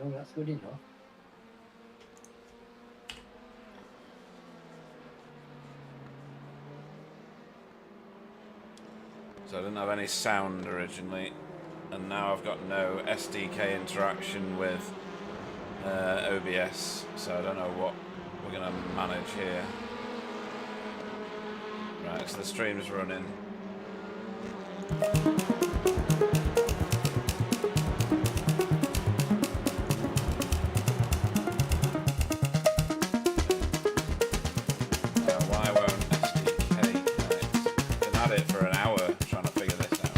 No, that's good enough. So I didn't have any sound originally, and now I've got no SDK interaction with OBS, so I don't know what we're going to manage here. Right, so the stream's running. Why won't SDK connect? Been at it for an hour trying to figure this out.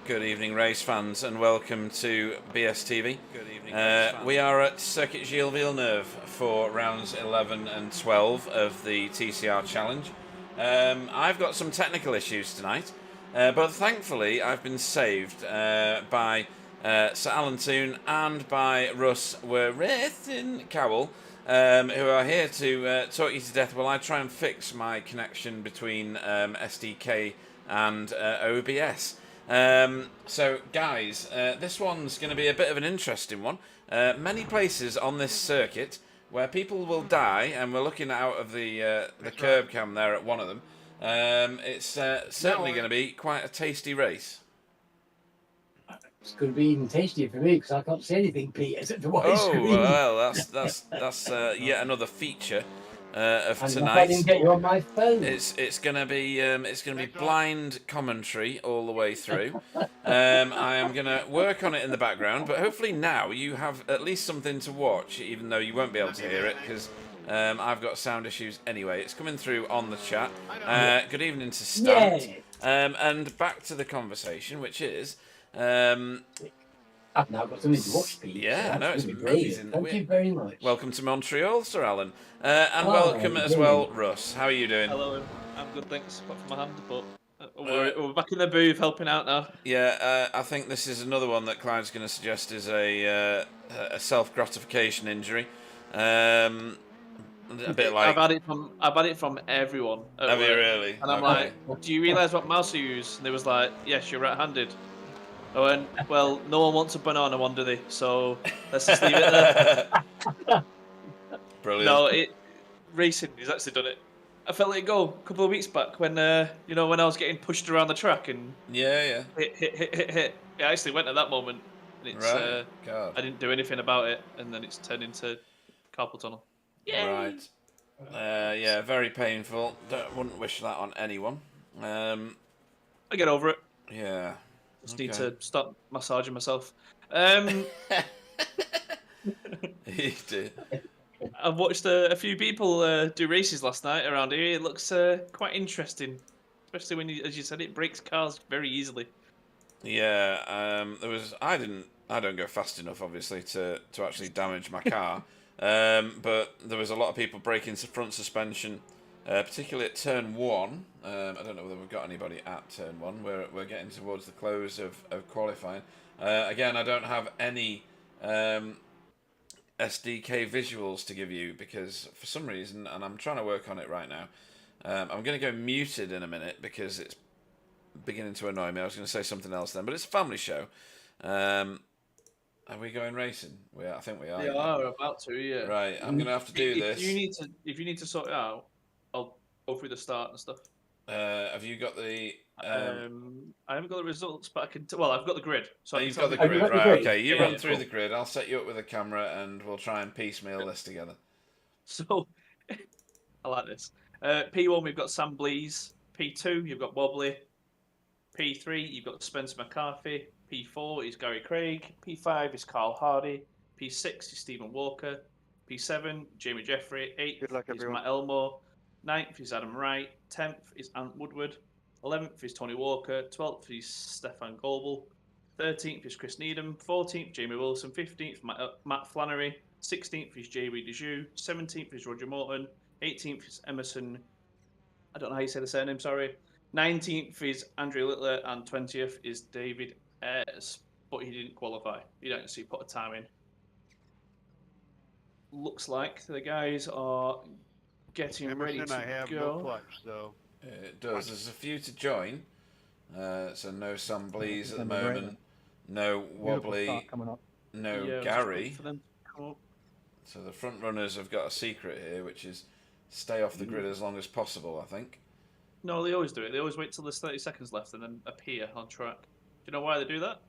Good evening, race fans, and welcome to BSTV. Good evening, we are at Circuit Gilles Villeneuve for rounds 11 and 12 of the TCR Challenge. I've got some technical issues tonight, but thankfully I've been saved by Sir Valentine and by Russ Wereth in Cowell, who are here to talk you to death while I try and fix my connection between SDK and OBS. So guys, this one's going to be a bit of an interesting one. many places on this circuit where people will die, and we're looking out of the curb cam there at one of them. It's certainly going to be quite a tasty race. It's going to be even tastier for me because I can't see anything, Pete, except for what is Oh screen. well, that's yet another feature of and tonight. I didn't get you on my phone. It's gonna be blind commentary all the way through. I am gonna work on it in the background, but hopefully now you have at least something to watch, even though you won't be able to hear it because I've got sound issues anyway. It's coming through on the chat. Good evening to Stan. And back to the conversation, which is. I've now got something to watch, Pete. Yeah, so no, it's amazing. Thank you very much. Welcome to Montreal, Sir Alan. And welcome as well, Russ. How are you doing? Hello, I'm good, thanks. Apart from my hand, but we're back in the booth helping out now. Yeah, I think this is another one that Clyde's going to suggest is a self-gratification injury. A bit like I've had it from everyone. Have you really? And I'm like, do you realise what mouse you use? And they was like, yes, you're right-handed. I went, well, no one wants a banana one, do they? So let's just leave it there. Brilliant. Racing, he's actually done it. I felt it go a couple of weeks back when when I was getting pushed around the track and hit. It actually went at that moment. And it's, right. God. I didn't do anything about it, and then it's turned into carpal tunnel. Yay! Right. Yeah, very painful. Wouldn't wish that on anyone. I get over it. Yeah. Just need to stop massaging myself. You do. I've watched a few people do races last night around here. It looks quite interesting, especially when, as you said, it breaks cars very easily. Yeah. I don't go fast enough, obviously, to actually damage my car. But there was a lot of people breaking front suspension, particularly at turn 1. I don't know whether we've got anybody at turn 1. We're getting towards the close of qualifying. Again, I don't have any SDK visuals to give you because for some reason, and I'm trying to work on it right now, I'm going to go muted in a minute because it's beginning to annoy me. I was going to say something else then, but it's a family show. Are we going racing? I think we are. Yeah, we're about to. Yeah. Right, I'm going to have to do this. If you need to sort it out, I'll go through the start and stuff. Have you got the? I haven't got the results, but I can. Well, I've got the grid. So you've got the grid, right? Okay, you run through the grid. I'll set you up with a camera, and we'll try and piecemeal this together. So, I like this. P1, we've got Sam Blease. P2, you've got Wobbly. P3, you've got Spencer McCarthy. P4 is Gary Craig. P5 is Carl Hardy. P6 is Stephen Walker. P7, Jamie Jeffrey. 8th is Matt Elmore. 9th is Adam Wright. 10th is Ant Woodward. 11th is Tony Walker. 12th is Stefan Goebel. 13th is Chris Needham. 14th, Jamie Wilson. 15th, Matt Flannery. 16th is J.B. Dejoux. 17th is Roger Morton. 18th is Emerson. I don't know how you say the surname, sorry. 19th is Andrew Littler. And 20th is David Ayres. But he didn't qualify. You don't see put a time in. Looks like the guys are getting ready to have go. No clutch, so. It does. There's a few to join. So no Sam Blease at the moment. No Wobbly. No Gary. So the front runners have got a secret here, which is stay off the grid as long as possible, I think. No, they always do it. They always wait till there's 30 seconds left and then appear on track. Do you know why they do that?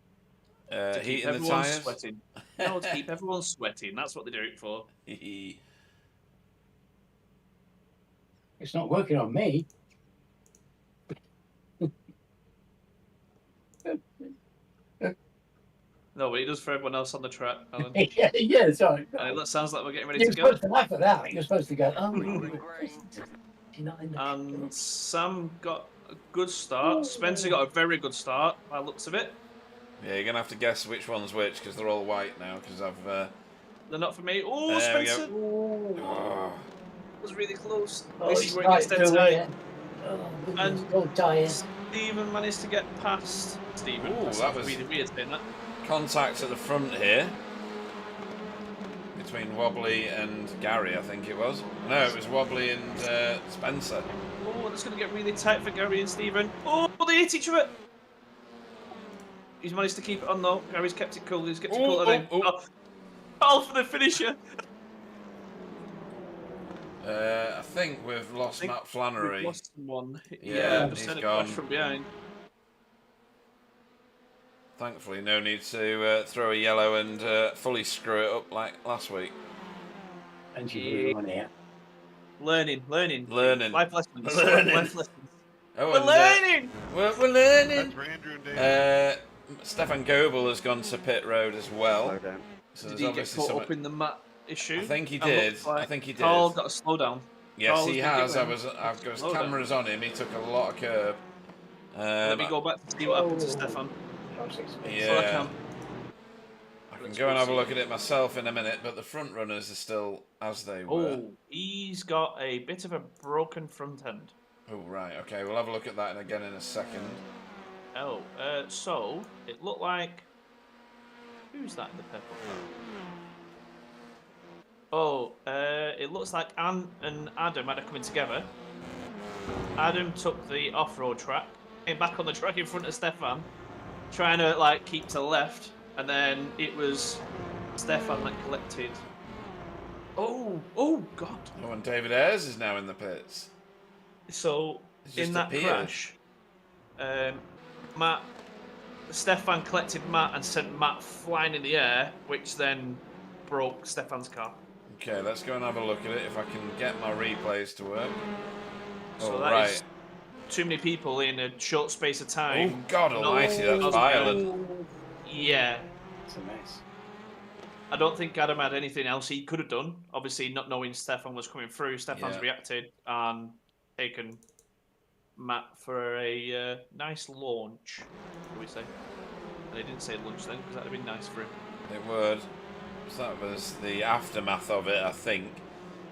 To keep heating the everyone tyres? sweating. No, to keep everyone sweating. That's what they do it for. It's not working on me. No, but it does for everyone else on the track, Alan. Yeah, sorry. And it sounds like we're getting ready You're to go. supposed to laugh at that. You're supposed to go, oh, And Sam got a good start. Spencer got a very good start by the looks of it. Yeah, you're going to have to guess which one's which because they're all white now because I've... They're not for me. Oh, there Spencer! Oh. It was really close. Oh, this is where it gets dead tight. And Stephen managed to get past Stephen. Ooh, that was really weird, isn't that? Contact at the front here between Wobbly and Gary, I think it was. No, it was Wobbly and Spencer. Oh, that's going to get really tight for Gary and Stephen. Oh, they hit each other. He's managed to keep it on though. Gary's kept it cool. He's kept it cool. All for the finisher. I think we've lost Matt Flannery. We've lost one. Yeah, just he's had a gone. crash from behind. Thankfully, no need to throw a yellow and fully screw it up like last week. And you're on here. Learning. Life lessons. Learning. Life lessons. Oh, We're and, learning! We're learning! That's for Andrew and David. Stefan Goebel has gone to pit road as well. So Did there's he get obviously caught some... up in the mat issue? I think he It did. looks like I think he did. Carl got a slow down. Yes, Carl he has been has. given I've got slow down. cameras on him. He took a lot of curb. Let me go back to see what happened to Stefan. Yeah. I can Let's go and go have a see. look at it myself in a minute, but the front runners are still as they were. Oh, he's got a bit of a broken front end. Oh, right. Okay, we'll have a look at that again in a second. Oh, so it looked like... Who's that in the purple car? Oh, it looks like Anne and Adam had it coming together. Adam took the off-road track, came back on the track in front of Stefan, trying to like keep to the left, and then it was Stefan that collected. Oh God! Oh, and David Ayres is now in the pits. So He's just in that appeared. crash, Stefan collected Matt and sent Matt flying in the air, which then broke Stefan's car. Okay, let's go and have a look at it if I can get my replays to work. So Oh, that right. is too many people in a short space of time. Oh, God almighty, that's No. violent. Yeah. It's a mess. I don't think Adam had anything else he could have done. Obviously, not knowing Stefan was coming through, Stefan's Yeah. reacted and taken Matt for a nice launch, shall we say. And he didn't say lunch then, because that would have been nice for him. It would. So that was the aftermath of it, I think.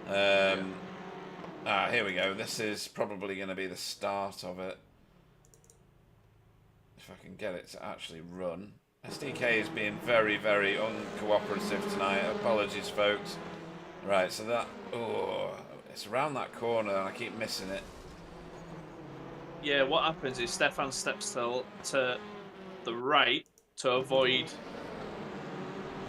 Here we go. This is probably going to be the start of it. If I can get it to actually run. SDK is being very, very uncooperative tonight. Apologies, folks. Right, so that... Oh, it's around that corner and I keep missing it. Yeah, what happens is Stefan steps to the right to avoid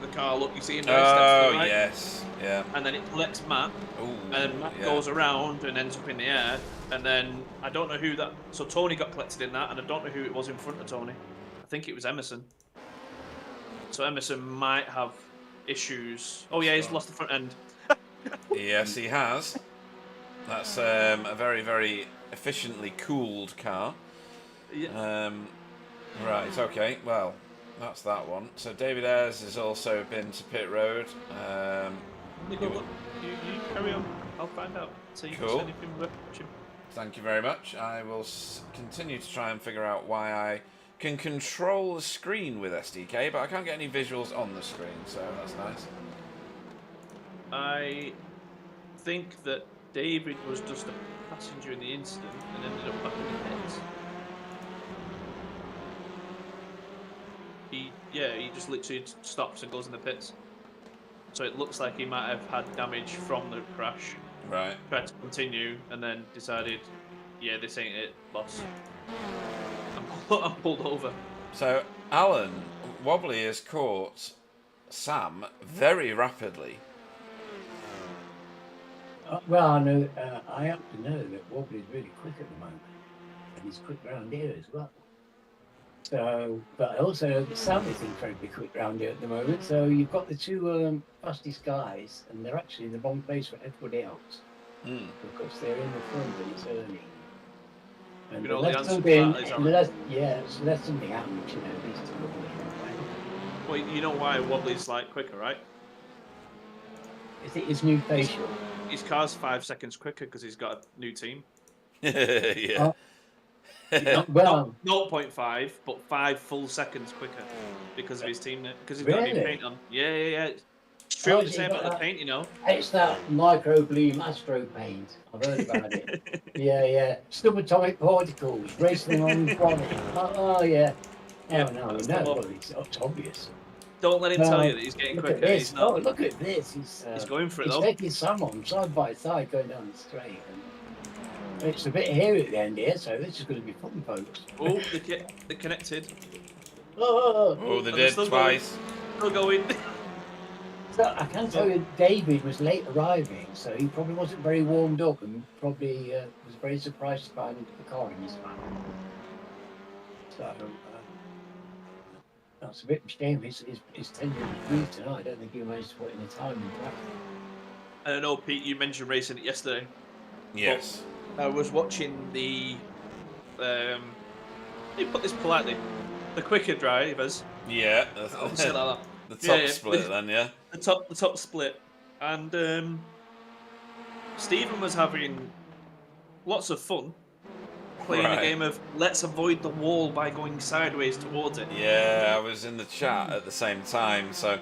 the car. Look, you see him there? He steps to the right, yes. Yeah. and then it collects Matt. Ooh, And Matt yeah. goes around and ends up in the air. And then I don't know who that... So Tony got collected in that, and I don't know who it was in front of Tony. I think it was Emerson. So Emerson might have issues. Oh yeah, he's lost the front end. Yes, he has. That's a very, very efficiently cooled car. Yeah. Right, okay, well, that's that one. So David Ayres has also been to pit road. You carry on. I'll find out. So you Cool. can send anything watching. Thank you very much. I will continue to try and figure out why I can control the screen with SDK, but I can't get any visuals on the screen, so that's nice. I think that David was just a passenger in the incident and ended up back in the pits. He just literally stops and goes in the pits. So it looks like he might have had damage from the crash. Right. Tried to continue and then decided, yeah, this ain't it, boss. I'm pulled over. So Alan, Wobbly has caught Sam very rapidly. Well, I know. I happen to know that Wobbly's really quick at the moment, and he's quick round here as well. So, but I also know that Sam is incredibly quick round here at the moment. So you've got the two fastest guys, and they're actually in the wrong place for everybody else because they're in the front and it's early. And You know, the unless answer to something, that is unless something happens, you know, these two will be Well, you know why Wobbly's like quicker, right? Is it his new facial? His car's 5 seconds quicker because he's got a new team. Yeah. Well, Not 0.5, but 5 full seconds quicker because of his team. Because he's got a new Really? paint on. Yeah. It's true Oh, what they so say you've about got the that- paint, you know. it's that microbloom astro paint. I've heard about it. Yeah. Subatomic particles racing along the body. Oh, yeah. Yeah, Oh, no, that's no, the well, it's obvious. Don't let him tell you that he's getting Look quicker. at this. He's not. Oh, look at this. He's going for it he's though. taking some on side by side going down the straight. And it's a bit hairy at the end here, so this is going to be fun, folks. Oh, they're connected. Oh, Oh, they And did still twice. Still going. So I can tell you, David was late arriving, so he probably wasn't very warmed up, and probably was very surprised to find the car in his van. So that's a bit of a shame. His tender was brief tonight. I don't think he managed to put in the time in practice. I don't know, Pete. You mentioned racing it yesterday. Yes. I was watching the. Let me put this politely. The quicker drivers. Yeah. I'll say that. The top split, then, yeah. The top split, and Stephen was having lots of fun playing a game of let's avoid the wall by going sideways towards it. Yeah, I was in the chat at the same time. So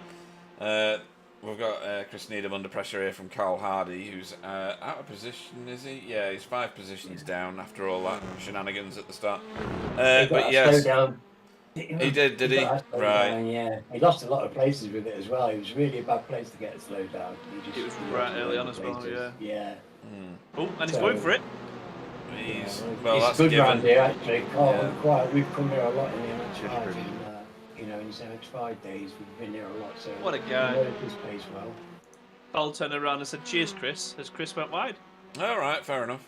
we've got Chris Needham under pressure here from Carl Hardy, who's out of position, is he? Yeah, he's 5 positions down after all that shenanigans at the start. But yes, he did he? Right. Yeah, he lost a lot of places with it as well. It was really a bad place to get a slow down. It was right early on as well. Yeah. Oh, and he's going for it. He's that's good round here actually. We've come here a lot in the MX5 in his MX5 days. We've been here a lot. So what a guy! This plays well. I'll turn around and said, "Cheers, Chris." As Chris went wide. All right, fair enough.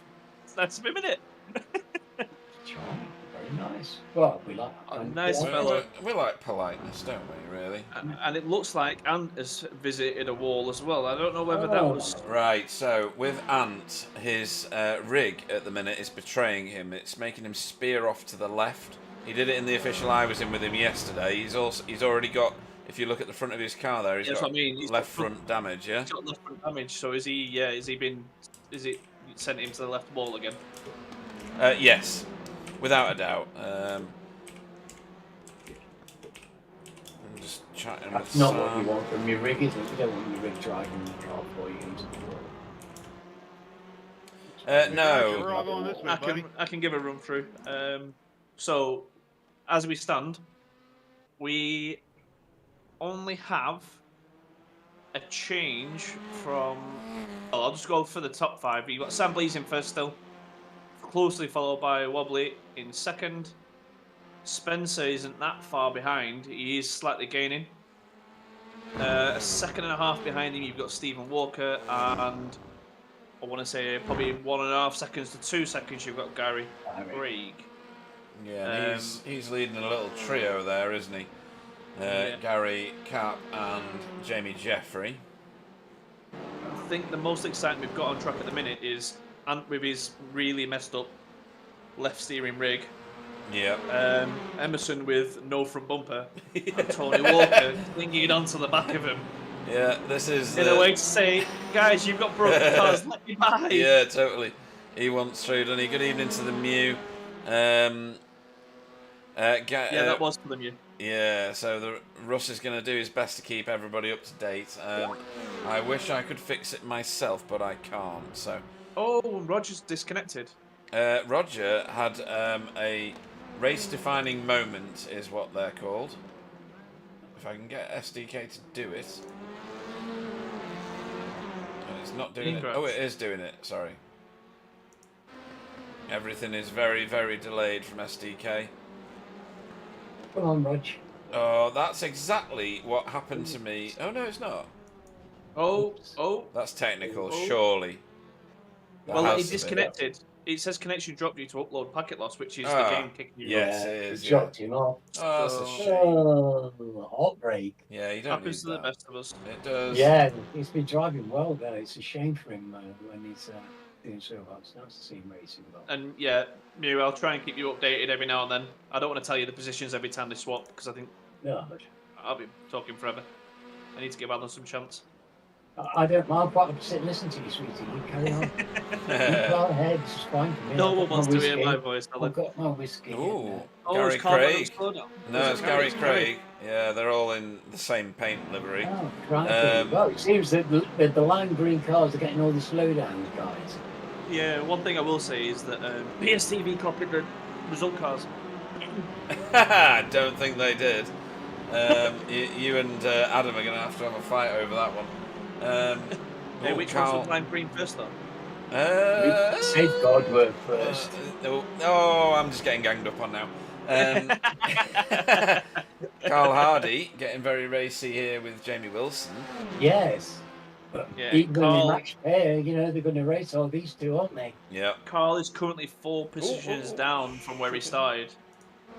That's a minute. Very nice. Well, we like a nice fellow. We like politeness, don't we? Really. And it looks like Ant has visited a wall as well. I don't know whether that was right. So with Ant, his rig at the minute is betraying him. It's making him spear off to the left. He did it in the official I was in with him yesterday. He's already got. If you look at the front of his car, there he's got left front damage. Yeah. He's got left front damage. So is he? Yeah. Is it sent him to the left wall again? Yes. Without a doubt. I'm just chatting That's with not Sam. what you want from your rig, is it? You don't want your rig driving the car for you. No. I can give a run through. So, as we stand, we only have a change from. Well, I'll just go for the top 5. You've got Sam Blees in first still. Closely followed by Wobbly in second. Spencer isn't that far behind. He is slightly gaining. A second and a half behind him, you've got Stephen Walker, and I want to say probably 1.5 seconds to 2 seconds, you've got Gary Craig. Yeah, he's leading a little trio there, isn't he? Gary, Cap, and Jamie Jeffrey. I think the most exciting we've got on track at the minute is Ant with his really messed up left steering rig. Yeah. Emerson with no front bumper. And Tony Walker clinging it onto the back of him. Yeah, this is in a way to say, guys, you've got broken cars, let me by. Yeah, totally. He wants through, doesn't he? Good evening to the Mew. That was for the Mew. Yeah, so Russ is going to do his best to keep everybody up to date. I wish I could fix it myself, but I can't. So. Oh, Roger's disconnected. Roger had a race-defining moment, is what they're called. If I can get SDK to do it. It's not doing it. Oh, it is doing it. Sorry. Everything is very, very delayed from SDK. Come on, Rog. Oh, that's exactly what happened to me. Oh, no, it's not. Oh. That's technical, surely. Well, he disconnected. It says connection dropped due to upload packet loss, which is the game kicking you off. Yes, it is. Dropped him off. Oh, that's a shame. Heartbreak. Yeah, you don't happens to the best of us. It does. Yeah, he's been driving well there. It's a shame for him when he's doing so well. It's nice to see him racing well. And yeah, Mew, I'll try and keep you updated every now and then. I don't want to tell you the positions every time they swap because I think I'll be talking forever. I need to give Alan some chance. I don't mind, but I'm sitting listening to you, sweetie. You carry on. You go ahead, it's fine for me. No one wants to hear my voice, Alan. I've got my whiskey. Ooh, Gary Craig. No, it's Gary Craig. Yeah, they're all in the same paint livery. Oh, well, it seems that the lime green cars are getting all the slowdowns, guys. Yeah, one thing I will say is that BSTV copied the result cars. I don't think they did. You and Adam are going to have a fight over that one. Hey, which one's the lime green first, though? Safeguard were first. I'm just getting ganged up on now. Carl Hardy getting very racy here with Jamie Wilson. Yes. But Yeah, even when they Carl- match pair, you know, they're going to race all these two, aren't they? Yeah. Carl is currently 4 positions Ooh. down from where he started.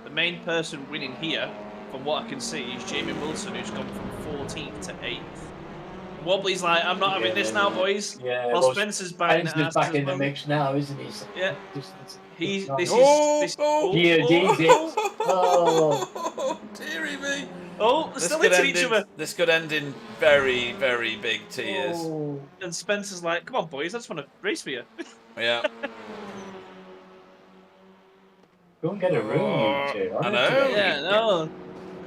The main person winning here, from what I can see, is Jamie Wilson, who's gone from 14th to 8th. Wobbly's like, I'm not having this now, boys. Yeah. Well, well, Spencer's biting the Spencer's ass back as in the well. mix now, isn't he? Yeah. This This oh, is this. Dearie me. Oh, they're still hitting each other. This could end in very, very big tears. Oh. And Spencer's like, come on, boys, I just want to race for you. Yeah. Go and get a room, you two. I know. Yeah, no.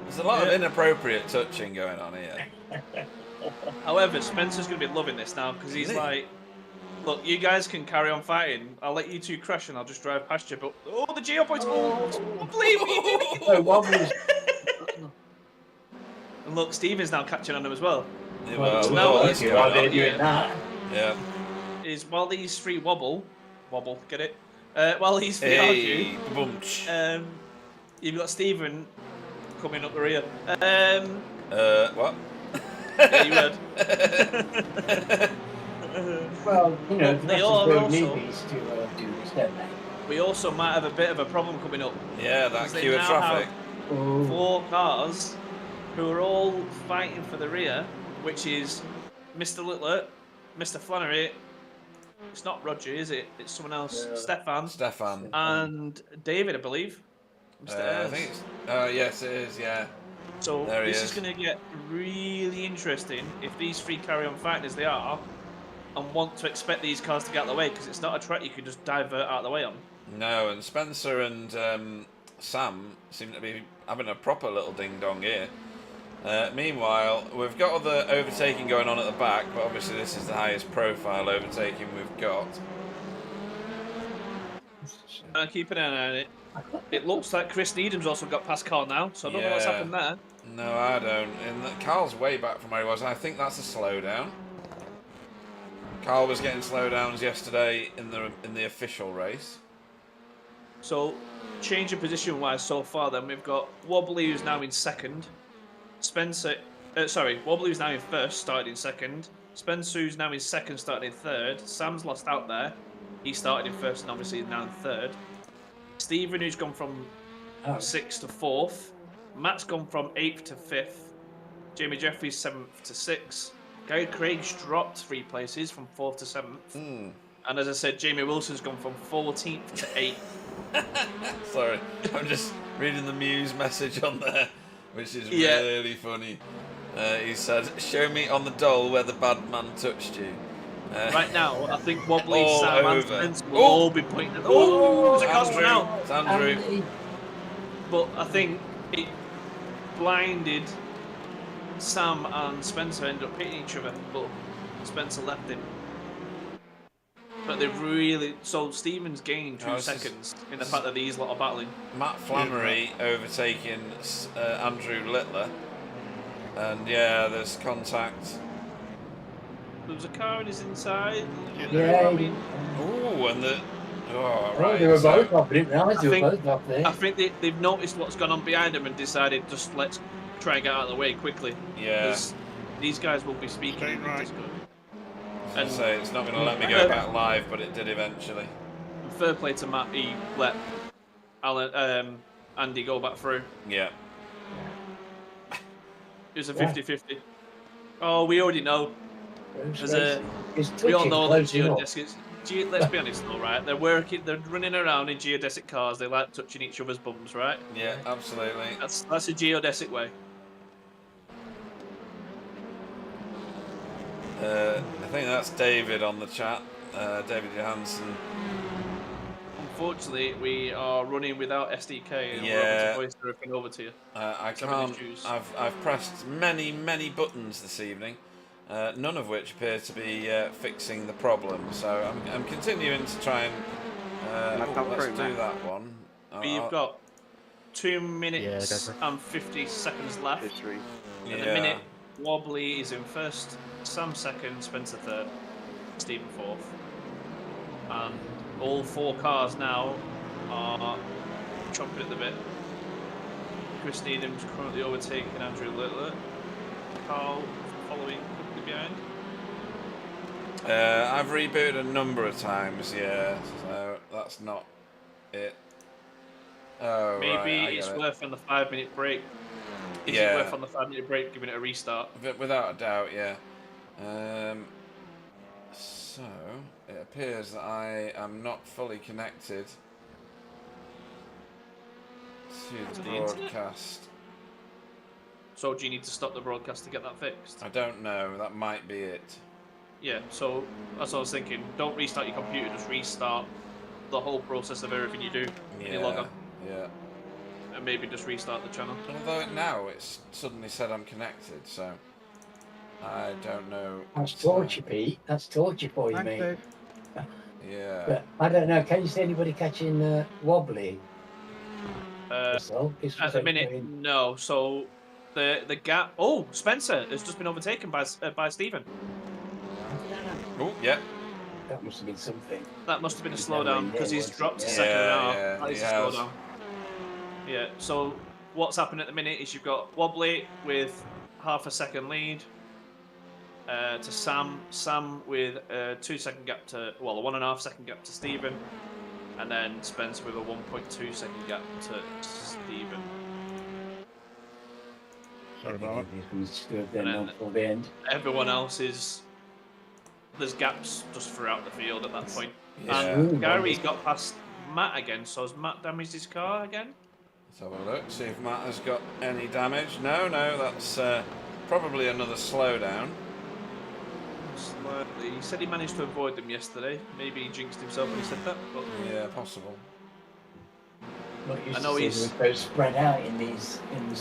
There's a lot of inappropriate touching going on here. However, Spencer's going to be loving this now because he's like, look, you guys can carry on fighting. I'll let you two crash and I'll just drive past you. But, the Geo points. Oh, believe me. No, Wobbly's. And look, Stephen's now catching on him as well. Yeah, Well, now what this is going they're on. doing that. Yeah. Is while these three wobble, get it? While these three argue, Boomch. you've got Stephen coming up the rear. What? Yeah, you heard. Well, you know, They the are road also- needs to do this, don't they? We also might have a bit of a problem coming up. Yeah, that Because they queue of now traffic. Oh. 4 cars who are all fighting for the rear, which is Mr. Littler, Mr. Flannery. It's not Roger, is it? It's someone else. Yeah. Stefan. And David, I believe. Mr. I Ayres. think it's. Yes, it is. Yeah. So There he this is. is going to get really interesting if these three carry on fighting as they are and want to expect these cars to get out of the way because it's not a track you can just divert out of the way on. No, and Spencer and Sam seem to be having a proper little ding dong here. Meanwhile, we've got other overtaking going on at the back, but obviously this is the highest profile overtaking we've got. Keep an eye on it. It looks like Chris Needham's also got past Carl now, so I don't know what's Yeah. happened there. No, I don't. Carl's way back from where he was. I think that's a slowdown. Carl was getting slowdowns yesterday in the official race. So, change of position wise so far then, we've got Wobbly who's now in second. Wobbly who's now in first, started in second. Spencer who's now in second, started in third. Sam's lost out there. He started in first and obviously is now in third. Stephen who's gone from 6th to 4th. Matt's gone from 8th to 5th. Jamie Jeffries 7th to 6th. Gary Craig's dropped 3 places from 4th to 7th. And as I said, Jamie Wilson's gone from 14th to 8th. Sorry, I'm just reading the Muse message on there, which is really funny. He said, "Show me on the doll where the bad man touched you." Right now, I think Wobbly, all Sam, and over. Spencer will all be pointing at. Oh, there's a car spun out. It's Andrew. But I think it blinded Sam and Spencer ended up hitting each other, but Spencer left him. But they've really... So Stephen's gained 2 seconds in the fact that these lot are battling. Matt Flannery overtaking Andrew Littler. And yeah, there's contact. There was a car in his inside. Yeah. Ooh, and the... Oh, Oh, right. they were so- both up, didn't realize they were both up there. I think they've noticed what's gone on behind them and decided just let's try and get out of the way quickly. Yeah. Because these guys will be speaking in Right. Discord. And say it's not going to let me go back live, but it did eventually. And fair play to Matt, he let Andy go back through. Yeah. It was a 50-50. Oh, we already know. It's We all touching know that close enough. geodesics. Let's be honest, though, right? They're running around in geodesic cars. They like touching each other's bums, right? Yeah, absolutely. That's a geodesic way. I think that's David on the chat. David Johansson. Unfortunately, we are running without SDK, and we're Yeah. able to voice everything over to you. I Some can't. issues. I've pressed many buttons this evening, none of which appear to be fixing the problem. So I'm continuing to try and. Let's do that one. We've got 2 minutes go for it. and 50 seconds left. At the minute, Wobbly is in first, Sam second, Spencer third, Stephen fourth. And all 4 cars now are chomping at the bit. Chris Needham's currently overtaking Andrew Littler. Carl following quickly behind. I've rebooted a number of times, yeah, so that's not it. Oh, Maybe right, I it's get it. worth on the 5-minute break. Is Yeah. it worth on the 5-minute break giving it a restart? Without a doubt, yeah. So, it appears that I am not fully connected to the broadcast. So do you need to stop the broadcast to get that fixed? I don't know, that might be it. Yeah, so that's what I was thinking. Don't restart your computer, just restart the whole process of everything you do when you log on. Yeah. And maybe just restart the channel. Although now it's suddenly said I'm connected, so I don't know. That's torture, Pete. That's torture for you, mate. Yeah. But I don't know. Can you see anybody catching Wobbly? At the minute, no. So the gap. Oh, Spencer has just been overtaken by Stephen. Oh, yeah. That must have been something. That must have been a slowdown because he's dropped a second and a half. Yeah, That is a slowdown. Yeah. So what's happened at the minute is you've got Wobbly with half a second lead to Sam. Sam with a 2-second gap to, well, a 1.5 second gap to Stephen. And then Spencer with a 1.2 second gap to Stephen. Sorry about that. Everyone else is... There's gaps just throughout the field at that point. Yeah. And Gary got past Matt again, so has Matt damaged his car again? Let's have a look, see if Matt has got any damage. No, that's probably another slowdown. Slightly. He said he managed to avoid them yesterday. Maybe he jinxed himself when he said that. But... Yeah, possible. I know he's spread out in these.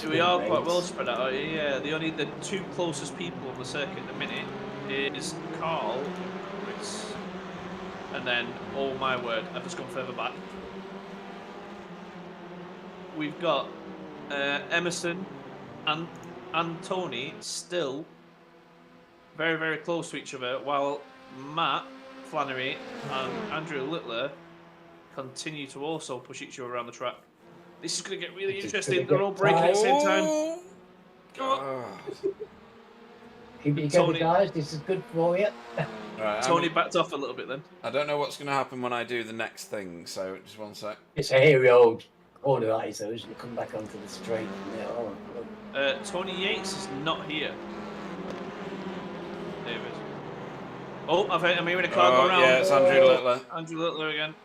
We are quite well spread out. Yeah, the two closest people on the circuit at the minute is Carl and Chris, and then oh my word, I've just gone further back. We've got Emerson and Tony still very, very close to each other, while Matt Flannery and Andrew Littler continue to also push each other around the track. This is going to get really interesting. They're all breaking at the same time. Keep it together, guys. This is good for you. Right, Tony backed off a little bit then. I don't know what's going to happen when I do the next thing, so just one sec. It's a hairy old corner that is, so he's going to come back onto the straight from there. Tony Yates is not here. David. Oh, I'm hearing a car go around. Yeah, it's Andrew Littler. Andrew Littler again.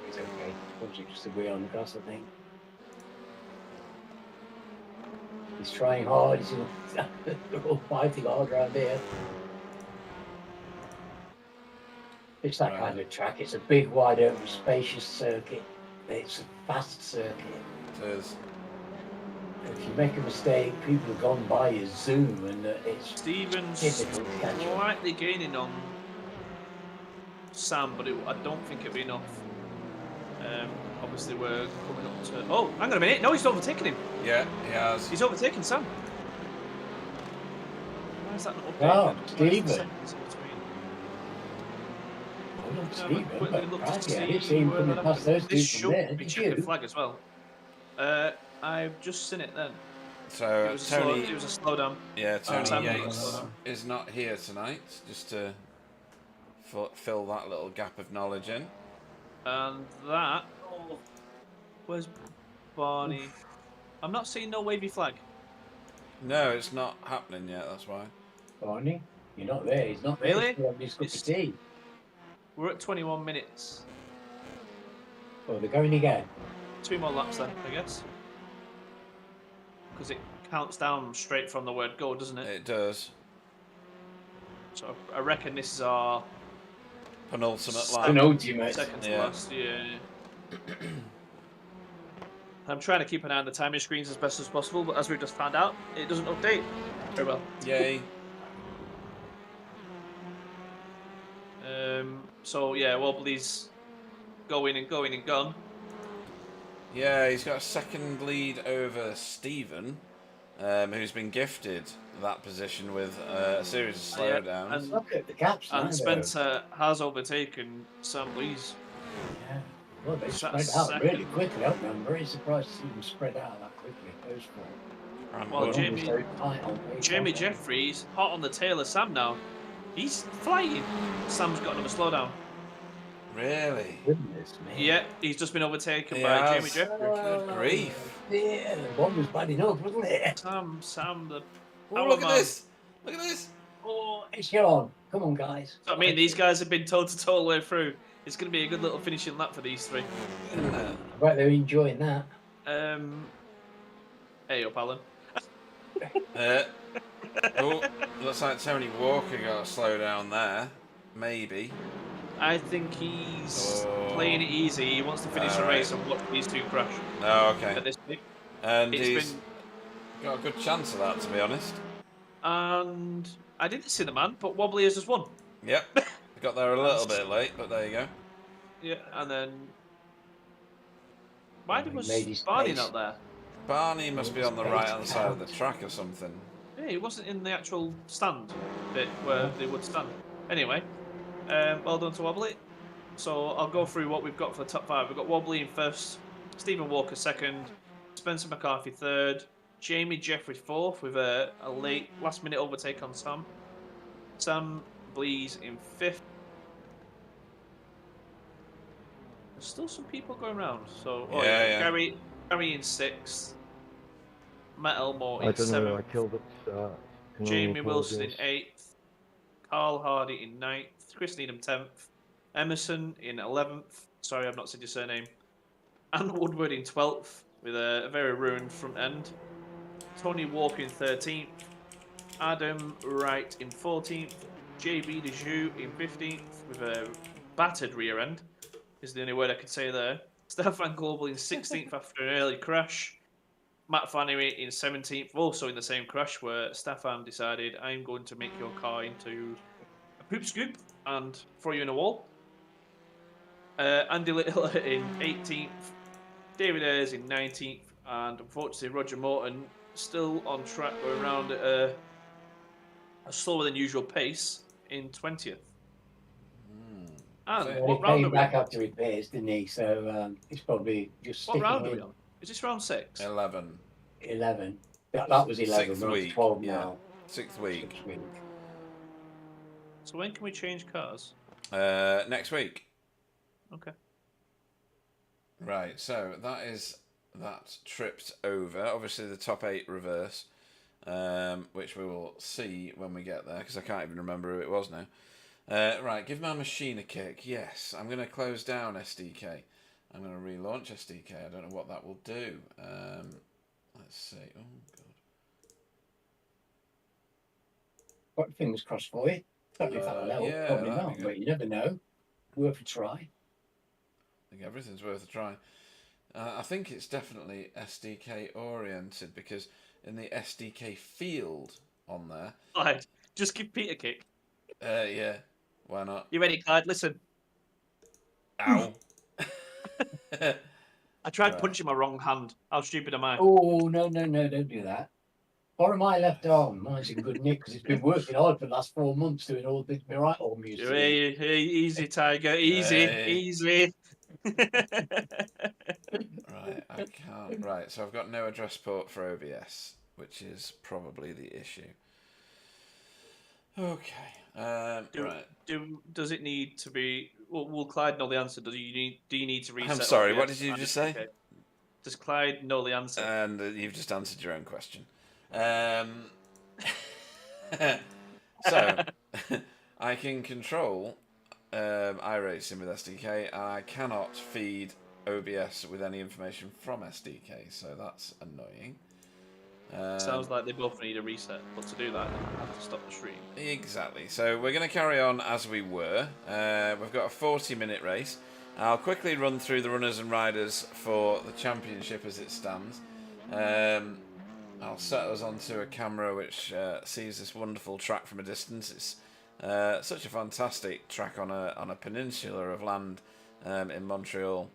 It's okay. Probably just a wheel on the grass, I think. He's trying hard. They're all fighting hard around here. It's that kind of track. It's a big, wide open, spacious circuit. It's a fast circuit. It is. If you make a mistake, people have gone by you, zoom, and it's Stephen's difficult to catch up. slightly gaining on Sam, but I don't think it'll be enough. Obviously, we're coming up to... Oh, hang on a minute. No, he's overtaken him. Yeah, he has. He's overtaken Sam. Why is that not Oh, updated? Stephen. Quickly look to see I didn't see him coming past those two from there, should be did checking you? flag as well. I've just seen it then. So It was Tony, it was a slowdown. yeah, Tony Sam Yates got a slowdown. is not here tonight, just to fill that little gap of knowledge in. And that... Oh, where's Barney? I'm not seeing no wavy flag. No, it's not happening yet, that's why. Barney, you're not there. He's not there. Really? He's still having his cup of tea. We're at 21 minutes. Oh, they're going again. 2 more laps then, I guess. Because it counts down straight from the word go, doesn't it? It does. So I reckon this is our Penultimate lap. Penultimate. second to Yeah. last. Yeah. I'm trying to keep an eye on the timing screens as best as possible, but as we've just found out, it doesn't update very well. Yay. So yeah, Wobbly's going and going and gone. Yeah, he's got a second lead over Stephen, who's been gifted that position with a series of slowdowns. And, Look at the gaps now, and Spencer has overtaken Sam Blease. Yeah. Well, they So spread that's out second. really quickly, haven't they? I'm very surprised to see them spread out that quickly, those four. I'm Well, good. Jamie- So tight on pace, Jamie aren't they? Jeffries hot on the tail of Sam now. He's flying. Sam's got another slowdown. Really? Goodness me. Yeah, he's just been overtaken He by has. Jamie Jeffries. Good grief. Yeah, one was bad enough, wasn't it? Sam, the Oh, power look at man. this. Look at this. Oh, it's on. Come on, guys. I mean, these guys have been toe to toe all the way through. It's going to be a good little finishing lap for these three. I bet they're enjoying that. Hey up, Alan. Oh, looks like Tony Walker got a slow down there. Maybe. I think he's playing it easy. He wants to finish the Alright. race and watch these two crash. Oh, okay. At this point. And It's he's been, got a good chance of that, to be honest. and I didn't see the man, but Wobbly has just won. Yep. Got there a little bit late, but there you go. Yeah, and then why He was made his Barney pace. not there? Barney must be on the right hand side of the track or something. Yeah, he wasn't in the actual stand bit where they would stand. Anyway, well done to Wobbly. So I'll go through what we've got for the top five. We've got Wobbly in first, Stephen Walker second, Spencer McCarthy third, Jamie Jeffrey fourth with a late last minute overtake on Sam. Sam Blees in fifth. There's still some people going around. So Yeah. Gary in sixth. Matt Elmore I in don't know, seventh. I killed it. Can Jamie only Wilson in apologise. 8th, Carl Hardy in 9th, Chris Needham 10th, Emerson in 11th, sorry I've not said your surname, and Woodward in 12th with a very ruined front end, Tony Walker in 13th, Adam Wright in 14th, JB Dejoux in 15th with a battered rear end, is the only word I could say there, Stefan Global in 16th after an early crash, Matt Flannery in 17th, also in the same crash where Stefan decided, I'm going to make your car into a poop scoop and throw you in a wall. Andy Little in 18th, David Ayres in 19th, and unfortunately Roger Morton still on track going around at a slower than usual pace in 20th. And Well, what he round are came we back on? after repairs, didn't he? So he's probably just What sticking round are in. we on? Is this round 6? 11. 11. That was 11. Sixth We're on to week, 12 yeah. now. 6th week. 6th week. So when can we change cars? Next week. Okay. Right, so that tripped over. Obviously, the top 8 reverse, which we will see when we get there, because I can't even remember who it was now. Right, give my machine a kick. Yes, I'm going to close down SDK. I'm going to relaunch SDK. I don't know what that will do. Let's see. Oh, God. Got fingers crossed for you. Don't know if that'll help. Yeah, Probably that'd not, be but good. you never know. Worth a try. I think everything's worth a try. I think it's definitely SDK oriented, because in the SDK field on there... Clyde, just give Pete a kick. Yeah, why not? You ready, Clyde? Listen. Ow. I tried punching my wrong hand. How stupid am I? Oh, no, don't do that. Borrow my left arm. Mine's in good nick because it's been working hard for the last 4 months doing all this right arm music. Hey, easy, Tiger. Easy, Hey. easy. Right, I can't. Right, so I've got no address port for OBS, which is probably the issue. Okay. Right. Does it need to be? Will Clyde know the answer? Do you need to reset? I'm sorry, OBS? what did you just say? Okay. Does Clyde know the answer? And you've just answered your own question. So, I can control iRacing with SDK, and I cannot feed OBS with any information from SDK, so that's annoying. Sounds like they both need a reset, but to do that, they have to stop the stream. Exactly. So we're going to carry on as we were. We've got a 40-minute race. I'll quickly run through the runners and riders for the championship as it stands. I'll set us onto a camera which sees this wonderful track from a distance. It's such a fantastic track on a peninsula of land in Montreal,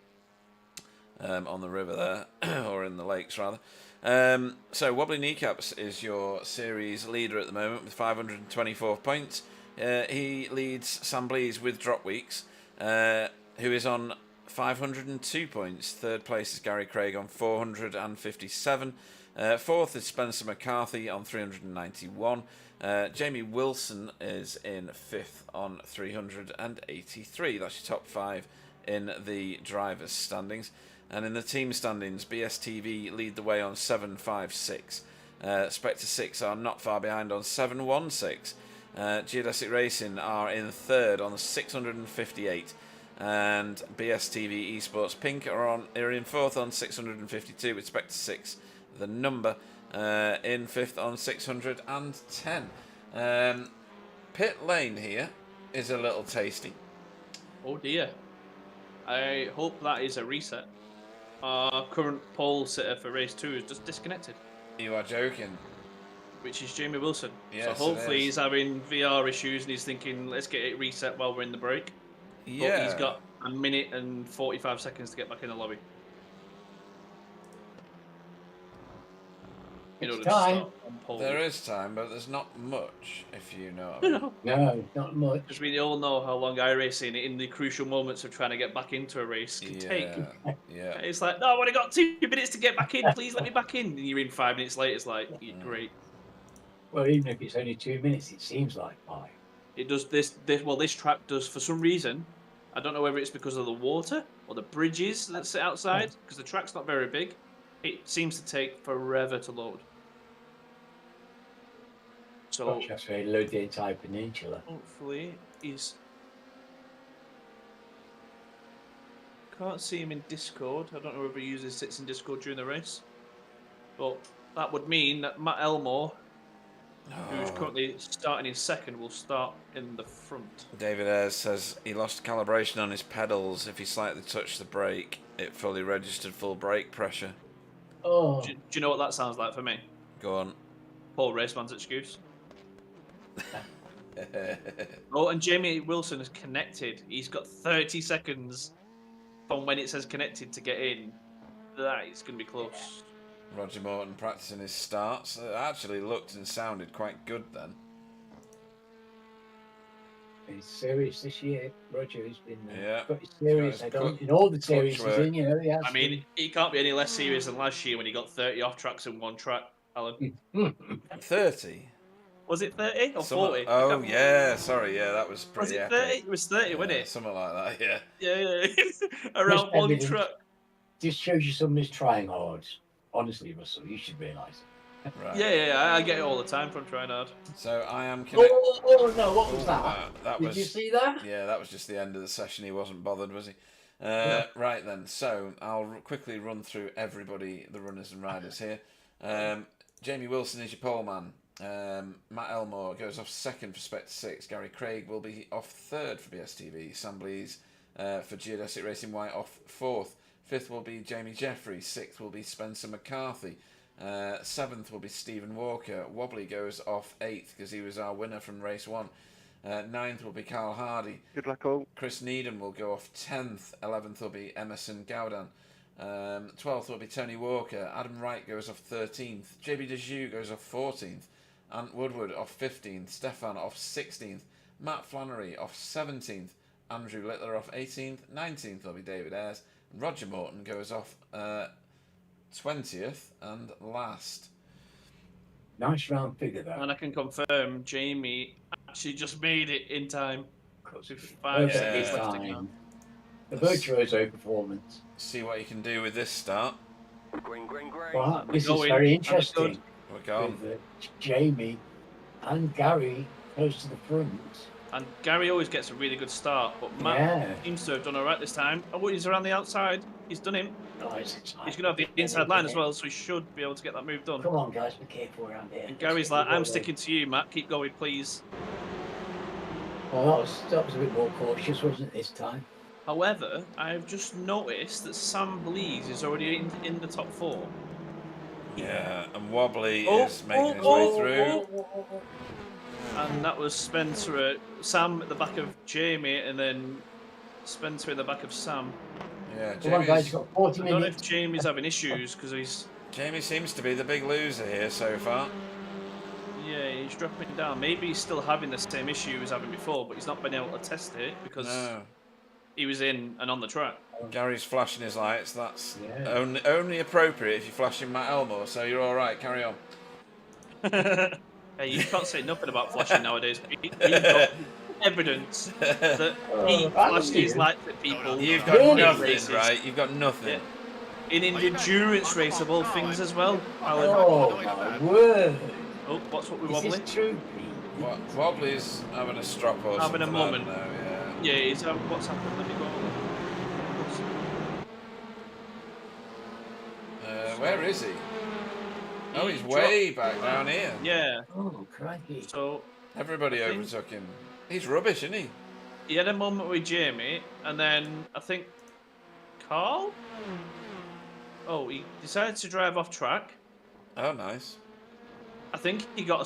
on the river there, or in the lakes rather. So Wobbly Kneecaps is your series leader at the moment with 524 points. He leads Sam Blees with drop weeks, who is on 502 points. Third place is Gary Craig on 457. Fourth is Spencer McCarthy on 391. Jamie Wilson is in fifth on 383. That's your top five in the drivers' standings. And in the team standings, BSTV lead the way on 756. Spectre 6 are not far behind on 716. Geodesic Racing are in third on 658. And BSTV Esports Pink are in fourth on 652 with Spectre 6, the number, in fifth on 610. Pit lane here is a little tasty. Oh dear. I hope that is a reset. Our current pole sitter for race 2 is just disconnected. You are joking. Which is Jamie Wilson. Yes, so hopefully he's having VR issues and he's thinking, let's get it reset while we're in the break. Yeah. But he's got a minute and 45 seconds to get back in the lobby. It's time. There is time, but there's not much, if you know what I mean. No, not much. Because we all know how long iRacing in the crucial moments of trying to get back into a race can take. Yeah. It's like, no, I've only got 2 minutes to get back in. Please let me back in. And you're in 5 minutes later. It's like, great. Well, even if it's only 2 minutes, it seems like 5. It does this. This track does, for some reason, I don't know whether it's because of the water or the bridges that sit outside, because the track's not very big. It seems to take forever to load. So That's why load the entire peninsula. hopefully he's. Can't see him in Discord. I don't know whether he usually sits in Discord during the race, but that would mean that Matt Elmore, who's currently starting in second, will start in the front. David Ayres says he lost calibration on his pedals. If he slightly touched the brake, it fully registered full brake pressure. Oh. Do you know what that sounds like for me? Go on. Paul Raceman's excuse. Oh, and Jamie Wilson is connected. He's got 30 seconds from when it says connected to get in. That is going to be close. Roger Morton practicing his starts. It actually looked and sounded quite good then. He's serious this year. Roger has been pretty He's serious. In all the series he's in, you know. He has he can't be any less serious than last year when he got 30 off tracks in one track, Alan. 30? Was it 30 or 40? Oh, yeah. Sorry, yeah, that was pretty Was it 30? epic. It was 30, wasn't it? Something like that, yeah. Yeah. Around one truck. This shows you somebody's trying hard. Honestly, Russell, you should realise it. Right. Yeah, I get it all the time from trying hard. So I am Oh no, what was that? Did you see that? Yeah, that was just the end of the session. He wasn't bothered, was he? Right then, so I'll quickly run through everybody, the runners and riders here. Jamie Wilson is your pole man. Matt Elmore goes off second for Spectre 6. Gary Craig will be off third for BSTV. Sam Blees for Geodesic Racing White off fourth. Fifth will be Jamie Jeffrey. Sixth will be Spencer McCarthy. Seventh will be Stephen Walker. Wobbly goes off eighth because he was our winner from race 1. Ninth will be Carl Hardy. Good luck all. Chris Needham will go off 10th. 11th will be Emerson Gowdan. 12th will be Tony Walker. Adam Wright goes off 13th. JB Dejoux goes off 14th. Ant Woodward off 15th. Stefan off 16th. Matt Flannery off 17th. Andrew Littler off 18th. 19th will be David Ayres. Roger Morton goes off 20th and last. Nice round figure, though. And I can confirm Jamie actually just made it in time. With 5 Perfect seconds left to go. time. The virtuoso performance. See what you can do with this start. Wow, this is Going. very interesting. We're going. With Jamie and Gary close to the front. And Gary always gets a really good start, but Matt seems to have done all right this time. Oh, he's around the outside. He's done him. Nice. He's going to have the inside line as well, so he should be able to get that move done. Come on, guys, be careful around here. And Gary's like, I'm sticking to you, Matt. Keep going, please. Well, that was a bit more cautious, wasn't it, this time? However, I've just noticed that Sam Blees is already in the top 4. Yeah, and Wobbly is making his way through. And that was Spencer, Sam at the back of Jamie, and then Spencer at the back of Sam. Yeah, Come on, guys, you've got 40 I don't know minutes. if Jamie's having issues because he's. Jamie seems to be the big loser here so far. Yeah, he's dropping down. Maybe he's still having the same issue he was having before, but he's not been able to test it because he was in and on the track. Gary's flashing his lights. That's Yeah. only appropriate if you're flashing Matt Elmore. So you're all right. Carry on. Hey, you can't say nothing about flashing nowadays. You've got evidence that he flashed his lights at people. You've got Really? nothing, races. right? You've got nothing. In an endurance race of all things as well, Alan. Oh my word! Oh, what's what we Is wobbly? this true, Pete? Wobbly's having a strop or Having a something. moment. I don't know, Yeah, he's what's happened? Let me go. where is he? Oh, He he's way back dropped- down here. Yeah. Oh, crikey! So Everybody I think- overtook him. He's rubbish, isn't he? he had a moment with Jamie, and then I think Carl. Oh, he decided to drive off track. Oh, nice. I think he got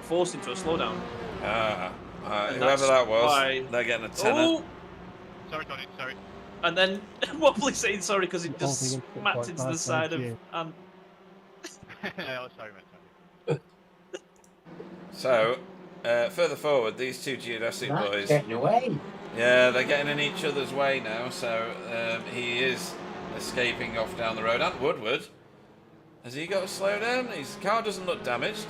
forced into a slowdown. Ah, And whoever that's that was, why- they're getting a tenner. Oh, Sorry, Tony, sorry. and then Wobbly saying sorry because he Oh, just they didn't smacked quite into the pass side of. you. And Oh, sorry, mate. So, further forward, these two geodesic That's boys, getting away. yeah, they're getting in each other's way now. So he is escaping off down the road. And Woodward, has he got to slow down? His car doesn't look damaged.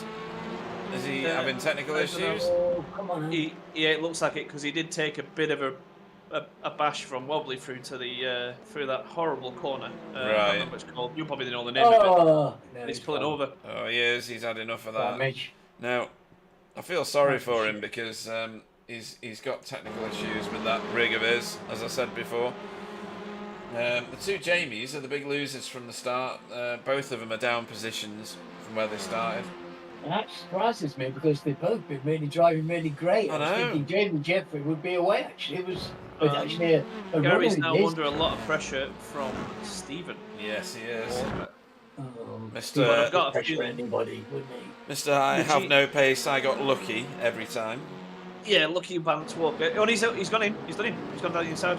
Is he having technical I don't know. issues? Oh, come on! yeah, it looks like it because he did take a bit of a bash from Wobbly through to the through that horrible corner. I Right. can't remember what it's called. You probably know the name of it. Oh, no, He's pulling over. Oh, he is. He's had enough of that. Damage. Now, I feel sorry for him because he's got technical issues with that rig of his, as I said before. The two Jamies are the big losers from the start. Both of them are down positions from where they started. And that surprises me because they've both been really driving really great. I was know. thinking Jamie Jeffrey would be away. Actually, it was actually a Gary's runner now with under a lot of pressure from Stephen. Yes, he is. Mr. He wouldn't I've got a pressure feeling- anybody, wouldn't he? Mr. I have no pace. I got lucky every time. Yeah, lucky Vance Walker. Oh, he's gone in. He's done in. He's gone down the inside.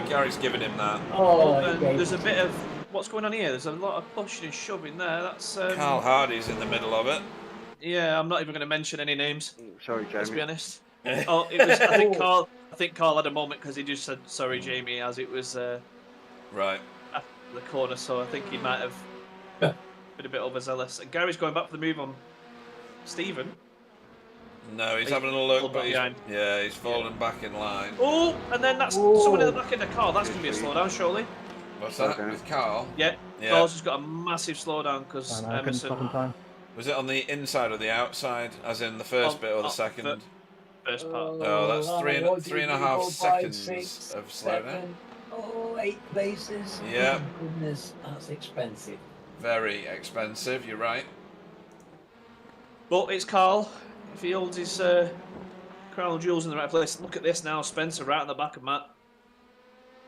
Gary's giving him that. Oh, And okay. there's a bit of what's going on here. There's a lot of pushing and shoving there. That's Carl Hardy's in the middle of it. yeah. I'm not even going to mention any names. Sorry, Let's be Jamie. honest. Oh, it was. I think Carl had a moment because he just said sorry, Jamie, as it was Right. after the corner. So I think he might have been a bit overzealous. And Gary's going back for the move on Stephen. No, he's He's having a look, pulled but back behind. he's fallen back in line. Oh, and then that's someone in the back of the car. That's going to be a slowdown, surely. What's that Okay. with Carl? Yeah. Yeah. Carl's just got a massive slowdown because I couldn't stop in Emerson time. Was it on the inside or the outside, as in the first On- bit or the on second? first part. Oh, that's what three and a did half we go? 5, seconds 6, of slowdown. 7. Oh, 8 places. Yeah. Oh, goodness, that's expensive. Very expensive. You're right. But it's Carl. If he holds his crown jewels in the right place, look at this now. Spencer right on the back of Matt.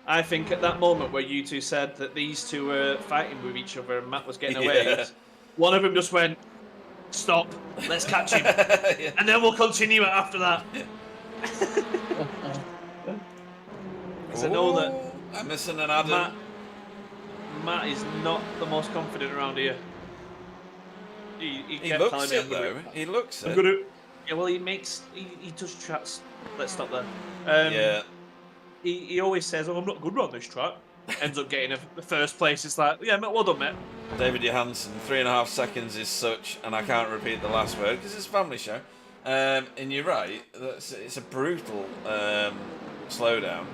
I think at that moment where you two said that these two were fighting with each other and Matt was getting away, Yeah. one of them just went, "Stop, let's catch him," Yeah. and then we'll continue it after that. Because I know that Ooh, Emerson and Adam. Matt is not the most confident around here. He He kept looks telling me, it though. He looks I'm it. gonna. Yeah, well, he does tracks. Let's stop there. Yeah. He always says, "Oh, I'm not good on this track." Ends up getting the first place. It's like, yeah, mate, well done, mate. David Johansson, 3.5 seconds is such, and I can't repeat the last word because it's a family show. And you're right. It's a brutal slowdown.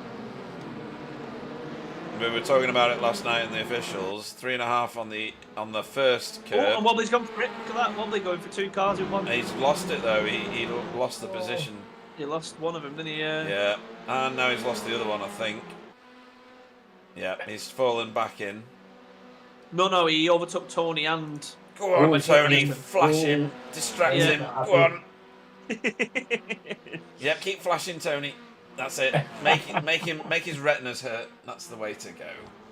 We were talking about it last night in the officials. 3.5 on the first Oh, curve. and Wobbly's gone for it. Look at that. Wobbly going for 2 cars in one. He's lost it though. He lost the position. He lost one of them, didn't he? Yeah, and now he's lost the other one, I think. Yeah, he's fallen back in. No, he overtook Tony and. Go on, Oh, Tony, yeah. flash him, Oh. distract Yeah. him. Go on. Yep, keep flashing, Tony. That's it. Make his retinas hurt. That's the way to go.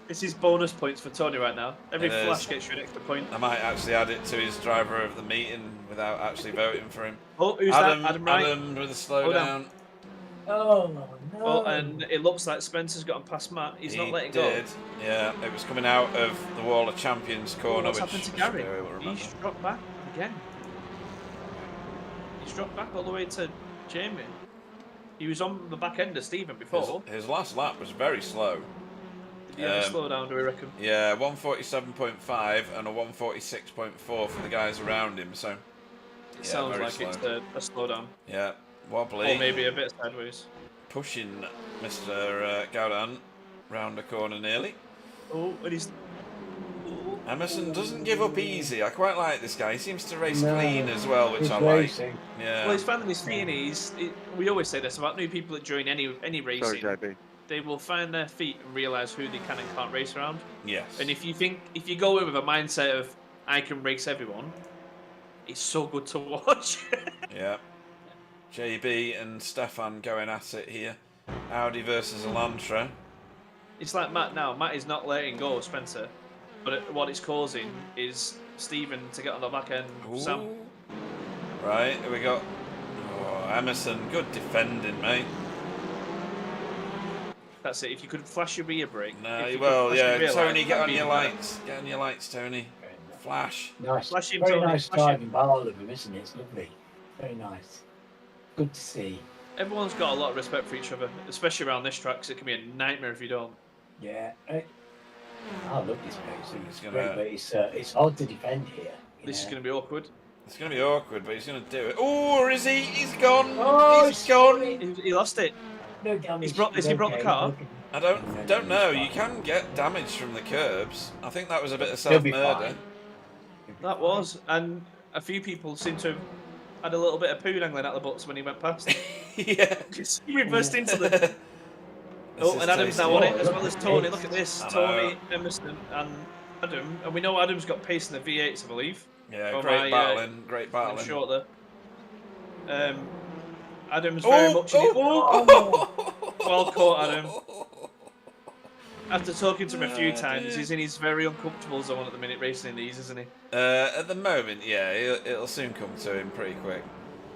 This is bonus points for Tony right now. Every It is. flash gets you an extra point. I might actually add it to his driver of the meeting without actually voting for him. Oh, who's Adam, that? Adam Wright. Adam with a Hold slowdown. Oh, no. Oh, and it looks like Spencer's gotten past Matt. He's not letting go. Yeah, it was coming out of the Wall of Champions corner, What's which happened to Gary? I will remember. He's dropped back again. He's dropped back all the way to Jamie. He was on the back end of Stephen before. His last lap was very slow. Did he have a slow down, do we reckon? Yeah, 147.5 and a 146.4 for the guys around him. So It sounds like slow. it's a slow down. Yeah, wobbly. Or maybe a bit sideways. Pushing Mr. Gaudan round the corner nearly. Oh, and he's... Emerson doesn't give up easy. I quite like this guy. He seems to race No, clean as well, which he's I like. racing. Yeah. Well, he's finding his feet, and we always say this about new people that join any racing. Sorry, JB. They will find their feet and realise who they can and can't race around. Yes. And if you go in with a mindset of I can race everyone, it's so good to watch. Yeah. JB and Stefan going at it here. Audi versus Elantra. It's like Matt now. Matt is not letting go of Spencer, but what it's causing is Stephen to get on the back end. Ooh. Sam. Right, we got Emerson. Good defending, mate. That's it. If you could flash your rear brake. No, if you well, could flash your yeah. rear Tony, light, get on that'd your be better. lights. Get on your lights, Tony. Flash. Nice. Flash him, Very Tony, nice flash him. driving by all of them, isn't it? It's lovely. Very nice. Good to see. Everyone's got a lot of respect for each other, especially around this track, because it can be a nightmare if you don't. Yeah. I love this place. It's gonna- great, but it's hard to defend here. This is going to be awkward. It's going to be awkward, but he's going to do it. Oh, or is he? He's gone. Oh, he's gone. He lost it. No damage. Has he brought the car? I don't know. You can get damage from the curbs. I think that was a bit of He'll be self-murder. fine. That was, and a few people seem to have had a little bit of poo dangling out the butts when he went past. Yeah. He reversed into the... Oh, and Adam's now on it, as well as Tony. Look at this. I know. Tony, Emerson, and Adam. And we know Adam's got pace in the V8s, I believe. Yeah, Oh, great my, battling. Great I'm battling. short there. Adam's very much in it. Well caught, Adam. After talking to him a few times, he's in his very uncomfortable zone at the minute racing in these, isn't he? At the moment, yeah, it'll soon come to him pretty quick.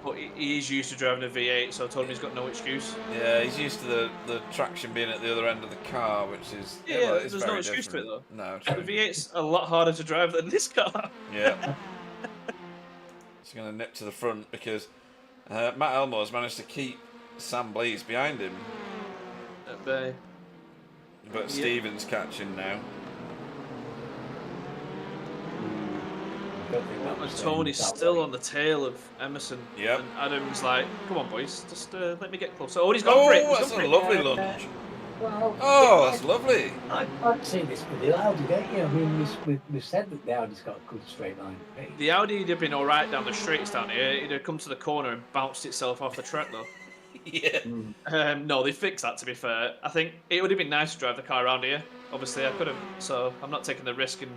But he is used to driving a V8, so I told him he's got no excuse. Yeah, he's used to the traction being at the other end of the car, which is Yeah, it's there's no very excuse to it, different. though. No, The true. V8's a lot harder to drive than this car. Yeah. He's going to nip to the front because Matt Elmore's managed to keep Sam Blease behind him, But but Stephen's catching now. and Tony's still on the tail of Emerson. Yep. And Adam's like, come on, boys, just let me get closer. Oh, he's gone for it. He's That's gone a for it. lovely lunge. Well, Oh, that's lovely. I've seen this with the Audi, don't you? I mean, we've said that the Audi's got a good straight line pace. The Audi would have been all right down the straights down here. It'd have come to the corner and bounced itself off the track, though. Yeah. No, they fixed that, to be fair. I think it would have been nice to drive the car around here. Obviously, I could have, so I'm not taking the risk. And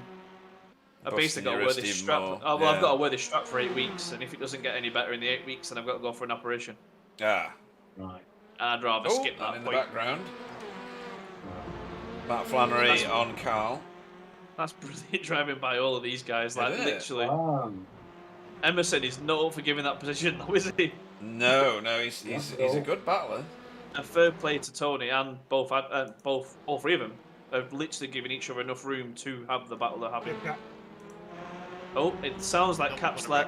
I Busting basically got to your wear wrist this even strap. more, Oh, well, yeah. I've got to wear this strap for 8 weeks, and if it doesn't get any better in the 8 weeks, then I've got to go for an operation. Ah. Right. And I'd rather Oh, skip and that in the point. background, Matt Flannery That's- on Carl. That's brilliant driving by all of these guys. Like, Isn't it? literally. Wow. Emerson is not up for giving that position, though, is he? No, he's a good battler. A third play to Tony and all three of them have literally given each other enough room to have the battle they're having. Oh, it sounds like Caps let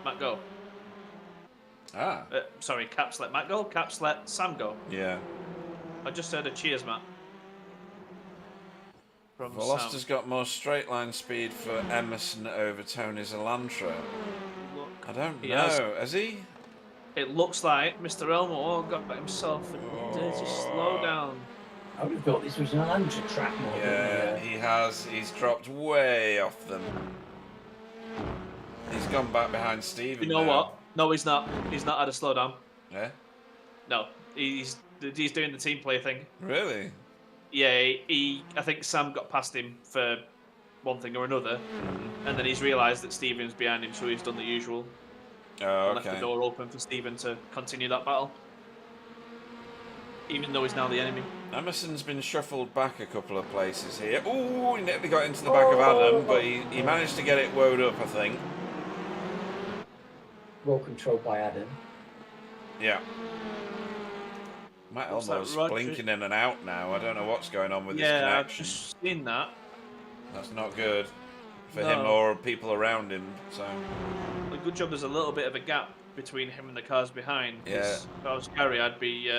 Matt go. Ah. Sorry, Caps let Matt go. Caps let Sam go. Yeah. I just heard a cheers, Matt. From Veloster's Sam. got more straight line speed for Emerson over Tony's Elantra. Look, I don't He know. has. Has he? it looks like Mr. Elmore got himself a dirty slowdown. I would have thought this was an Elantra track more Yeah, than he has. He's dropped way off them. He's gone back behind Stephen. You know now. what? No, he's not. He's not had a slowdown. Yeah. No, he's doing the team play thing. Really? Yeah, I think Sam got past him for one thing or another, and then he's realised that Stephen's behind him, so he's done the usual. Oh, And left the okay. door open for Stephen to continue that battle, even though he's now the enemy. Emerson's been shuffled back a couple of places here. Ooh, he nearly got into the back of Adam, but he managed to get it woed up, I think. well controlled by Adam. Yeah. Matt Looks like Elmore's Roger- blinking in and out now. I don't know what's going on with his Yeah, I've connection. just seen that. That's not good for No. him or people around him. So A good job there's a little bit of a gap between him and the cars behind. 'Cause Yeah. if I was Gary, I'd be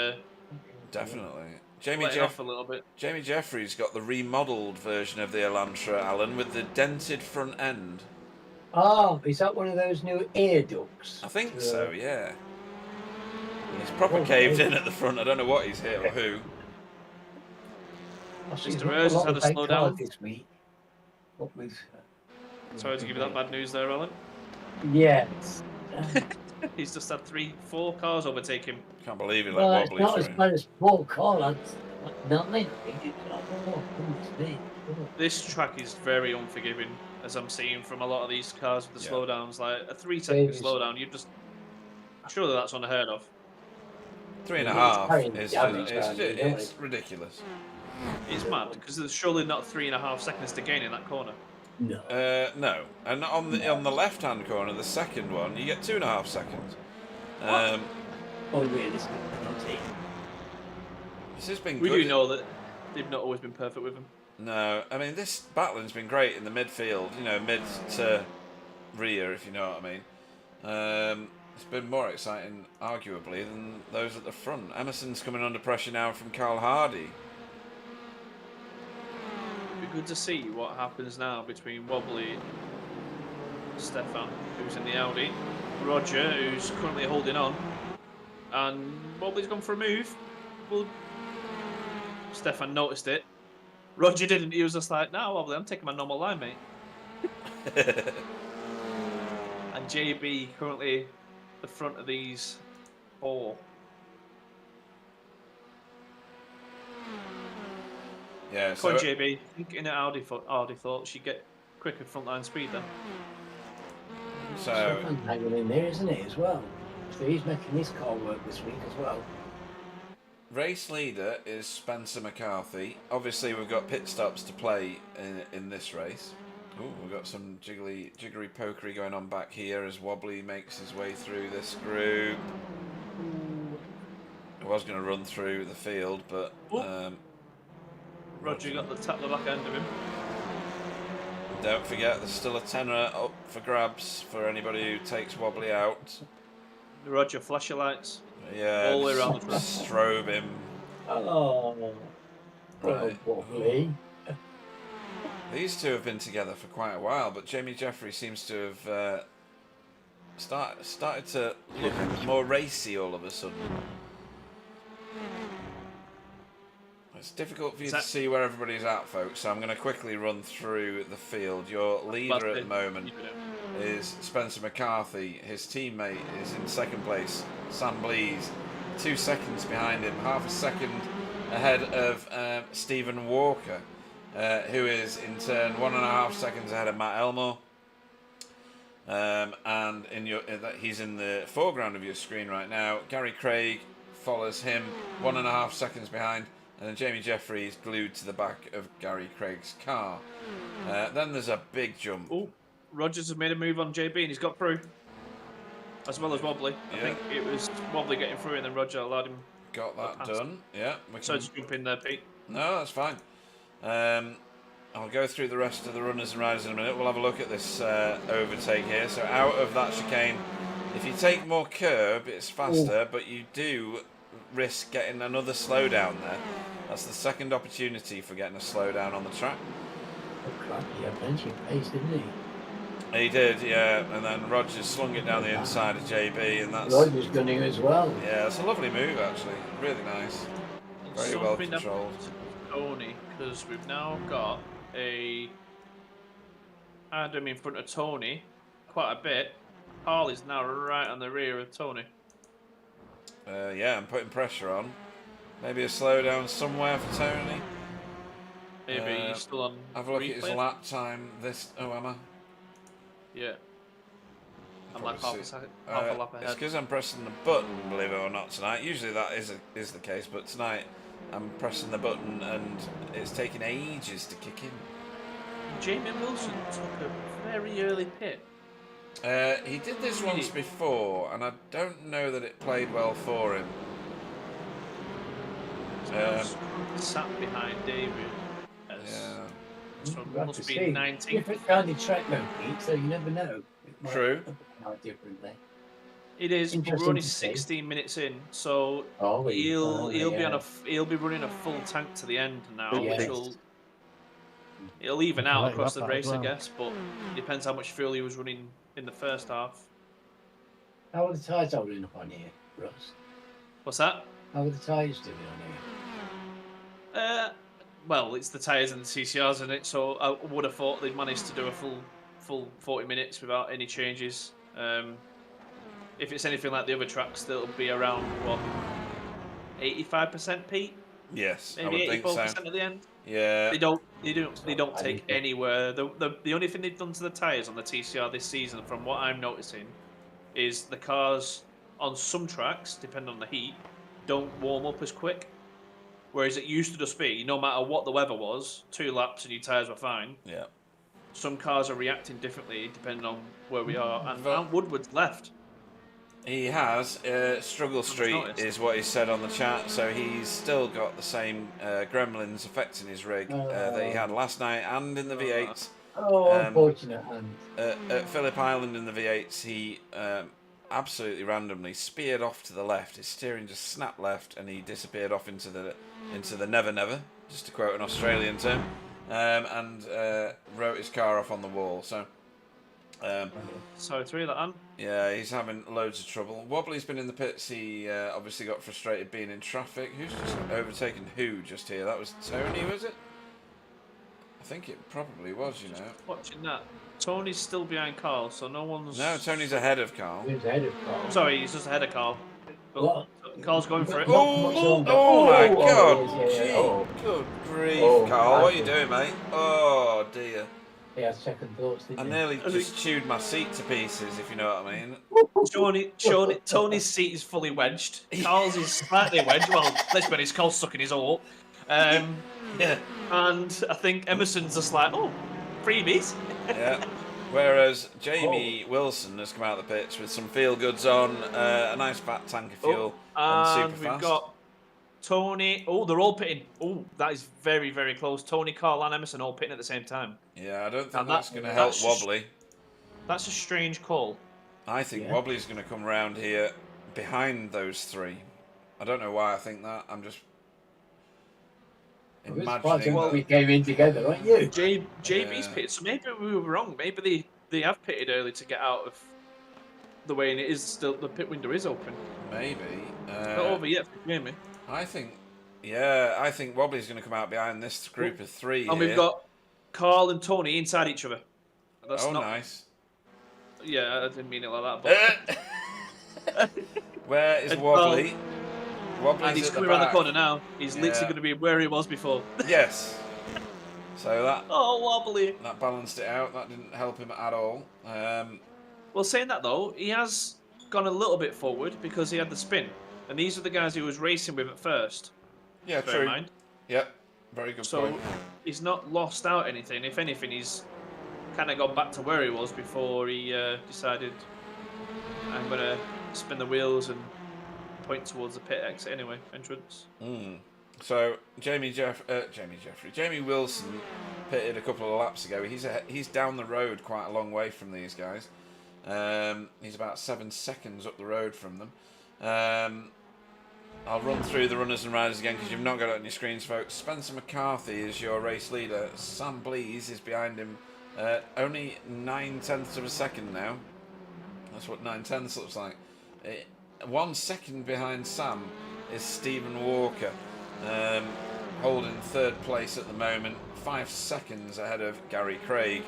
Definitely. letting off a little bit. Jamie Jeffrey's got the remodelled version of the Elantra, Alan, with the dented front end. Oh, is that one of those new air ducts? I think so, yeah. He's proper caved in at the front. I don't know what he's hit or who. Mr. Ayres has had a slowdown. this week. What with? Sorry to give you that bad news there, Alan. Yes. He's just had 3-4 cars overtake him. Can't believe he let Well, it's wobbly not as through. bad as Paul Collard's. Not me. This track is very unforgiving, as I'm seeing from a lot of these cars with the Yeah. slowdowns. Like a 3-second It is. slowdown, surely that's unheard of. 3.5 It's is carrying just, damage, it's ridiculous. It's mad because there's surely not 3.5 seconds to gain in that corner. No. No, and on the left-hand corner, the second one, you get 2.5 seconds. Unrealistic. This has been We good. do know that they've not always been perfect with him. No, I mean this battling's been great in the midfield. You know, mid to rear, if you know what I mean. It's been more exciting, arguably, than those at the front. Emerson's coming under pressure now from Carl Hardy. It'd be good to see what happens now between Wobbly, Stefan, who's in the Audi, Roger, who's currently holding on, and Wobbly's gone for a move. Well, Stefan noticed it. Roger didn't. He was just like, "No, Wobbly, I'm taking my normal line, mate." And JB currently the front of these 4. Yeah, Come so on, JB. I think in an Audi thought she'd get quicker frontline speed then. so hanging in there, isn't he, as well? So he's making this car work this week as well. race leader is Spencer McCarthy. Obviously, we've got pit stops to play in this race. Ooh, we've got some jiggery pokery going on back here as Wobbly makes his way through this group. I was going to run through the field, but Roger got the tap the back end of him. don't forget there's still a tenner up for grabs for anybody who takes Wobbly out. Roger, flash your lights. Yeah, All the way around the track. strobe him. Oh, Right. Wobbly. These two have been together for quite a while, but Jamie Jeffrey seems to have started to look more racy all of a sudden. It's difficult for you to see where everybody's at, folks, so I'm going to quickly run through the field. Your leader at the moment is Spencer McCarthy. His teammate is in second place, Sam Blees, 2 seconds behind him, half a second ahead of Stephen Walker, who is in turn 1.5 seconds ahead of Matt Elmore. And he's in the foreground of your screen right now. Gary Craig follows him 1.5 seconds behind. And then Jamie Jeffrey is glued to the back of Gary Craig's car. Then there's a big jump. Oh, Rogers has made a move on JB and he's got through. As well as Wobbly. I think it was Wobbly getting through and then Roger allowed him. Got that done. Yeah. So just jump in there, Pete. No, that's fine. I'll go through the rest of the runners and riders in a minute. We'll have a look at this overtake here. So out of that chicane, if you take more curb, it's faster, but you do risk getting another slowdown there. That's the second opportunity for getting a slowdown on the track. Oh, crap, he had plenty of pace, didn't he? He did, yeah, and then Rogers slung it down the inside of JB, and that's... Roger's gunning as well. Yeah, it's a lovely move, actually. Really nice. Very well controlled. Tony, because we've now got Adam in front of Tony quite a bit. Harley's now right on the rear of Tony. Yeah, I'm putting pressure on. Maybe a slowdown somewhere for Tony. Maybe he's still on. Have a look at his lap time. Oh, am I? Yeah. I'm like half a lap ahead. It's because I'm pressing the button, believe it or not, tonight. Usually that is the case, but tonight I'm pressing the button and it's taking ages to kick in. Jamie Wilson took a very early pit. He did this once before, and I don't know that it played well for him. Sat behind David. Yeah. So it must be 19. Different kind of track though, Pete, so you never know. True. How differently. It is, but we're Interesting only to see. 16 minutes in, so Oh, he'll be on yeah. he'll be running a full tank to the end now, Big which Yes. will it'll even You can out let you across have the that as race, I well. guess. But depends how much fuel he was running in the first half. How are the tyres holding up on here, Russ? What's that? How are the tyres doing on here? Well, it's the tyres and the TCRs, isn't it? So I would have thought they'd managed to do a full 40 minutes without any changes. If it's anything like the other tracks, they'll be around what 85% Pete, Yes, I maybe would think so. 84% at the end. Yeah. They don't take anywhere. The only thing they've done to the tyres on the TCR this season, from what I'm noticing, is the cars on some tracks, depending on the heat, don't warm up as quick. Whereas it used to just be, no matter what the weather was, 2 laps and your tyres were fine. Yeah. Some cars are reacting differently depending on where we are. And But- Ant Woodward's left. He has. Struggle Street noticed. is what he said on the chat, so he's still got the same gremlins affecting his rig that he had last night and in the V8s. Oh, unfortunate. At Phillip Island in the V8s, he absolutely randomly speared off to the left. His steering just snapped left, and he disappeared off into the never never, just to quote an Australian term, and wrote his car off on the wall. So. Sorry to hear that, Ant. Yeah, he's having loads of trouble. Wobbly's been in the pits. He obviously got frustrated being in traffic. Who's just overtaken who just here? That was Tony, was it? I think it probably was, you know. Watching that. Tony's still behind Carl, so no one's... No, Tony's ahead of Carl. He was ahead of Carl. Sorry, he's just ahead of Carl. But What? Carl's going for it. Oh my God! yeah, Gee, oh. good grief, Oh, Carl. What are you crikey. doing, mate? Oh dear. He had second thoughts, I didn't he? nearly just chewed my seat to pieces, if you know what I mean. Tony's seat is fully wedged. Carl's is slightly wedged. Well, let's be honest, Carl's stuck in his hole. Yeah. And I think Emerson's just like, oh, freebies. Yeah. Whereas Jamie Wilson has come out of the pitch with some feel goods on, a nice fat tank of fuel, and And super we've fast. got Tony. Oh, they're all pitting. Oh, that is very, very close. Tony, Carl, and Emerson all pitting at the same time. Yeah, I don't think Now that's going to help that's just- Wobbly. That's a strange call. I think Yeah. Wobbly's going to come round here behind those three. I don't know why I think that. I'm just I was imagining surprised that. we came in together, weren't you? JB's Yeah. pitted, so maybe we were wrong. Maybe they have pitted early to get out of the way, and it is still the pit window is open. Maybe. Not over yet for Jamie. I think Wobbly's going to come out behind this group of three And here. we've got Carl and Tony inside each other. That's Oh, not, nice. Yeah, I didn't mean it like that. But Where is And Wobbly? Wobbly's and he's at coming the around the back. corner now. He's Yeah. literally going to be where he was before. Yes. So that Oh, wobbly. balanced it out. That didn't help him at all. Well, saying that though, he has gone a little bit forward because he had the spin, and these are the guys he was racing with at first. Yeah, Bear true. in mind. Yep. Very good So point. he's not lost out anything. If anything, he's kind of gone back to where he was before he decided I'm going to spin the wheels and point towards the pit exit anyway, entrance. So Jamie Wilson pitted a couple of laps ago. He's down the road quite a long way from these guys. He's about 7 seconds up the road from them. I'll run through the runners and riders again because you've not got it on your screens, folks. Spencer McCarthy is your race leader. Sam Blees is behind him. Only 9/10 of a second now. That's what 9/10 looks like. 1 second behind Sam is Stephen Walker, holding third place at the moment. 5 seconds ahead of Gary Craig,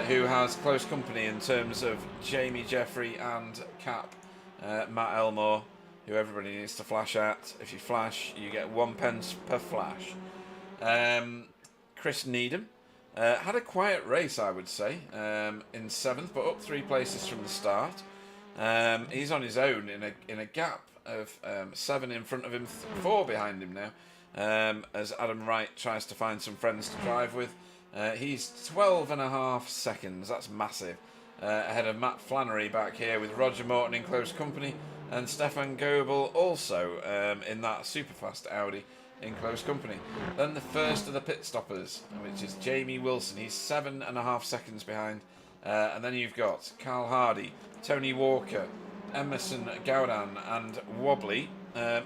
who has close company in terms of Jamie Jeffrey and Cap Matt Elmore, who everybody needs to flash at. If you flash, you get 1 pence per flash. Chris Needham had a quiet race, I would say, in 7th, but up 3 places from the start. He's on his own in a gap of 7 in front of him, 4 behind him now, as Adam Wright tries to find some friends to drive with. He's 12.5 seconds, that's massive, ahead of Matt Flannery back here with Roger Morton in close company, and Stefan Goebel also in that super fast Audi in close company. Then the first of the pit stoppers, which is Jamie Wilson. He's 7.5 seconds behind. And then you've got Carl Hardy, Tony Walker, Emerson, Gowdan, and Wobbly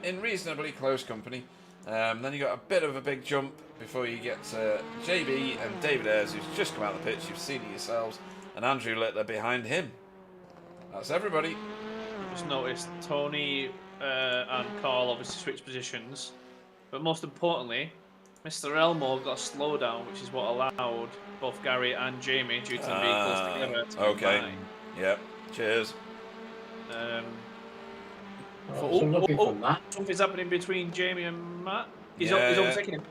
in reasonably close company. Then you got a bit of a big jump before you get to JB and David Ayres, who's just come out of the pitch. You've seen it yourselves, and Andrew Littler behind him. That's everybody. Just noticed Tony and Carl obviously switched positions, but most importantly, Mr. Elmo got a slowdown, which is what allowed both Gary and Jamie, due to the vehicles together, to okay. combine. Yep. Cheers. Something's happening between Jamie and Matt. He's overtaking him.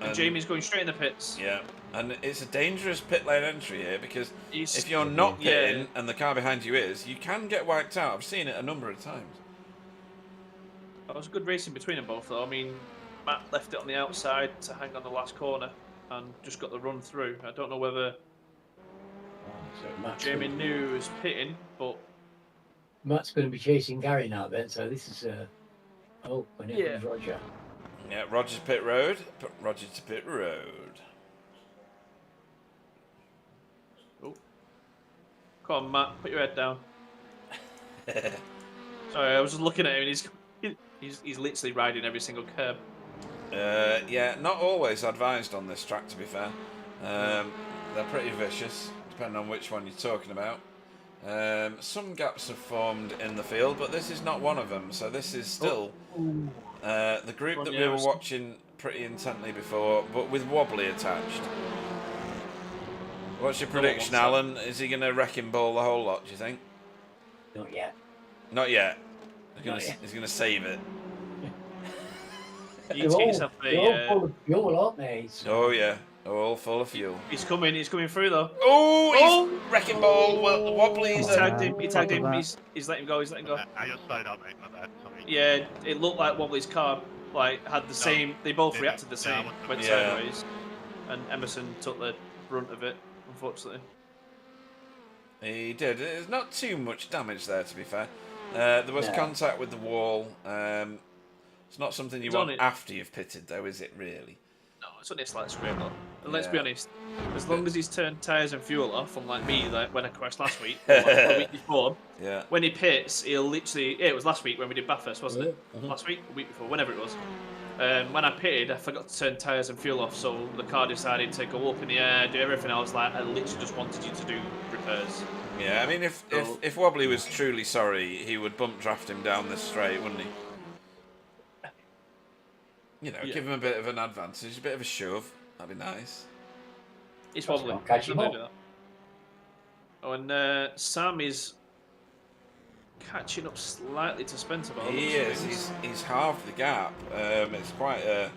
And Jamie's going straight in the pits. Yeah. And it's a dangerous pit lane entry here because if you're not pitting and the car behind you is, you can get wiped out. I've seen it a number of times. That was good racing between them both, though. I mean, Matt left it on the outside to hang on the last corner and just got the run through. I don't know whether Jamie knew he was pitting, but Matt's going to be chasing Gary now then, so this is when it comes Roger. Yeah, Roger's pit road. Roger to pit road. Oh. Come on, Matt, put your head down. Sorry, I was just looking at him and he's literally riding every single curb. Yeah, not always advised on this track, to be fair. They're pretty vicious, depending on which one you're talking about. Some gaps have formed in the field, but this is not one of them. So this is still the group that we were watching pretty intently before, but with Wobbly attached. What's your prediction, Alan? Is he going to wrecking ball the whole lot, do you think? Not yet. Not yet. He's going to save it. You need to get yourself all full of fuel, aren't they? Oh yeah, all full of fuel. He's coming through though. Oh, he's wrecking ball. Well, Wobbly. He tagged him. He's letting go. I just started out, mate. My bad. Sorry. Yeah, it looked like Wobbly's car had the same. They both reacted the same. Went sideways, and Emerson took the brunt of it. Unfortunately, he did. There's not too much damage there, to be fair. There was contact with the wall. It's not something you want after you've pitted, though, is it really? No, it's only a slight scrape, though. And let's be honest, as long as he's turned tyres and fuel off, unlike me, like when I crashed last week, or the week before, when he pits, he'll literally... Yeah, it was last week when we did Bathurst, wasn't it? Last week? The week before, whenever it was. When I pitted, I forgot to turn tyres and fuel off, so the car decided to go up in the air, do everything. I was like, I literally just wanted you to do repairs. Yeah, I mean, if Wobbly was truly sorry, he would bump draft him down this straight, wouldn't he? You know, give him a bit of an advantage, a bit of a shove. That'd be nice. It's Wobbly. Oh, and Sam is catching up slightly to Spencer. He is. He's halved the gap. It's quite a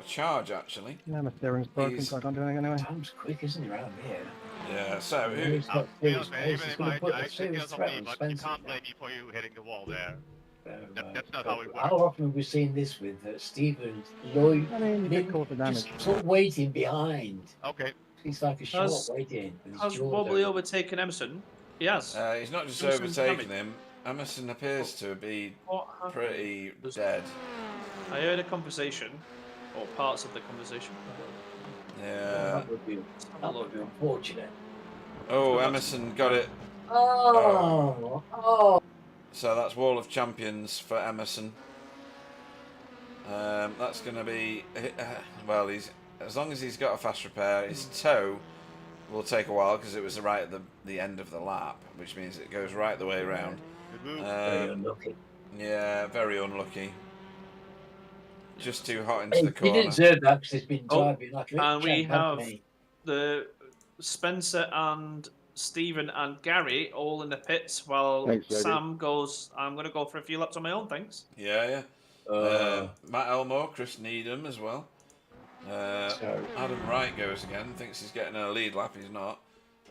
charge, actually. Yeah, my steering's broken, so I can't do anything anyway. Sam's quick, isn't he, around here? Yeah, so Even if I take it on me, but you can't blame me for you hitting the wall there. That's not how it works. How often have we seen this with Stephen Lloyd? I mean, you caught the damage. Just sort of waiting behind. Okay. It's like a short waiting. Has Wobbly overtaken Emerson? He has. He's not just overtaken him. Emerson appears to be pretty dead. I heard a conversation, or parts of the conversation. Yeah. That would be unfortunate. Oh, Emerson got it. Oh. So that's Wall of Champions for Emerson. That's going to be... well, as long as he's got a fast repair, his toe will take a while because it was right at the end of the lap, which means it goes right the way around. Very unlucky. Yeah, very unlucky. Just too hot into the corner. He didn't deserve that because he's been driving like a and we have the Spencer and Stephen and Gary all in the pits while Sam goes, I'm going to go for a few laps on my own, thanks. Yeah. Matt Elmore, Chris Needham as well. Adam Wright goes again, thinks he's getting a lead lap, he's not.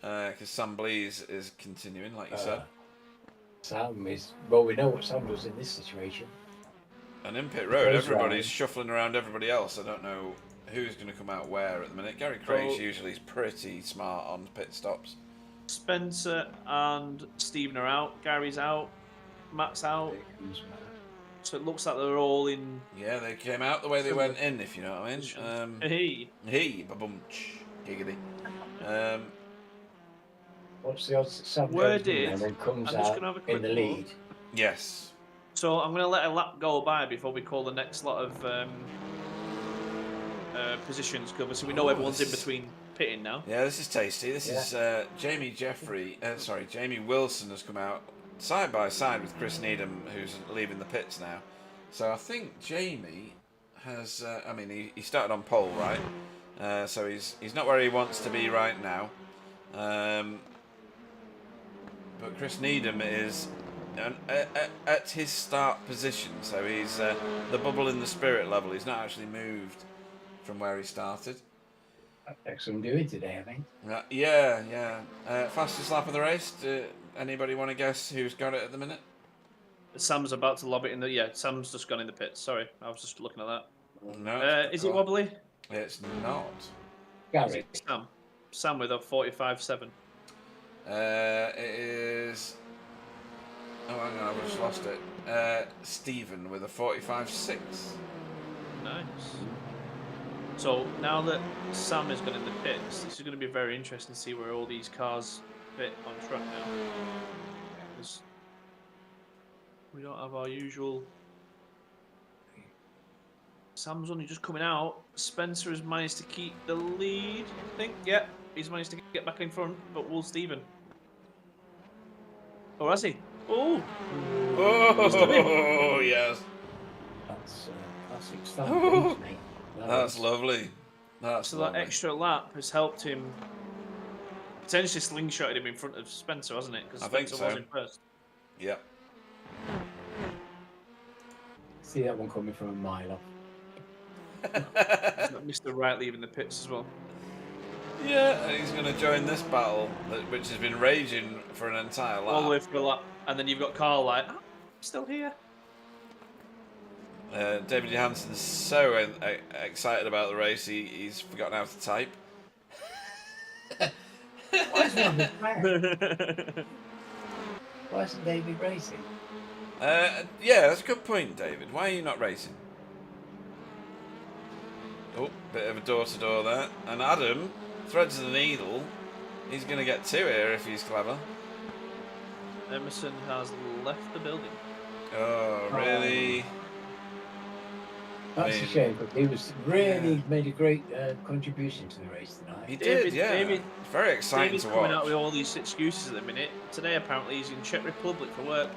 Because Sam Blease is continuing, like you said. Sam is, well, we know what Sam does in this situation. And in pit road, everybody's shuffling around everybody else. I don't know who's going to come out where at the minute. Gary Craig's usually pretty smart on pit stops. Spencer and Stephen are out. Gary's out. Matt's out. So it looks like they're all in. Yeah, they came out the way they went in, if you know what I mean. Ba-bum-ch, giggity. What's the odds that Sam Word goes in is, and then comes I'm just out gonna have a in quick the look. lead? Yes. So I'm going to let a lap go by before we call the next lot of positions cover, so we know everyone's in between pitting now. Yeah, this is tasty. This is Jamie Wilson has come out side by side with Chris Needham, who's leaving the pits now. So I think Jamie has. I mean, he started on pole, right? So he's not where he wants to be right now. But Chris Needham is at his start position, so he's the bubble in the spirit level. He's not actually moved from where he started. Excellent doing today, I think. Yeah. Fastest lap of the race. Anybody want to guess who's got it at the minute? Sam's about to lob it in the... Yeah, Sam's just gone in the pits. Sorry, I was just looking at that. No. Is it wobbly? It's not. Gary. Sam with a 45.7. It is... Oh, hang on, I've just lost it. Stephen with a 45.6. Nice. So now that Sam has gone in the pits, this is going to be very interesting to see where all these cars fit on track now. Because we don't have our usual... Sam's only just coming out. Spencer has managed to keep the lead, I think. Yep, he's managed to get back in front, but will Stephen? Oh, has he? Oh! Oh, yes. That's classic stuff, mate. That's lovely. So that extra lap has helped him potentially slingshotted him in front of Spencer, hasn't it? Because Spencer was in first. Yep. See that one coming from a mile off. Mr. Wright leaving the pits as well. Yeah, and he's going to join this battle, which has been raging for an entire lap. All the way for a lap. And then you've got Carl like, I'm still here. David Johansen's so excited about the race, he's forgotten how to type. Why isn't David racing? Yeah, that's a good point, David. Why are you not racing? Oh, bit of a door-to-door there. And Adam threads the needle. He's going to get two here if he's clever. Emerson has left the building. Oh, really? That's a shame, but he was really made a great contribution to the race tonight. He did, yeah. David, it's very exciting David's to coming watch. out with all these excuses at the minute. Today, apparently, he's in Czech Republic for work.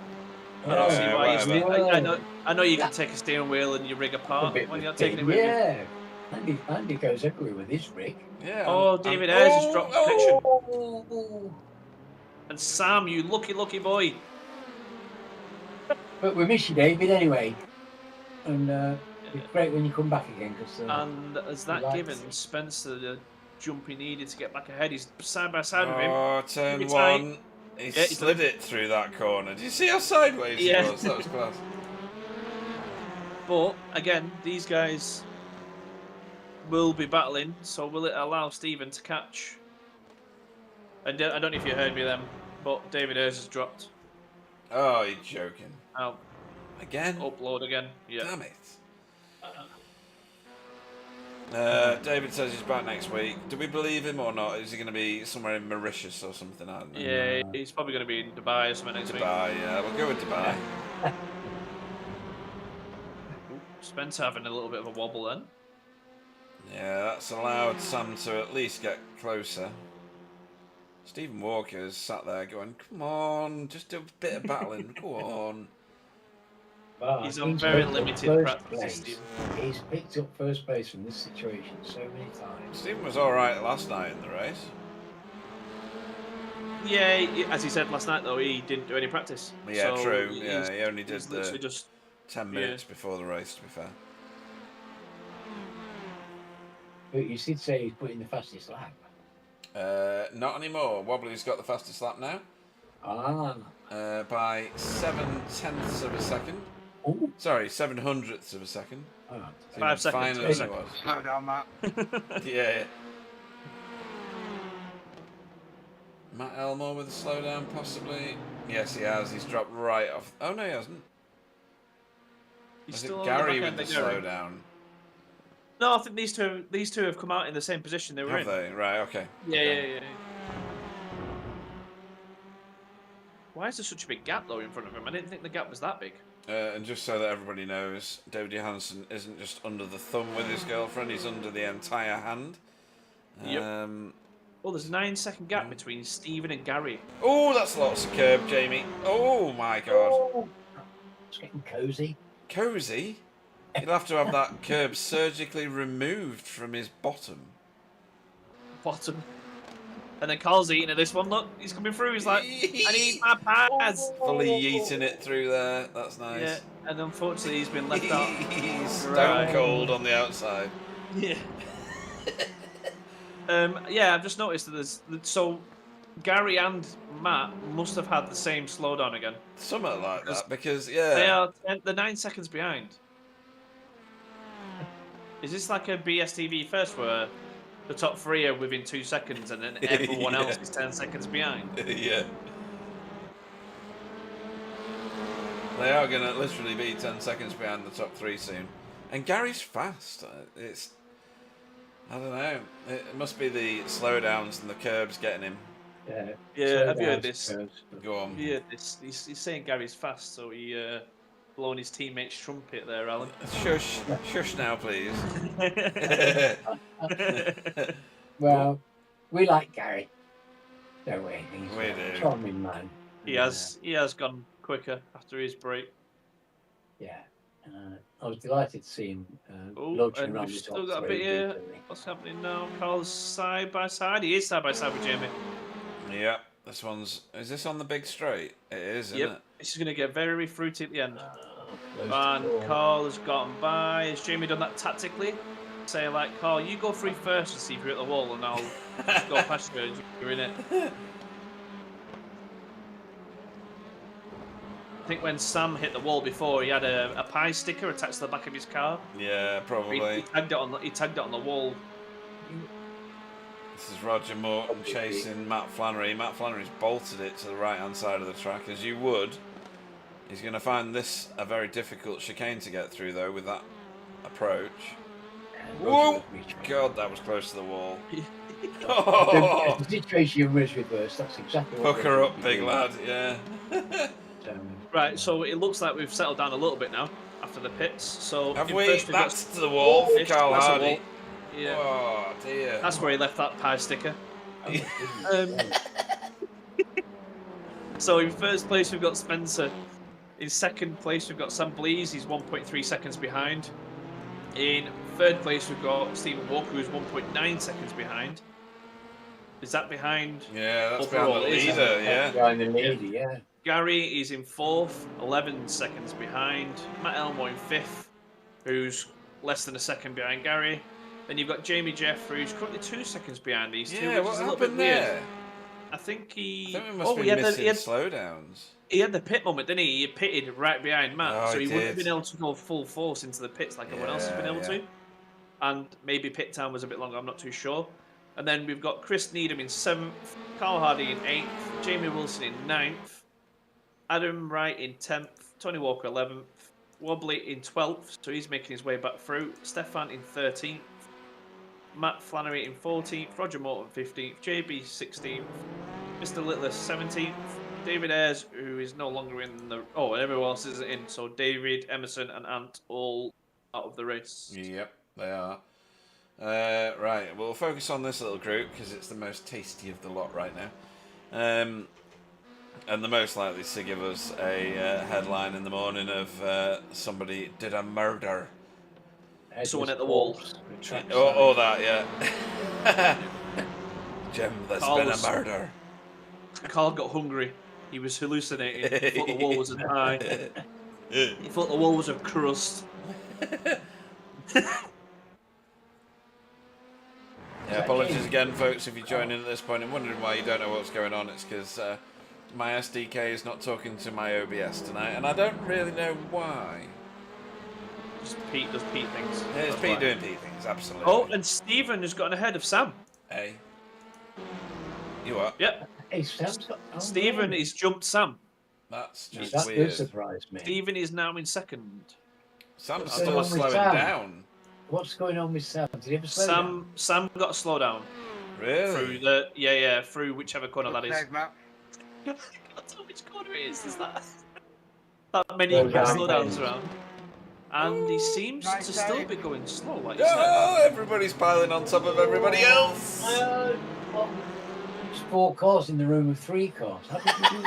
I Oh, don't see why he's whatever. I know you can take a steering wheel and you rig apart. Why are you not taking it with you? Yeah. Andy goes everywhere with his rig. Yeah. Oh, David Ayres has dropped connection. Oh. And Sam, you lucky boy. But we miss you, David, anyway. And it's great when you come back again. And has that given Spencer the jump he needed to get back ahead? He's side by side with him. Oh, turn one. He slid it through that corner. Did you see how sideways he was? That was class. But, again, these guys will be battling, so will it allow Stephen to catch? And I don't know if you heard me then, but David Ayres has dropped. Oh, you're joking. I'll Again? upload again. Yeah. Damn it. David says he's back next week. Do we believe him or not? Is he going to be somewhere in Mauritius or something? I don't know. Yeah, he's probably going to be in Dubai or something next week. Dubai, yeah. We'll go with Dubai. Spencer having a little bit of a wobble then. Yeah, that's allowed Sam to at least get closer. Stephen Walker's sat there going, come on, just do a bit of battling. Go on. Well, He's on very limited practice, Stephen. He's picked up first place from this situation so many times. Stephen was alright last night in the race. Yeah, as he said last night though, he didn't do any practice. Yeah, so true. Yeah, he only did he's the literally just 10 minutes before the race, to be fair. But you did say he's putting the fastest lap. Not anymore. Wobbly's got the fastest lap now. By 7/10 of a second. Ooh. Sorry, 7/100ths of a second. 5 seconds. Finally it was. Slow down, Matt. Yeah. Matt Elmore with a slowdown, possibly. Yes, he has. He's dropped right off. Oh no, he hasn't. He's Was still it on the Gary back with the end, Gary. slowdown? No, I think these two have come out in the same position they were Have in. they? Right. Okay. Yeah, Okay. yeah. Why is there such a big gap though in front of him? I didn't think the gap was that big. And just so that everybody knows, David Johansson isn't just under the thumb with his girlfriend; he's under the entire hand. Yep. Oh, there's a 9-second gap between Stephen and Gary. Oh, that's lots of curb, Jamie. Oh my God. Oh, it's getting cozy. Cozy? He'll have to have that curb surgically removed from his bottom. Bottom. And then Carl's eating at this one. Look, he's coming through. He's like, I need my pads. Fully yeeting it through there. That's nice. Yeah, and unfortunately he's been left out. He's stone cold on the outside. Yeah. Yeah, I've just noticed that so Gary and Matt must have had the same slowdown again. Something like that, because they're 9 seconds behind. Is this like a BSTV first where the top 3 are within 2 seconds and then everyone else is 10 seconds behind? Yeah. They are going to literally be 10 seconds behind the top 3 soon. And Gary's fast. I don't know. It must be the slowdowns and the curbs getting him. Yeah, have you heard this? Go on. Yeah, he's saying Gary's fast, so he blowing his teammate's trumpet there, Alan. Shush now, please. Well, we like Gary, don't we? He's We a do. charming man. He has gone quicker after his break. Yeah. I was delighted to see him Oh, launching and around we've the still top got a 3 bit here. briefly. What's happening now? Carl's side by side. He is side by side with Jamie. Yeah, this one's... Is this on the big straight? It is, isn't it? This is going to get very fruity at the end. Close And to 4. Carl has gotten by. Has Jamie done that tactically? Say like, Carl, you go through first and see if you're at the wall, and I'll just go past you and you're in it. I think when Sam hit the wall before, he had a pie sticker attached to the back of his car. Yeah, probably. He tagged it on the wall. This is Roger Morton chasing Matt Flannery. Matt Flannery's bolted it to the right-hand side of the track, as you would. He's going to find this a very difficult chicane to get through, though, with that approach. Whoa! God, that was close to the wall. Oh. The situation was reversed. That's exactly what. Hook her up, big lad. Yeah. Right, so it looks like we've settled down a little bit now after the pits. So have we? That's to the wall for Carl Hardy. Yeah. Oh dear. That's where he left that pie sticker. So in first place we've got Spencer. In second place we've got Sam Blees. He's 1.3 seconds behind. In third place we've got Stephen Walker, who's 1.9 seconds behind. Is that behind? Yeah, that's overall, behind the leader. Yeah. Behind the leader, yeah. Gary is in fourth, 11 seconds behind. Matt Elmore in fifth, who's less than a second behind Gary. Then you've got Jamie Jeffrey, who's currently 2 seconds behind these two, Yeah, which what is a little bit happened weird. there? I think he... I think we must be missing slowdowns. He had the pit moment, didn't he? He pitted right behind Matt, Oh, so he he wouldn't have did. been able to go full force into the pits like everyone else has been able to. And maybe pit time was a bit longer, I'm not too sure. And then we've got Chris Needham in 7th, Carl Hardy in 8th, Jamie Wilson in 9th, Adam Wright in 10th, Tony Walker 11th, Wobbly in 12th, so he's making his way back through, Stefan in 13th, Matt Flannery in 14th, Roger Morton 15th, JB 16th, Mr. Littler 17th, David Ayres, who is no longer in the... Oh, and everyone else is in, so David, Emerson and Ant all out of the race. Yep, they are. Right, we'll focus on this little group because it's the most tasty of the lot right now. And the most likely to give us a headline in the morning of somebody did a murder. Someone at the wall. Oh, that, yeah. Jim, there's been a murder. Carl got hungry. He was hallucinating. He thought the wall was a pie. He thought the wall was a crust. Yeah, apologies again, folks, if you're joining at this point and wondering why you don't know what's going on. It's because my SDK is not talking to my OBS tonight, and I don't really know why. Just Pete does Pete things. Yeah, it's Pete doing Pete things, absolutely. Oh, and Stephen has gotten ahead of Sam. Hey. You what? Yep. Hey, Sam's got... Stephen is jumped Sam. That's just That weird. does surprise me. Stephen is now in second. Sam's What's still going on with slowing Sam? down. What's going on with Sam? Did he ever slow down? Sam got a slowdown Really? through through whichever corner that is. Matt. don't know which corner it is. There's that many Well, yeah. slowdowns around. And he seems to still be going slow, like you Oh, said. everybody's piling on top of everybody else. Well, it's 4 cars in the room of 3 cars. How did you do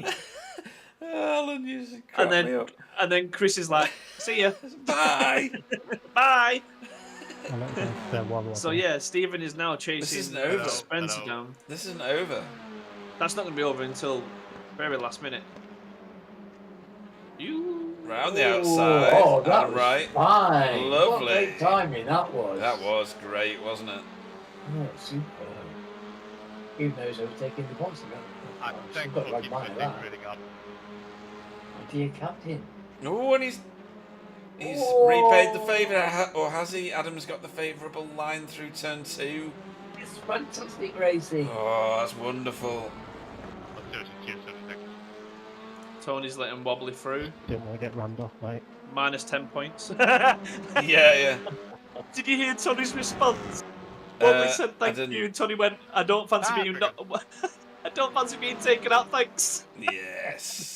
that? Alan, you just crack me up. And then Chris is like, "See ya, Bye. bye." I'll let you go one So yeah, Stephen is now This chasing isn't over. Spencer down. This isn't over. That's not going to be over until very last minute. You Round the outside. Oh, that and was right. fine. What Lovely. great timing that was. That was great, wasn't it? Oh, super. Even though he's overtaking the box again. I'm I've thankful got like keep mine of the that. grading up. My dear captain. Oh, and he's Oh. repaid the favour, or has he? Adam's got the favourable line through turn 2. It's fantastic racing. Oh, that's wonderful. 32, 36. Tony's letting wobbly through. Didn't want to get rammed off, mate. Minus 10 points. Yeah. Did you hear Tony's response? Wobbly said I thank didn't. you, and Tony went, "I don't fancy being I don't fancy being taken out, thanks." Yes.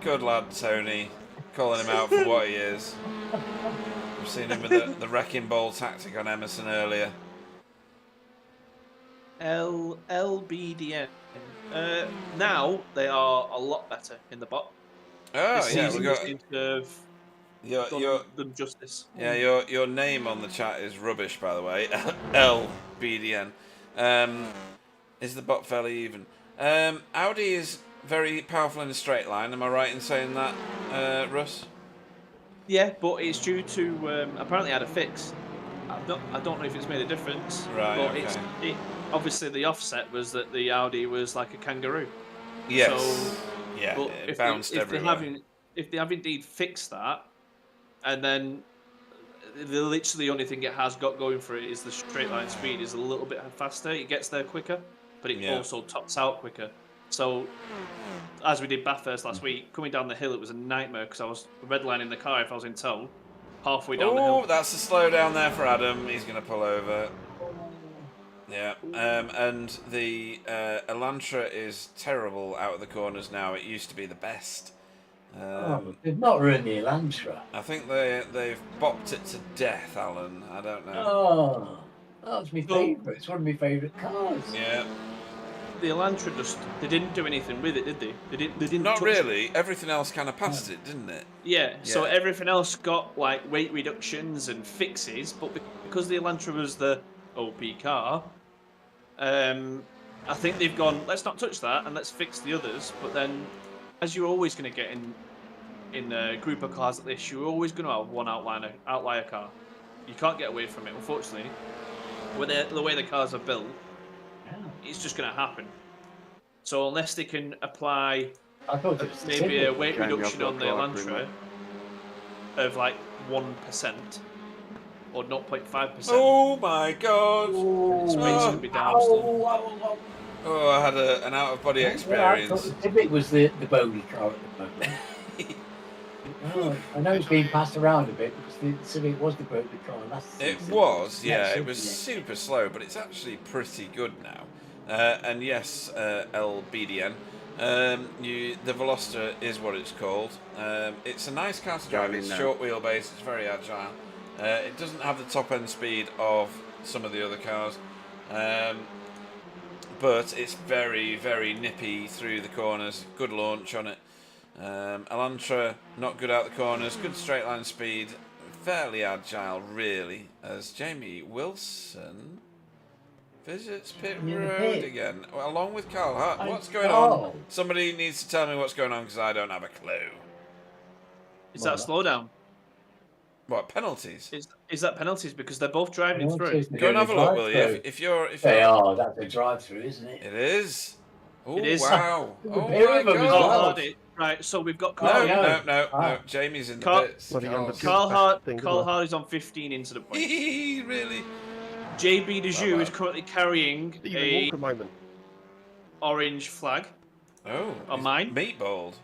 Good lad, Tony. Calling him out for what he is. I've seen him with the wrecking ball tactic on Emerson earlier. LBDN. Now they are a lot better in the bot. Oh This yeah, season we got seems to have your done them justice. yeah your name on the chat is rubbish, by the way. LBDN. Is the bot fairly even? Audi is very powerful in a straight line. Am I right in saying that, Russ? Yeah, but it's due to apparently had a fix. I don't know if it's made a difference. Right, But okay. obviously the offset was that the Audi was like a kangaroo. Yes. So, Yeah, but it bounced everywhere. If they have indeed fixed that, and then literally the only thing it has got going for it is the straight line speed is a little bit faster. It gets there quicker, but it also tops out quicker. So, as we did Bathurst last week, coming down the hill, it was a nightmare because I was redlining the car if I was in tow, halfway down the hill. Oh, that's a slow down there for Adam. He's going to pull over. Yeah, and the Elantra is terrible out of the corners now. It used to be the best. They've not ruined the Elantra. I think they've bopped it to death, Alan. I don't know. Oh, that's my favourite. It's one of my favourite cars. Yeah. The Elantra they didn't do anything with it, did they? They didn't. Not touch really. Everything else kind of passed it, didn't it? Yeah, so Yeah. everything else got like weight reductions and fixes, but because the Elantra was the OP car, I think they've gone, let's not touch that and let's fix the others. But then, as you're always going to get in a group of cars like this, you're always going to have one outlier car. You can't get away from it, unfortunately. With the way the cars are built, it's just going to happen. So unless they can apply maybe a weight reduction on the Elantra of like 1% or 0.5%. Oh my god! It's basically be doused. Oh, I had an out-of-body experience. The Civic was the bogey car at the moment. I know it's being passed around a bit because the Civic was the bogey car last season. It was, yeah. It was super slow, but it's actually pretty good now. And yes, LBDN. The Veloster is what it's called. It's a nice car to drive. It's short wheelbase. It's very agile. It doesn't have the top end speed of some of the other cars, but it's very, very nippy through the corners. Good launch on it. Elantra, not good out the corners. Good straight line speed. Fairly agile, really. As Jamie Wilson visits pit road again, along with Carl Hart. What's going on? Somebody needs to tell me what's going on because I don't have a clue. Is that a slowdown? What, penalties? Is that penalties because they're both driving through? Go and have a look, will you? If you're They are. That's a drive-through, isn't it? It is. Oh, It is. wow. The Oh pair my of them as god. well. Right, so we've got Carl. No. Jamie's in the bits. Carl Hart is on 15 into the point. Really? JB Dejoux is currently carrying a moment. orange flag. Oh, on mine. Meatballed.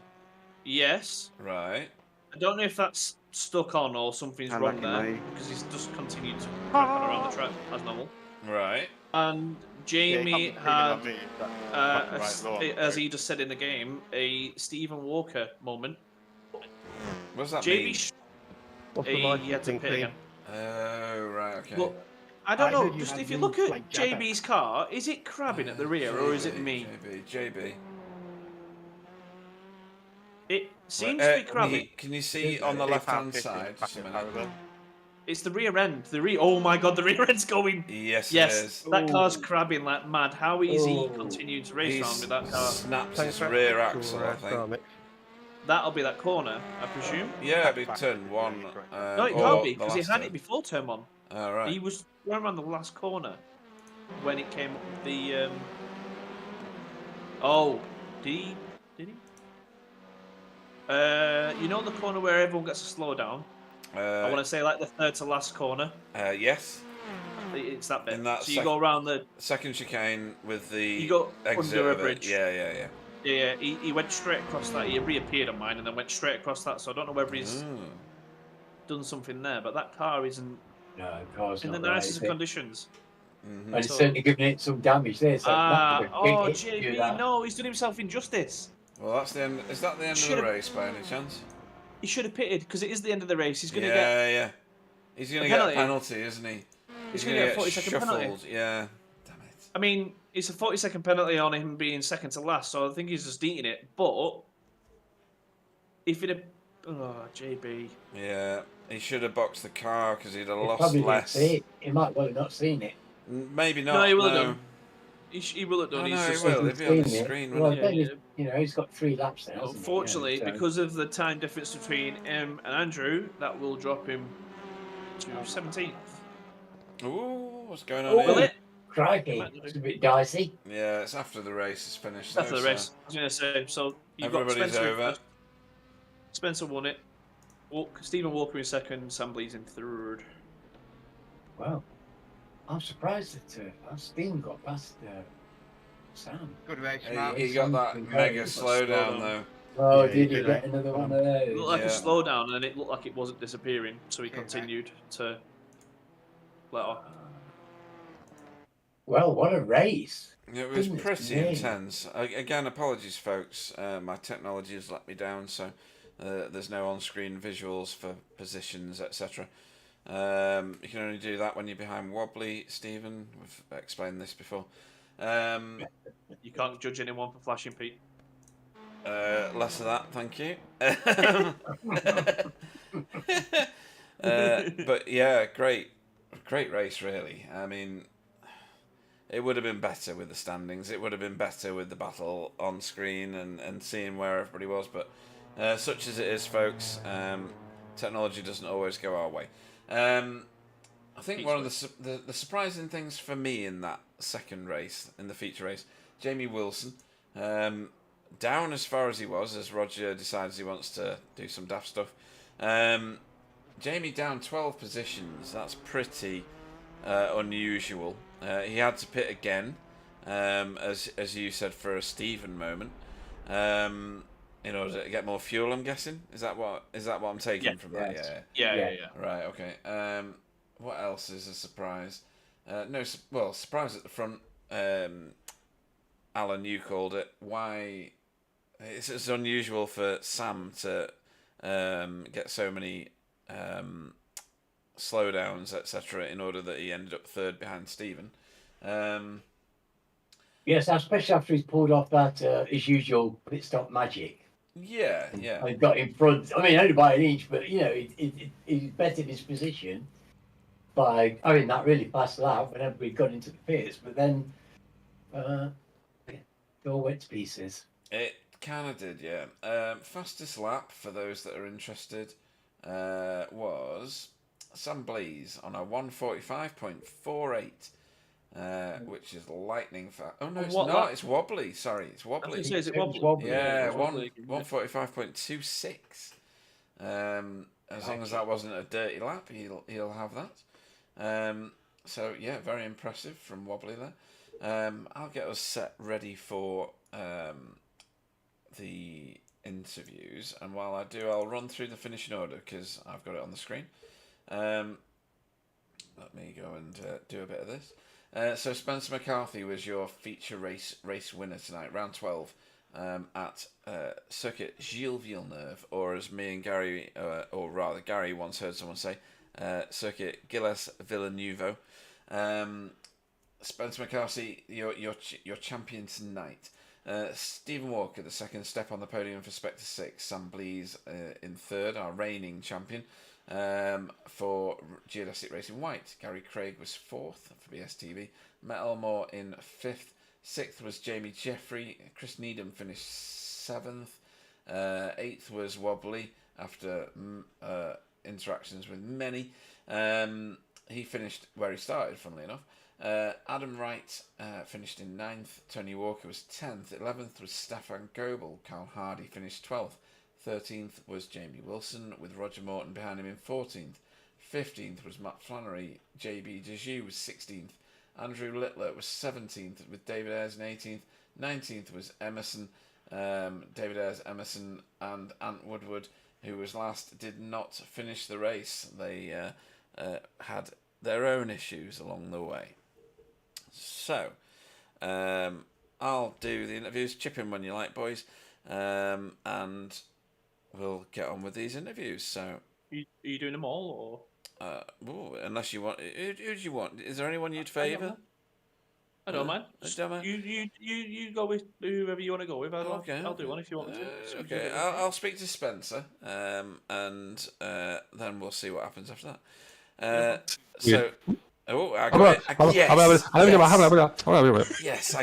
Yes. Right. I don't know if that's stuck on or something's wrong there because he's just continued to run around the track as normal. Right. And Jamie yeah, had, as he just said in the game, a Stephen Walker moment. What does that JB, mean? What's the he had to licensing pit fee? again. Oh, right, okay. But I don't I know. heard you Just had if you me look at like Jabba. JB's car, is it crabbing at the rear or is it me? JB. It seems to be crabbing. Can you see on the left-hand side? Just a minute. It's the rear end. Oh my god, the rear end's going. Yes, it Yes, is. that car's Ooh. crabbing like mad. How is he Oh. continuing to race around He's with that car? snapped Thanks his for rear asking axle, for, I think. ceramics. That'll be that corner, I presume. Yeah, it'd be turn 1. No, it or can't be the because he last had turn. it before turn 1. Oh, right. He was going around the last corner when it came up the. Oh, did he? Did he? You know the corner where everyone gets a slowdown. I want to say like the third to last corner. Yes. It's that bit. In that So you go around the. second chicane with the You go exit under a of it. bridge. Yeah. Yeah, he went straight across that. He reappeared on mine and then went straight across that. So I don't know whether he's done something there, but that car isn't No, car's in the not right, nicest is of it? conditions. Mm-hmm. And it's certainly giving it some damage there. So that was a big hit to JB, that. no, he's done himself injustice. Well, that's the end. Is that the end of the race by any chance? He should have pitted because it is the end of the race. He's going to Yeah. He's going to get a penalty, isn't he? He's going to get a 40-second penalty. Yeah. Damn it. I mean, it's a 40-second penalty on him being second to last, so I think he's just eating it. But if it had... Oh, JB. Yeah, he should have boxed the car because he'd have He lost probably less. didn't see it. He might well have not seen it. Maybe not. No, he will have done. He will have done. Oh, He's no, just he will. It'd be on the seen it. screen, Well, wouldn't it? then you know, he's got 3 laps now. hasn't he? Unfortunately, Yeah, so- because of the time difference between him and Andrew, that will drop him to 17th. Ooh, what's going on Oh, Will here? it? crikey, it's a bit dicey. Yeah, it's after the race is finished. After though, the race, I was going to say. So you've got Everybody's Spencer. over. Spencer won it. Stephen Walker in second. Sam Blees in third. Well, I'm surprised that Stephen got past Sam. Good race, He, man. he got that mega slowdown though. Oh, Yeah, did he he did, get another one of those? It looked like Yeah. a slowdown, and it looked like it wasn't disappearing. So he Okay, continued to let off. Well, what a race. It was Goodness pretty me. intense. Again, apologies, folks. My technology has let me down, so there's no on-screen visuals for positions, etc. You can only do that when you're behind wobbly, Stephen. We've explained this before. You can't judge anyone for flashing, Pete. Less of that, thank you. But yeah, great race, really. I mean, it would have been better with the standings. It would have been better with the battle on screen and seeing where everybody was. But such as it is, folks, technology doesn't always go our way. I think one of the surprising things for me in that second race, in the feature race, Jamie Wilson, down as far as he was, as Roger decides he wants to do some daft stuff. Jamie down 12 positions. That's pretty unusual. He had to pit again, as you said, for a Stephen moment, in order to get more fuel. I'm guessing. Is that what I'm taking from that? Yeah. Right. Okay. What else is a surprise? Surprise at the front. Alan, you called it. Why? It's unusual for Sam to get so many slowdowns, etc., in order that he ended up third behind Stephen. Yes, especially after he's pulled off that his usual pit stop magic. Yeah. And got in front. I mean, only by an inch, but you know, he bettered his position by having that really fast lap whenever we got into the pits. But then, it all went to pieces. It kind of did, yeah. Fastest lap, for those that are interested, was Sam Blees on a 1:45.48, which is lightning fast. Oh, no, it's not. lap? It's wobbly. Sorry, it's wobbly. Is it It was wobbly? wobbly. Yeah, it was wobbly. 1:45.26. As long as that wasn't a dirty lap, he'll have that. So yeah, very impressive from wobbly there. I'll get us set ready for the interviews, and while I do, I'll run through the finishing order because I've got it on the screen. Let me go and do a bit of this. So Spencer McCarthy was your feature race winner tonight, round 12, at Circuit Gilles Villeneuve, or as me and Gary, or rather Gary once heard someone say, Circuit Gilles Villeneuve. Spencer McCarthy, your champion tonight. Stephen Walker, the second, step on the podium for Spectre 6. Sam Blees in third, our reigning champion. For Geodesic Racing White, Gary Craig was fourth for BSTV. Matt Elmore in fifth. Sixth was Jamie Jeffrey. Chris Needham finished seventh. Eighth was Wobbly after interactions with many. He finished where he started, funnily enough. Adam Wright finished in ninth. Tony Walker was 10th. 11th was Stefan Goebel. Carl Hardy finished 12th. 13th was Jamie Wilson, with Roger Morton behind him in 14th. 15th was Matt Flannery. JB Dejoux was 16th. Andrew Littler was 17th, with David Ayres in 18th. 19th was Emerson. David Ayres, Emerson, and Ant Woodward, who was last, did not finish the race. They had their own issues along the way. So, I'll do the interviews. Chip in when you like, boys. And we'll get on with these interviews. So, Are you doing them all, or? Unless you want, who do you want? Is there anyone you'd favour? I don't mind. Don't mind. You go with whoever you want to go with. I'll do one if you want me to. Okay, I'll speak to Spencer, and then we'll see what happens after that. I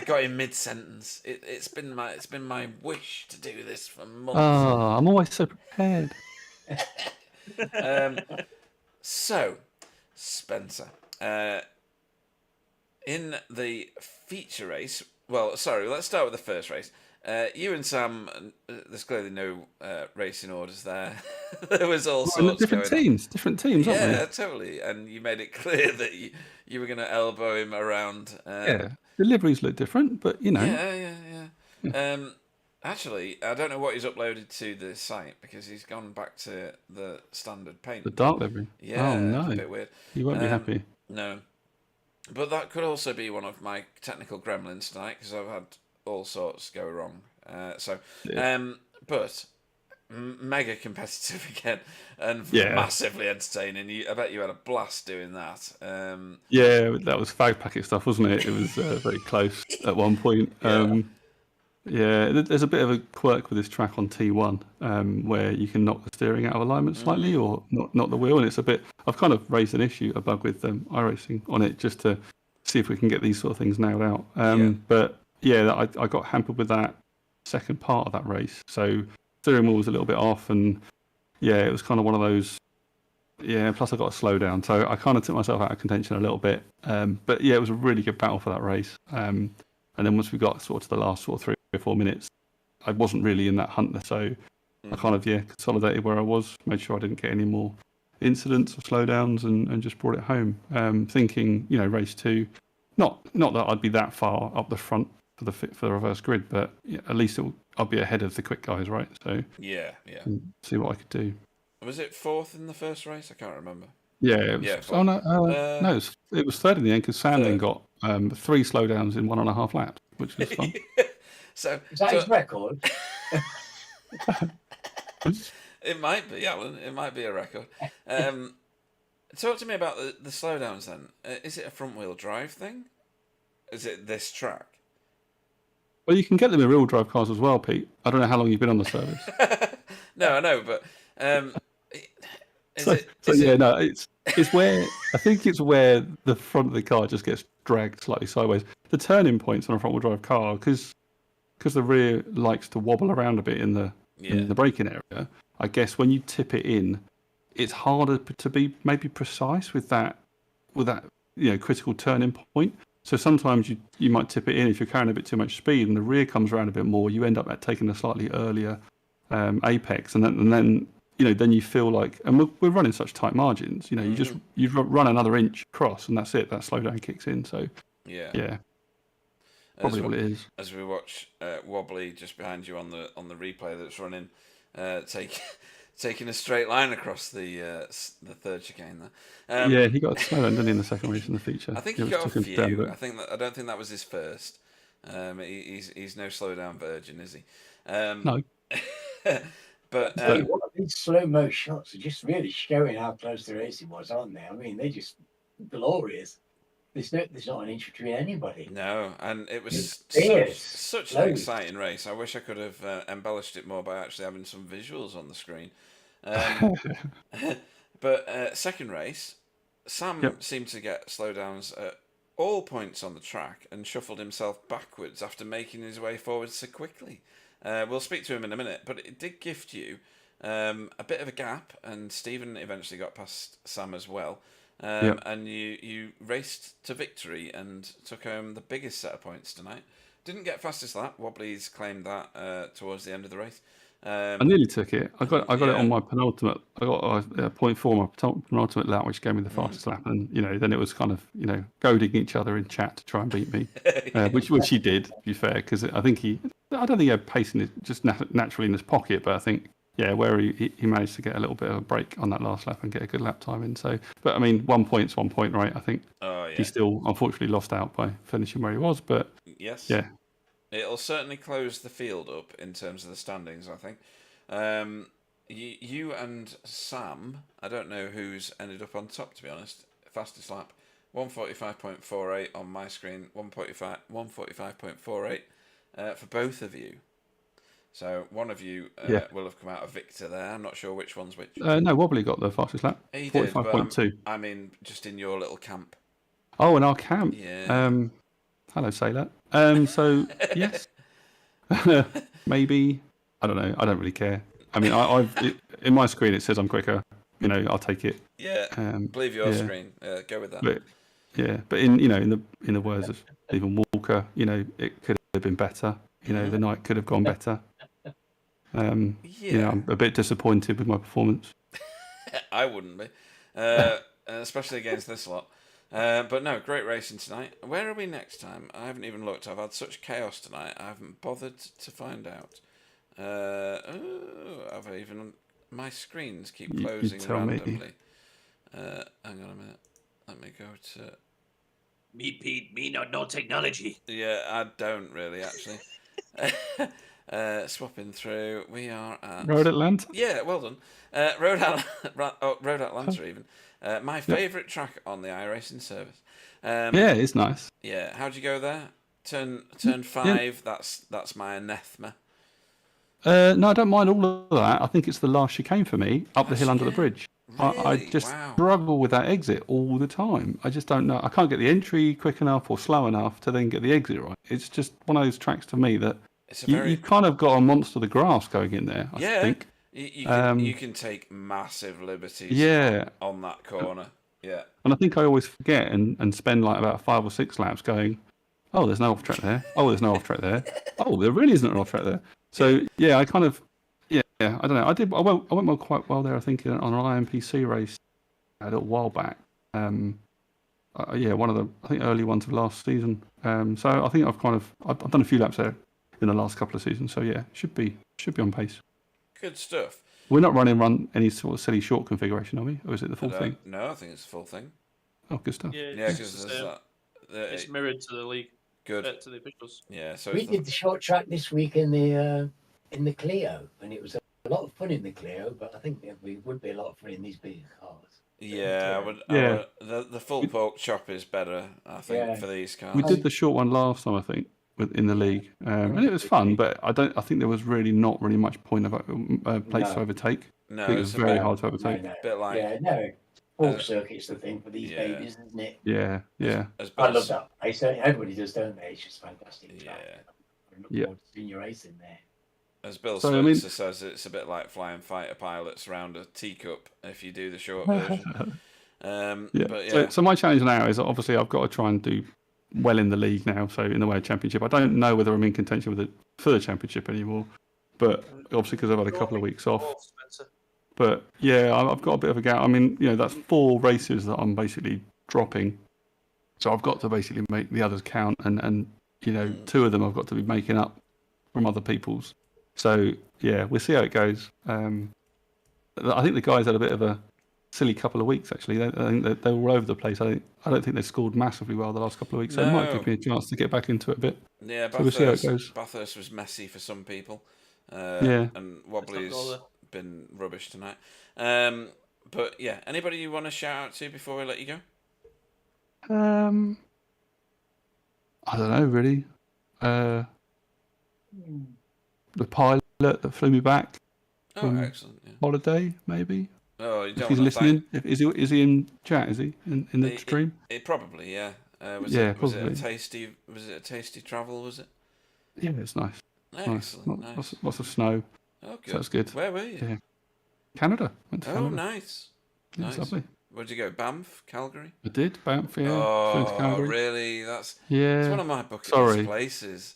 got him mid-sentence. It's been my wish to do this for months. Oh, I'm always so prepared. So, Spencer, in the feature race, let's start with the first race. You and Sam, there's clearly no racing orders there. There was all sorts different teams, aren't we? Yeah, totally. And you made it clear that you were going to elbow him around. The liveries look different, but you know. Yeah. Actually, I don't know what he's uploaded to the site because he's gone back to the standard paint. The dark livery? Yeah, oh, no. a bit weird. You won't be happy. No. But that could also be one of my technical gremlins tonight because I've had all sorts go wrong. But mega competitive again and massively entertaining. I bet you had a blast doing that. Yeah, that was fag packet stuff, wasn't it? It was very close at one point. There's a bit of a quirk with this track on T1 where you can knock the steering out of alignment slightly or not the wheel, and it's a bit. I've kind of raised a bug with iRacing on it just to see if we can get these sort of things nailed out. But yeah, I got hampered with that second part of that race, so steering wheel was a little bit off, and it was kind of one of those. Yeah, plus I got a slow down, so I kind of took myself out of contention a little bit. But yeah, it was a really good battle for that race. And then once we got sort of to the last sort of 3 or 4 minutes, I wasn't really in that hunt, so I kind of consolidated where I was, made sure I didn't get any more incidents or slowdowns, and just brought it home. Thinking, race 2, not that I'd be that far up the front for the reverse grid, but at least I'll be ahead of the quick guys, right? So see what I could do. Was it 4th in the first race? I can't remember. Yeah, it was, no, it was 3rd in the end because Sam then got 3 slowdowns in 1.5 laps, which was fun. So is that his record? It might be, Alan. It might be a record. Talk to me about the slowdowns then. Is it a front wheel drive thing? Is it this track? Well, you can get them in real drive cars as well, Pete. I don't know how long you've been on the service. No, I know, but it's where I think it's where the front of the car just gets dragged slightly sideways. The turning points on a front wheel drive car, because the rear likes to wobble around a bit in the braking area. I guess when you tip it in, it's harder to be maybe precise with that critical turning point. So sometimes you might tip it in if you're carrying a bit too much speed, and the rear comes around a bit more. You end up taking a slightly earlier apex, and then you feel like, and we're running such tight margins. You run another inch across, and that's it. That slowdown kicks in. So probably what it is. As we watch Wobbly just behind you on the replay that's running, taking a straight line across the third chicane there. Yeah, he got slow, didn't he, in the second race in the feature? I think It he got a took him down a few. bit. I don't think that was his first. He's no slow down virgin, is he? No. But Tell you what, these slow-mo shots are just really showing how close the racing was on there. I mean, they're just glorious. There's not an inch between anybody. no, and it was Fierce, such an close. exciting race. I wish I could have embellished it more by actually having some visuals on the screen. But second race, Sam seemed to get slowdowns at all points on the track and shuffled himself backwards after making his way forward so quickly. We'll speak to him in a minute, but it did gift you a bit of a gap, and Stephen eventually got past Sam as well. And you raced to victory and took home the biggest set of points tonight. Didn't get fastest lap. Wobbly's claimed that towards the end of the race. I nearly took it. I got it on my penultimate. I got a 0.4 my penultimate lap, which gave me the fastest lap, and then it was kind of goading each other in chat to try and beat me, which he did. To be fair, because I don't think he had pace in just naturally in his pocket, but I think where he managed to get a little bit of a break on that last lap and get a good lap time in. So, but I mean, 1 point's 1 point, right? I think he still unfortunately lost out by finishing where he was, but yes, yeah. It'll certainly close the field up in terms of the standings, I think. You and Sam, I don't know who's ended up on top, to be honest. Fastest lap, 1:45.48 on my screen, 1:45.48 for both of you. So one of you will have come out a victor there. I'm not sure which one's which. No, Wobbly got the fastest lap. He 45.2. I mean, just in your little camp. Oh, in our camp. Yeah. Hello, sailor. So yes, maybe. I don't know. I don't really care. I mean, in my screen it says I'm quicker. I'll take it. Yeah. Believe your screen. Go with that. But in the words of Stephen Walker, it could have been better. The night could have gone better. I'm a bit disappointed with my performance. I wouldn't be, especially against this lot. But no, great racing tonight. Where are we next time? I haven't even looked. I've had such chaos tonight. I haven't bothered to find out. My screens keep closing randomly. Hang on a minute. Let me go to. Me, Pete. Me, no technology. Yeah, I don't really actually. Swapping through. We are at Road Atlanta. Yeah, well done. Road Atlanta even. My favourite track on the iRacing service. It's nice. Yeah, how'd you go there? Turn 5. Yeah. That's my anathema. No, I don't mind all of that. I think it's the last chicane for me, up the hill under the bridge. Really? I just struggle with that exit all the time. I just don't know. I can't get the entry quick enough or slow enough to then get the exit right. It's just one of those tracks to me that you've kind of got a monster of the grass going in there, I think. You can take massive liberties on that corner. Yeah. And I think I always forget and spend like about 5 or 6 laps going, oh, there's no off track there. Oh, there's no off track there. Oh, there really isn't an off track there. So I kind of I don't know. I went quite well there. I think on an IMPC race a little while back. One of the early ones of last season. So I think I've done a few laps there in the last couple of seasons. So should be on pace. Good stuff. We're not running any sort of silly short configuration, are we? Or is it the full thing? No, I think it's the full thing. Oh, good stuff. Yeah, because it's mirrored to the league. Good. To the officials. Yeah, so we did the short track this week in the Clio, and it was a lot of fun in the Clio. But I think it would be a lot of fun in these big cars. Yeah, the full pork chop is better, I think, for these cars. We did the short one last time, I think, in the league, and it was fun. But I think there was really not really much point of place to overtake. No, it was very hard to overtake. A bit like full circuit's the thing for these babies, isn't it? Yeah. I love that. I say everybody does, don't they? It's just fantastic. Yeah. I look forward to seeing your race in there. As Bill Switzer says, it's a bit like flying fighter pilots around a teacup if you do the short version. So my challenge now is obviously I've got to try and do well in the league now. So in the way of championship, I don't know whether I'm in contention for the championship anymore. But obviously because I've had a couple of weeks off. But I've got a bit of a gap. I mean, that's 4 races that I'm basically dropping. So I've got to basically make the others count, and 2 of them I've got to be making up from other people's. So we'll see how it goes. I think the guys had a bit of a silly couple of weeks. Actually, I think they were all over the place. I don't think they scored massively well the last couple of weeks. So it might give me a chance to get back into it a bit. Yeah, so we'll see how it goes. Bathurst was messy for some people. Yeah. And Wobbly's there. been rubbish tonight. But yeah, anybody you want to shout out to before we let you go? I don't know really. The pilot that flew me back. Oh, excellent! Yeah. Holiday, maybe. Oh, you don't if he's listening, is he in chat? Is he in the stream? It probably, yeah. Was probably. it a tasty travel? Was it? Yeah, it's nice. Excellent. Nice. Lots of snow. Oh, good. So that's good. Where were you? Yeah. Canada. Went to Canada. Nice. Yeah, Nice. Lovely. Where'd you go? Banff, Calgary. I did. Banff. Yeah. Oh, Calgary. really? It's Yeah. one of my bucket list places.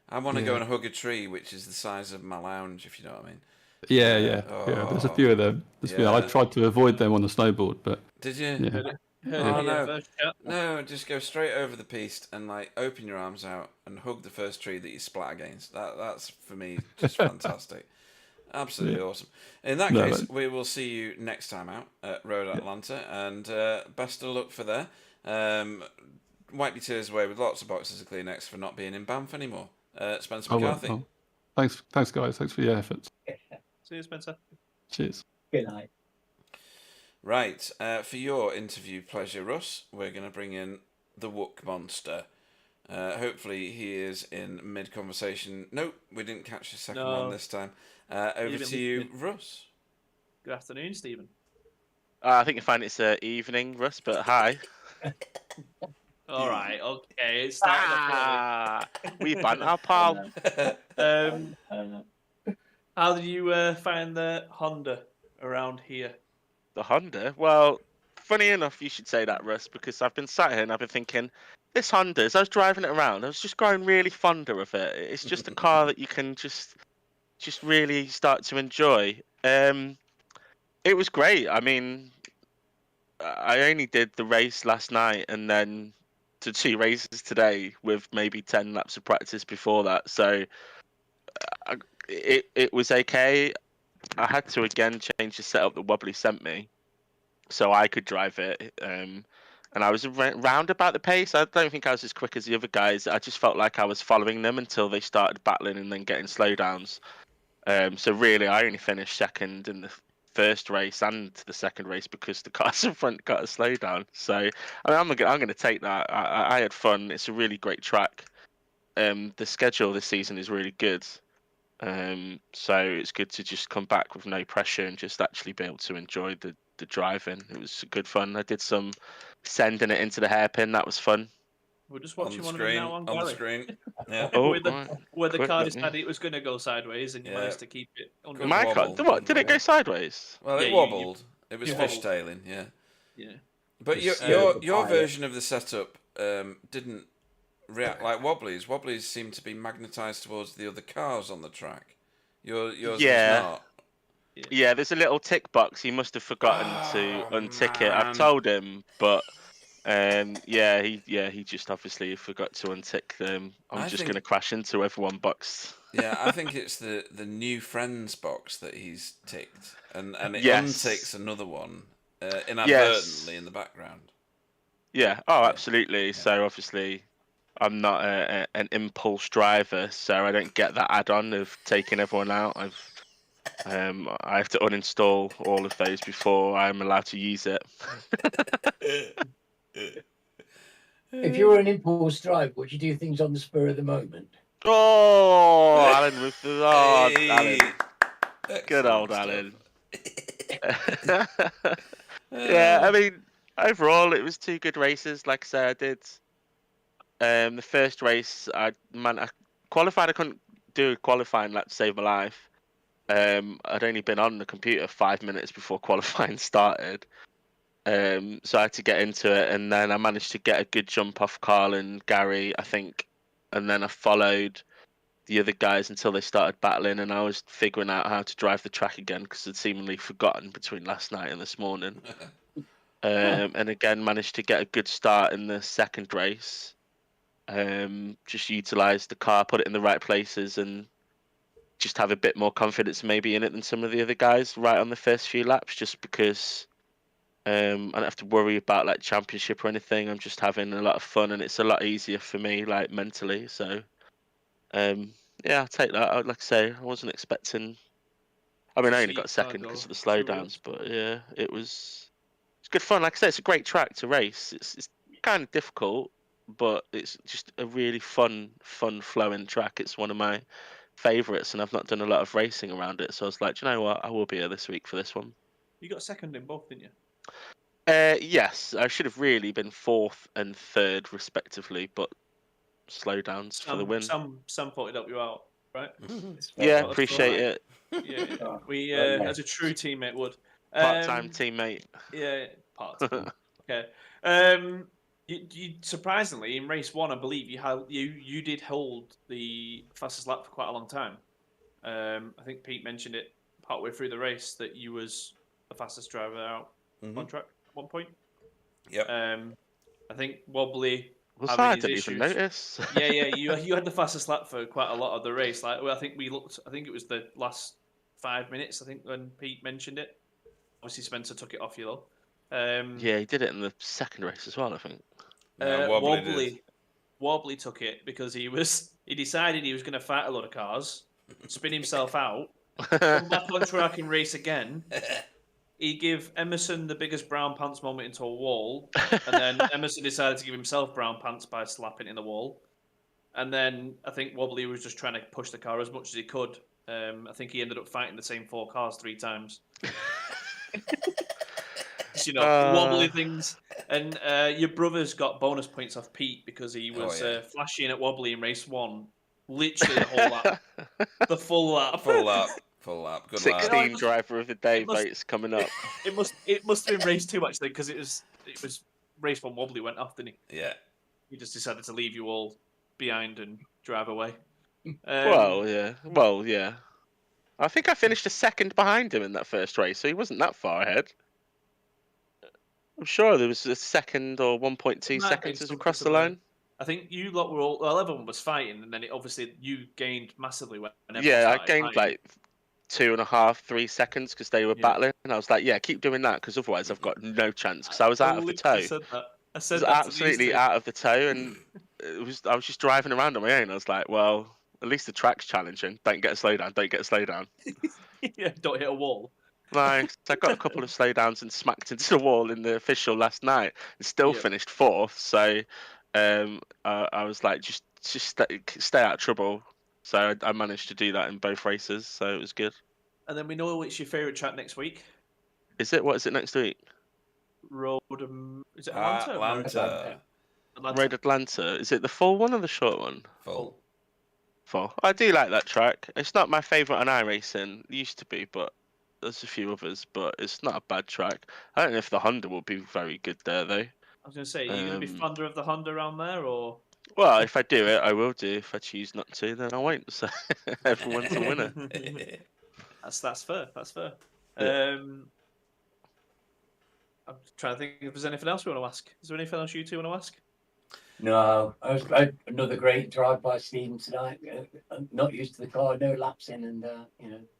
I want to go and hug a tree, which is the size of my lounge, if you know what I mean. Yeah. There's a few of them. I tried to avoid them on the snowboard, but did you? Yeah. No, just go straight over the piste and like open your arms out and hug the first tree that you splat against. That's for me just fantastic. Absolutely awesome. In that case, we will see you next time out at Road Atlanta, and best of luck for there. Wipe your tears away with lots of boxes of Kleenex for not being in Banff anymore. Spencer McCarthy. Well. Thanks guys. Thanks for your efforts. See you, Spencer. Cheers. Good night. Right, for your interview pleasure, Russ, we're going to bring in the Wook Monster. Hopefully he is in mid-conversation. Nope, we didn't catch the second one this time. Over to you, Russ. Good afternoon, Stephen. I think you find it's evening, Russ, but hi. All right, okay. It's starting we banter, pal. How did you find the Honda around here? The Honda? Well, funny enough, you should say that, Russ, because I've been sat here and I've been thinking, this Honda, as I was driving it around, I was just growing really fonder of it. It's just a car that you can just really start to enjoy. It was great. I mean, I only did the race last night and then to 2 races today with maybe 10 laps of practice before that. So it was okay. I had to again change the setup that Wobbly sent me so I could drive it. And I was round about the pace. I don't think I was as quick as the other guys. I just felt like I was following them until they started battling and then getting slowdowns. So really, I only finished second in the first race and the second race because the cars in front got a slowdown. So I mean, I'm going to take that. I had fun. It's a really great track. The schedule this season is really good. So it's good to just come back with no pressure and just actually be able to enjoy the driving. It was good fun. I did some sending it into the hairpin. That was fun. We're just watching one of them now on the screen. Yeah. where the car decided it was going to go sideways and you managed to keep it under. My car, what? Did it go sideways? Well, it wobbled. It was fishtailing. Yeah. Yeah. But your version of the setup didn't react like Wobbly's. Wobbly's seemed to be magnetised towards the other cars on the track. Yours was not. Yeah, there's a little tick box. He must have forgotten to untick it. I've told him, but he just obviously forgot to untick them. I'm just going to crash into everyone box. Yeah, I think it's the new friends box that he's ticked, and it unticks another one inadvertently in the background. Yeah. Oh, absolutely. Yeah. So obviously, I'm not an impulse driver, so I don't get that add-on of taking everyone out. I have to uninstall all of those before I'm allowed to use it. If you're an impulse driver, would you do things on the spur of the moment? Oh, Alan with the Alan. Good old Alan. Yeah, I mean, overall, it was 2 good races. Like I said, I did. The first race, I qualified. I couldn't do a qualifying lap to save my life. I'd only been on the computer 5 minutes before qualifying started. So I had to get into it, and then I managed to get a good jump off Carl and Gary, I think, and then I followed the other guys until they started battling, and I was figuring out how to drive the track again because I'd seemingly forgotten between last night and this morning. And again, managed to get a good start in the second race. Just utilised the car, put it in the right places, and just have a bit more confidence maybe in it than some of the other guys right on the first few laps, just because I don't have to worry about like championship or anything. I'm just having a lot of fun, and it's a lot easier for me like mentally. So yeah, I'll take that. Like I say, I wasn't expecting. I mean, I only got second because of the slowdowns, but yeah, it's good fun. Like I said, it's a great track to race. It's kind of difficult, but it's just a really fun flowing track. It's one of my favourites, and I've not done a lot of racing around it. So I was like, do you know what? I will be here this week for this one. You got second in both, didn't you? Yes, I should have really been fourth and third respectively, but slowdowns for the win. Sam thought he'd help you out, right? Yeah, appreciate it. Yeah, we as a true teammate would. Part-time teammate. Yeah, part-time. Okay. You surprisingly in race 1, I believe you did hold the fastest lap for quite a long time. I think Pete mentioned it partway through the race that you was the fastest driver out on track at one point. Yep. I think Wobbly. I didn't even notice. Yeah, you had the fastest lap for quite a lot of the race. Like, I think it was the last 5 minutes. I think when Pete mentioned it. Obviously, Spencer took it off you though. Yeah, he did it in the second race as well, I think. Wobbly took it because he decided he was going to fight a lot of cars, spin himself out, come back on track and race again. He gave Emerson the biggest brown pants moment into a wall, and then Emerson decided to give himself brown pants by slapping it in the wall. And then I think Wobbly was just trying to push the car as much as he could. I think he ended up fighting the same 4 cars 3 times. Wobbly things. And your brother's got bonus points off Pete because he was flashing at Wobbly in race 1. Literally the whole lap. The full lap. Full lap. Good 16 lap. driver of the day votes coming up. It must have been race 2 actually, because it was race 1 Wobbly went off, didn't he? Yeah. He just decided to leave you all behind and drive away. Well, yeah. I think I finished a second behind him in that first race, so he wasn't that far ahead. I'm sure there was a second or 1.2 seconds as we crossed the line. I think you lot were all... Well, everyone was fighting, and then obviously you gained massively when everyone I gained fighting. Like 2.5, 3 seconds because they were battling, and I was like, yeah, keep doing that because otherwise I've got no chance because I was out of the tow. I said that absolutely out of the tow, and I was just driving around on my own. I was like, well, at least the track's challenging. Don't get a slowdown. Yeah, don't hit a wall. Like, I got a couple of slowdowns and smacked into the wall in the official last night and still finished 4th. So I was like, just stay out of trouble. So I managed to do that in both races. So it was good. And then we know which your favourite track next week. Is it? What is it next week? Is it Atlanta? Road Atlanta. Is it the full one or the short one? Full. I do like that track. It's not my favourite on iRacing. It used to be, but there's a few others. But it's not a bad track. I don't know if the Honda will be very good there, though. I was going to say, are you going to be fonder of the Honda around there, or...? Well, if I do it, I will do. If I choose not to, then I won't. So everyone's a winner. That's fair. Yeah. I'm trying to think if there's anything else we want to ask. Is there anything else you two want to ask? No, another great drive by Stephen tonight. I'm not used to the car, no laps in, and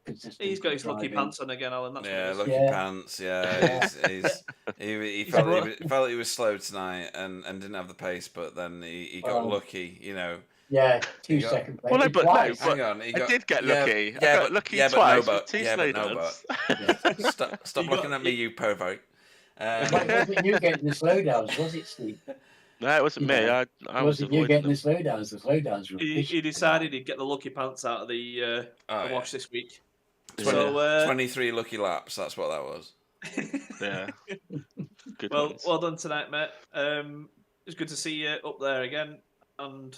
consistent. He's got his lucky pants on again, Alan. That's lucky pants. Yeah, he felt he was slow tonight and didn't have the pace, but then he got lucky. Yeah, 2 seconds. Well, no, but twice. hang on. I did get lucky. Yeah, I got lucky twice with 2 slowdowns. Stop looking at me, you pervert. Wasn't you getting the slowdowns, was it, Steve? No, it wasn't me. I wasn't you getting the slowdowns. The slowdowns were he decided he'd get the lucky pants out of the wash this week. 23 lucky laps. That's what that was. Yeah. Good ones. Well done tonight, mate. It's good to see you up there again, and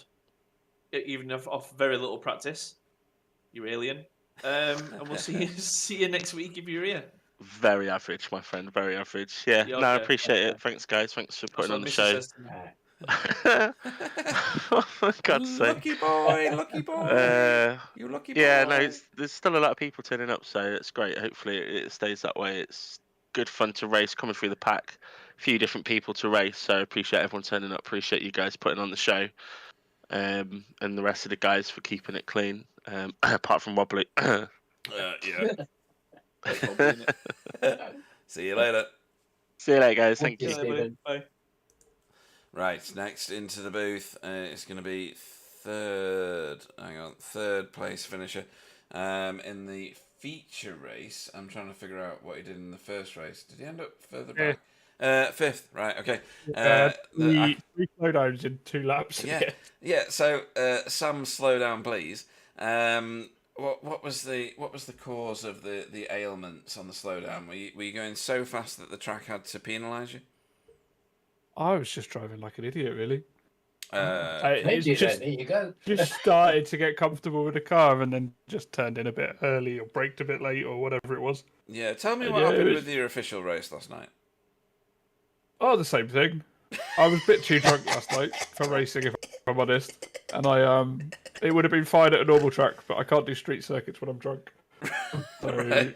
even off very little practice, you alien. And we'll see you next week if you're here. Very average, my friend. Very average. Yeah. Yeah, No, I okay. appreciate it. Thanks, guys. Thanks for putting on the show. God's sake. Lucky boy. You lucky boy. Yeah, no, there's still a lot of people turning up, so it's great. Hopefully it stays that way. It's good fun to race, coming through the pack. A few different people to race, so appreciate everyone turning up. Appreciate you guys putting on the show. And the rest of the guys for keeping it clean. apart from wobbly. Yeah. See you later. See you later, guys. Thank Thank you. you, Stephen. Bye. Right, next into the booth, it's going to be third place finisher in the feature race. I'm trying to figure out what he did in the first race. Did he end up further back? Fifth, right, okay. Three slowdowns in 2 laps. Yeah. So Sam, slow down, please. What was the cause of the ailments on the slowdown? Were you going so fast that the track had to penalise you? I was just driving like an idiot, really. There you go. Just started to get comfortable with the car and then just turned in a bit early or braked a bit late or whatever it was. Yeah, tell me what happened with your official race last night. Oh, the same thing. I was a bit too drunk last night for racing, if I'm honest. And it would have been fine at a normal track, but I can't do street circuits when I'm drunk. So Right.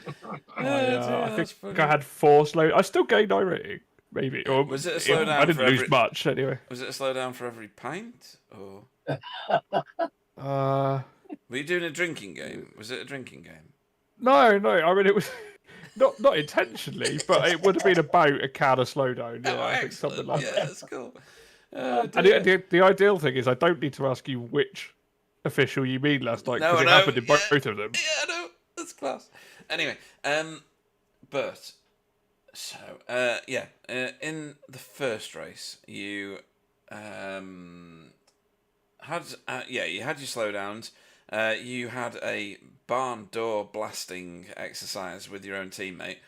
I think I had 4 slow. I still gained iRating, maybe. Or Was it a slowdown? I didn't lose much anyway. Was it a slowdown for every pint, or were you doing a drinking game? Was it a drinking game? No. I mean, it was not intentionally, but it would have been about a can of slowdown. Yeah, I think something like that. Yeah, that's cool. And the ideal thing is I don't need to ask you which official you mean last night because it happened in both of them. Yeah, I know. That's class. Anyway, but so in the first race you had you had your slowdowns. You had a barn door blasting exercise with your own teammate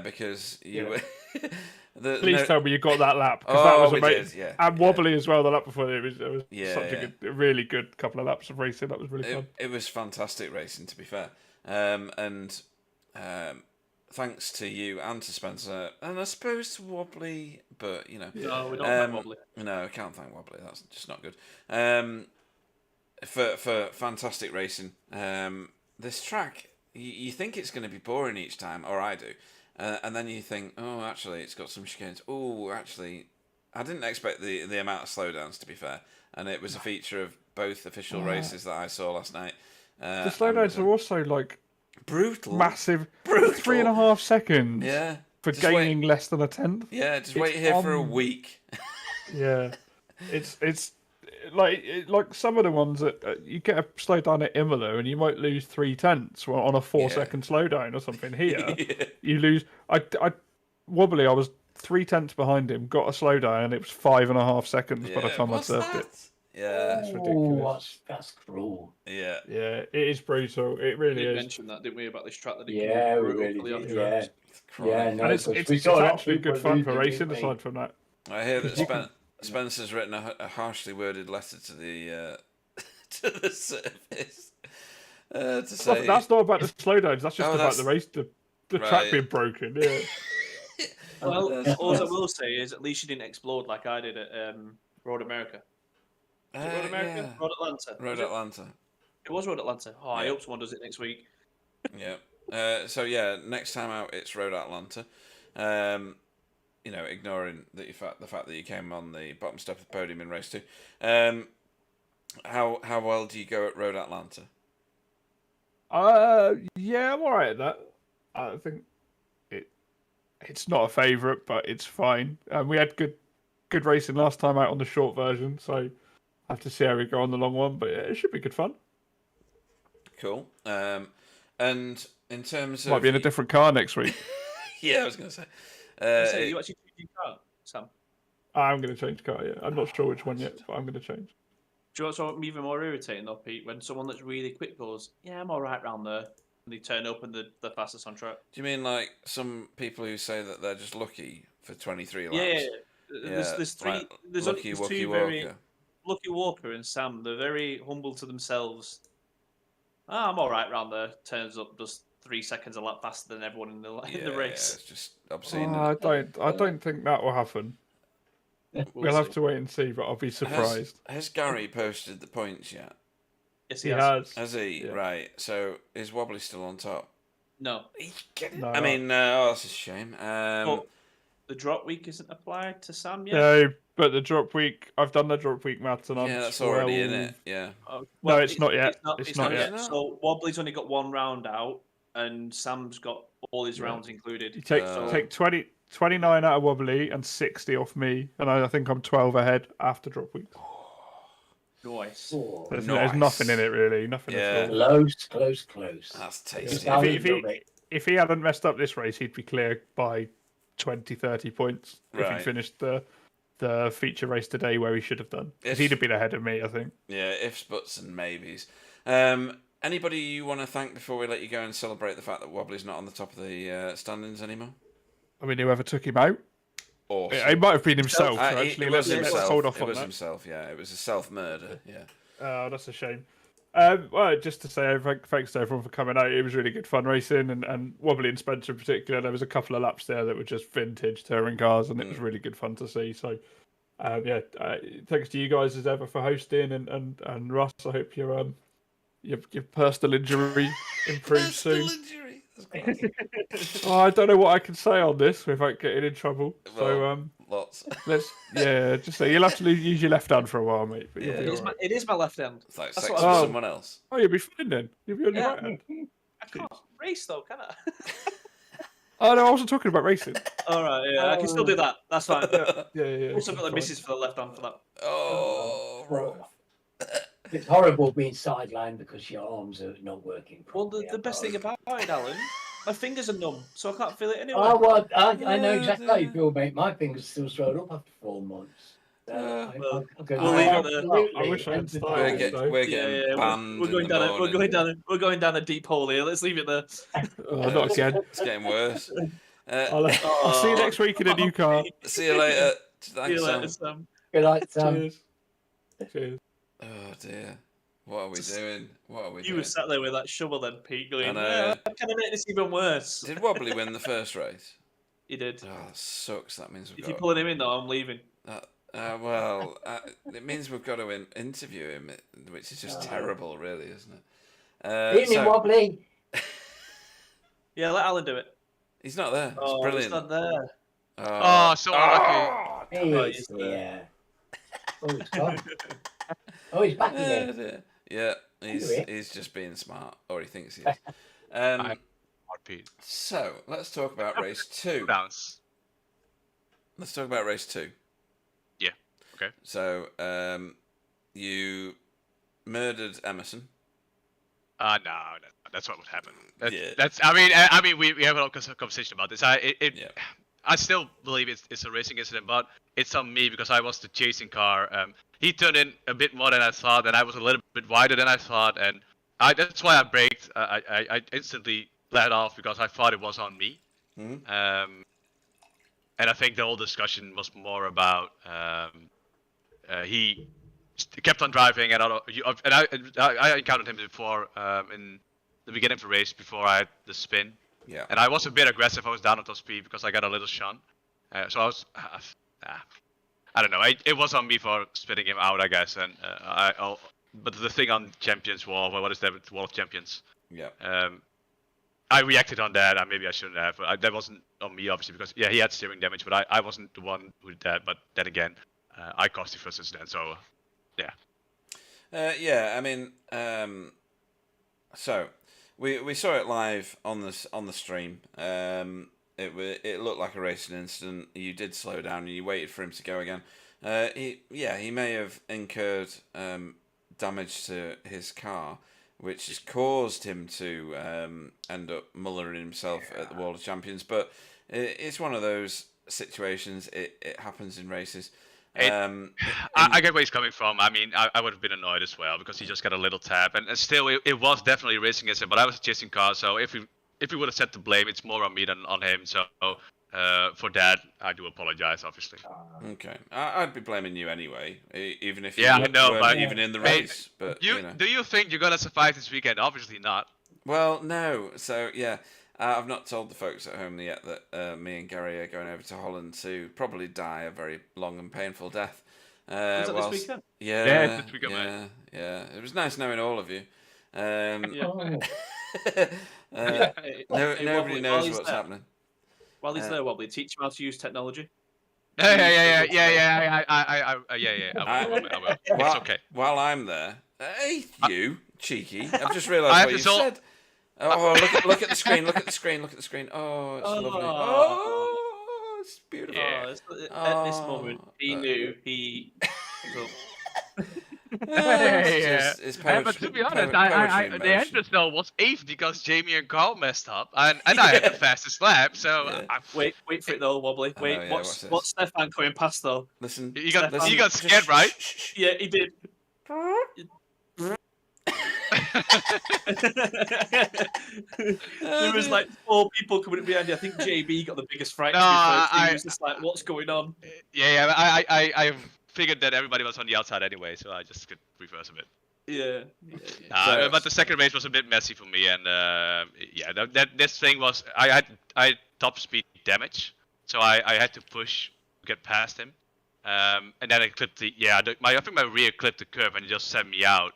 because you were. Please tell me you got that lap because that was amazing. And wobbly as well. The lap before it was such a really good couple of laps of racing. That was really fun. It was fantastic racing, to be fair. And thanks to you and to Spencer, and I suppose to Wobbly, but you know, no, we don't thank Wobbly. No, I can't thank Wobbly. That's just not good. For fantastic racing. This track, you think it's going to be boring each time, or I do. And then you think, oh, actually, it's got some chicanes. Oh, actually, I didn't expect the amount of slowdowns, to be fair. And it was a feature of both official races that I saw last night. The slowdowns are also like brutal, massive, brutal. 3.5 seconds. Yeah, for just gaining less than a tenth. Yeah, just wait here for a week. Yeah, it's like some of the ones that you get a slowdown at Imola and you might lose 0.3 on a 4-second slowdown or something. Here, you lose. I Wobbly. I was 0.3 behind him, got a slowdown, and it was 5.5 seconds by the time I served it. Yeah, that's ridiculous. That's cruel. Yeah, it is brutal. It really is. We mentioned that, didn't we, about this track? That we really did. Yeah, no, and it's actually good fun for racing. Aside from that, I hear that Spencer's written a harshly worded letter to the to the service to say that's not about the slowdowns. That's just about the race, the track being broken. Yeah. Well, all I will say is at least you didn't explode like I did at Road America. Road America? Yeah. Road Atlanta. Road Atlanta. It was Road Atlanta. Oh, I hope someone does it next week. Yeah. Next time out it's Road Atlanta. Ignoring the fact that you came on the bottom step of the podium in race 2. How well do you go at Road Atlanta? Yeah, I'm alright at that. I think it's not a favourite, but it's fine. We had good racing last time out on the short version, so I have to see how we go on the long one, but it should be good fun. Cool. And in terms of... Might be in a different car next week. Yeah, I was going to say. You actually changed your car, Sam? I'm going to change car, yeah. I'm not sure which one yet, but I'm going to change. Do you know what's even more irritating though, Pete? When someone that's really quick goes, yeah, I'm alright round there, and they turn up and they're fastest on track. Do you mean like some people who say that they're just lucky for 23 laps? Yeah. There's three. Like there's two very Lucky Walker and Sam. They're very humble to themselves. I'm alright round there. Turns up, does 3 seconds a lap faster than everyone in the race. Yeah, it's just obscene. I don't think that will happen. We'll have to wait and see, but I'll be surprised. Has Gary posted the points yet? Yes, he has. Has he? Yeah. Right. So is Wobbly still on top? No. I mean, that's a shame. the drop week isn't applied to Sam yet. No, but the drop week, I've done the drop week maths, and I'm that's already in it. Yeah. Oh, No, it's not yet. It's not yet. yet. So Wobbly's only got one round out, and Sam's got all his Right. rounds included. You take 29 out of Wobbly and 60 off me, and I think I'm 12 ahead after drop week. Nice. There's nothing in it really, nothing at all. Close. That's tasty. If he hadn't messed up this race, he'd be clear by 20, 30 points if Right. he finished the feature race today where he should have done. Because he'd have been ahead of me, I think. Yeah, ifs, buts, and maybes. Anybody you want to thank before we let you go and celebrate the fact that Wobbly's not on the top of the standings anymore? I mean, whoever took him out. Awesome. It might have been himself, actually. It was Let's himself. hold off It on was that. himself, yeah. It was a self-murder, yeah. Oh, that's a shame. Well, just to say thanks to everyone for coming out. It was really good fun racing, and Wobbly and Spencer in particular. There was a couple of laps there that were just vintage touring cars, and it was really good fun to see. So, thanks to you guys as ever for hosting, and Russ. I hope your personal injury improves soon. I don't know what I can say on this without getting in trouble. Well, lots. Just say you'll have to use your left hand for a while, mate. But It is my left hand. It's like That's sex what with I- someone else. Oh, you'll be fine then. You'll be on your right hand. I can't race though, can I? Oh no, I wasn't talking about racing. All right, yeah, I can still do that. That's fine. Yeah. Also got the misses for the left hand for that. Oh, rough. It's horrible being sidelined because your arms are not working Well, properly. the best thing about it, Alan, my fingers are numb, so I can't feel it anyway. Oh, well, I know exactly how you feel, mate. My fingers still swelled up after 4 months. We'll I leave it there. I wish I had started. We're getting banned. We're going down a deep hole here. Let's leave it there. Not again. It's getting worse. I'll see you next week in a new car. See you later. See Thanks, you later, Sam. Sam. Good night, Sam. Cheers. Oh dear. What are we doing? You were sat there with that shovel then, Pete, going, I know. how can I make this even worse? Did Wobbly win the first race? He did. Oh, that sucks. That means we've If got. you're pulling him in, though, I'm leaving. It means we've got to interview him, which is just terrible, really, isn't it? Evening, Wobbly. Yeah, let Alan do it. He's not there. It's Oh, brilliant. he's not there. Oh, so unlucky. He's here. Oh, he's gone. Oh, he's back again. Yeah, he's just being smart, or he thinks he is. So let's talk about race 2. Bounce. Let's talk about race 2. Yeah. Okay. So you murdered Emerson. No, that's what would happen. Yeah. That's. I mean, we have a lot of conversation about this. I still believe it's a racing incident, but it's on me because I was the chasing car. He turned in a bit more than I thought, and I was a little bit wider than I thought, and that's why I braked. I instantly let off because I thought it was on me. Mm-hmm. And I think the whole discussion was more about he kept on driving, and I encountered him before in the beginning of the race before I had the spin. Yeah. And I was a bit aggressive. I was down at top speed because I got a little shunt. So I was, I don't know. It was on me for spitting him out, I guess. And but the thing on Champions Wall, what is that? Wall of Champions. Yeah. I reacted on that, and maybe I shouldn't have. That wasn't on me, obviously, because he had steering damage, but I wasn't the one who did that. But then again, I caused the first incident, so yeah. I mean, so we saw it live on the stream. It looked like a racing incident. You did slow down and you waited for him to go again. He may have incurred damage to his car, which has caused him to end up mullering himself at the World of Champions. But it's one of those situations. It happens in races. I get where he's coming from. I mean, I would have been annoyed as well because he just got a little tap, and still, it was definitely racing incident. But I was chasing cars, so if we would have set the blame, it's more on me than on him. So for that, I do apologize, obviously. Okay, I'd be blaming you anyway, even if I know, weren't but even in the race. But do you think you're gonna survive this weekend? Obviously not. Well, no. So yeah. I've not told the folks at home yet that me and Gary are going over to Holland to probably die a very long and painful death. Was that this weekend? Yeah, this weekend, mate. Yeah. It was nice knowing all of you. Oh. Nobody knows what's happening. While he's there, Wobbly, teach him how to use technology. Yeah. I will. It's okay. While I'm there, hey, you cheeky! I've just realised I what have you to said. Oh, look at the screen! Look at the screen! Look at the screen! Oh, it's lovely! Oh, it's beautiful! Yeah. At this moment, he knew he. It's But to be honest, the entrance though was 8th because Jamie and Carl messed up, and I had the fastest lap. So wait for it though, Wobbly. Wait, what's Stefan coming past though? Listen, he got scared, right? Yeah, he did. There was like 4 people coming up behind you. I think JB got the biggest fright. No, he was just like, "What's going on?" Yeah. I figured that everybody was on the outside anyway, so I just could reverse a bit. Yeah. But the second race was a bit messy for me, and this thing was I had top speed damage, so I had to push to get past him, and then I clipped I think my rear clipped the curb and it just sent me out.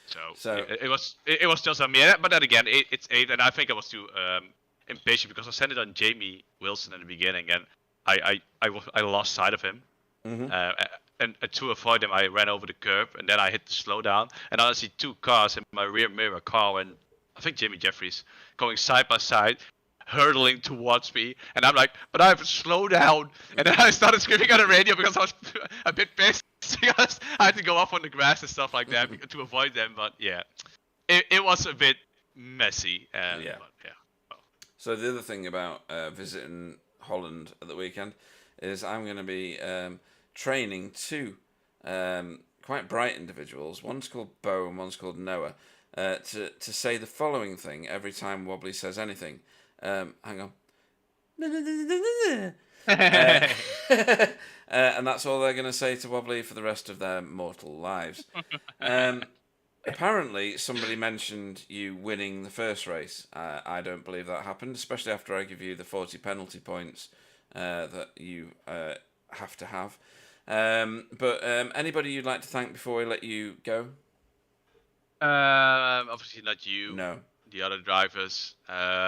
So it was just on me, but then again it's 8, and I think I was too impatient because I sent it on Jamie Wilson in the beginning, and I lost sight of him. And to avoid him, I ran over the curb, and then I hit the slowdown, and I see 2 cars in my rear mirror, Carl and I think Jamie Jeffries, going side by side, hurtling towards me, and I'm like, but I have to slow down, and then I started screaming on the radio because I was a bit pissed because I had to go off on the grass and stuff like that to avoid them, but it was a bit messy. But, So the other thing about visiting Holland at the weekend is I'm going to be training 2 quite bright individuals. One's called Bo and one's called Noah. To say the following thing every time Wobbly says anything. Hang on. And that's all they're going to say to Wobbly for the rest of their mortal lives. Apparently, somebody mentioned you winning the first race. I don't believe that happened, especially after I give you the 40 penalty points that you have to have. But anybody you'd like to thank before we let you go? Obviously not you. No. The other drivers.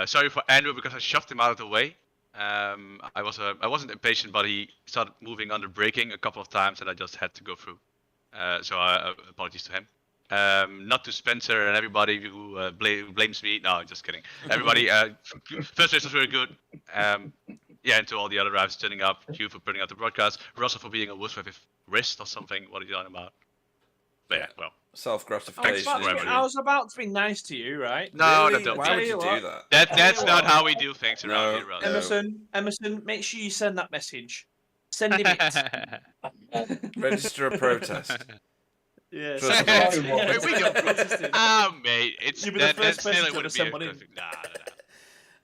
Sorry for Andrew because I shoved him out of the way. I wasn't impatient, but he started moving under braking a couple of times, and I just had to go through. So apologies to him. Not to Spencer and everybody who blames me. No, just kidding. Everybody, first race was very good. And to all the other drivers turning up, you for putting out the broadcast, Russell for being a wuss with his wrist or something. What are you talking about? But well. Self-gratification. I was about to be nice to you, right? No, really? don't Why would you do that? That's not how we do things around here, Russell. Emerson, make sure you send that message. Send him it. Register a protest. Yeah. Mate, you'll be the first person to send one in.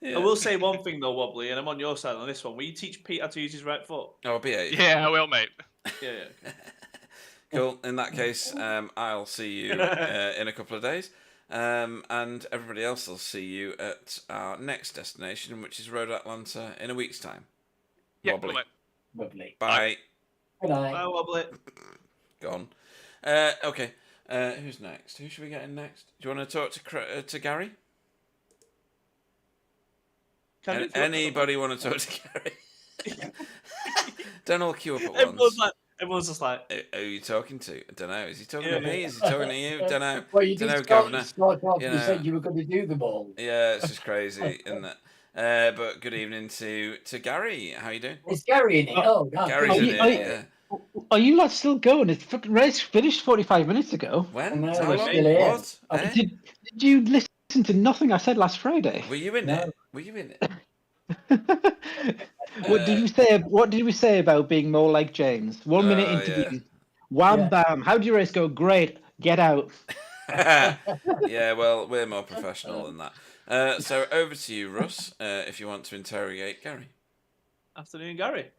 Yeah. I will say one thing though, Wobbly, and I'm on your side on this one. Will you teach Pete how to use his right foot? Oh, B8. Yeah, I will, mate. Yeah. Cool. In that case, I'll see you in a couple of days. And everybody else will see you at our next destination, which is Road Atlanta, in a week's time. Yeah, Wobbly. Lovely. Bye. Good night. Bye, Wobbly. Gone. Okay. Who's next? Who should we get in next? Do you want to talk to Gary? Anybody want to talk to Gary? Don't all queue up at once. Everyone's just like, who are you talking to? I don't know. Is he talking to me? Is he talking to you? Don't know. Well, you don't did know, start Governor. you said you were going to do them all. Yeah, it's just crazy, isn't it? But good evening to Gary. How you doing? It's Gary in it. Oh, no. Gary's in it. Yeah. Are you lads still going? It's fucking race finished 45 minutes ago. When? No, How we're long? still here. What? Did you listen to nothing I said last Friday? Were you in it? Were you in it? What did you say? What did we say about being more like James? 1 minute interview. Wham bam. How do your race go? Great. Get out. Yeah, well, we're more professional than that. So over to you, Russ, if you want to interrogate Gary. Afternoon, Gary.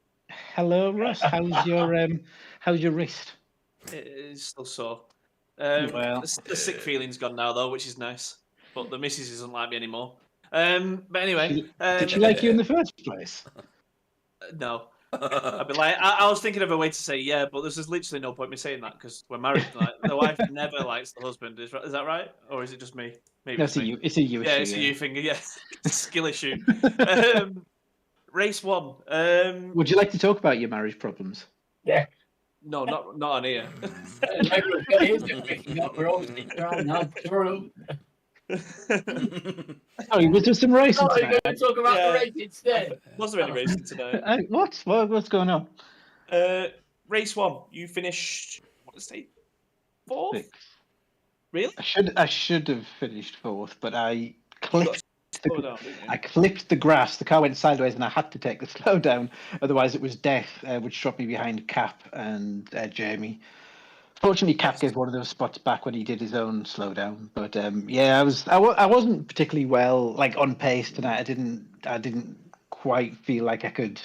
Hello, Russ. How's your wrist? It is still sore. Well, the sick feeling's gone now, though, which is nice. But the missus doesn't like me anymore. But anyway, did she like you in the first place? No. I'd be like, I was thinking of a way to say yeah, but there's literally no point in me saying that because we're married. Like, the wife never likes the husband. Is that right, or is it just me? Maybe No, it's a you. It's a you. Yeah, it's a you thing. Yes. skill issue. Race 1. Would you like to talk about your marriage problems? Yeah. No, not on here. Everyone's got his picking up. We're obviously trying hard through. Sorry, was there some racing Oh, you're tonight? going to talk about the race instead. Was there any racing tonight? What's going on? Race 1. You finished, what did I say? 4th? Six. Really? I should have finished fourth, but I clipped slow down, didn't you? I clipped the grass. The car went sideways, and I had to take the slow down. Otherwise, it was death, which dropped me behind Cap and Jamie. Fortunately, Cap gave one of those spots back when he did his own slowdown. But yeah, I wasn't particularly well, like on pace tonight. I didn't quite feel like I could.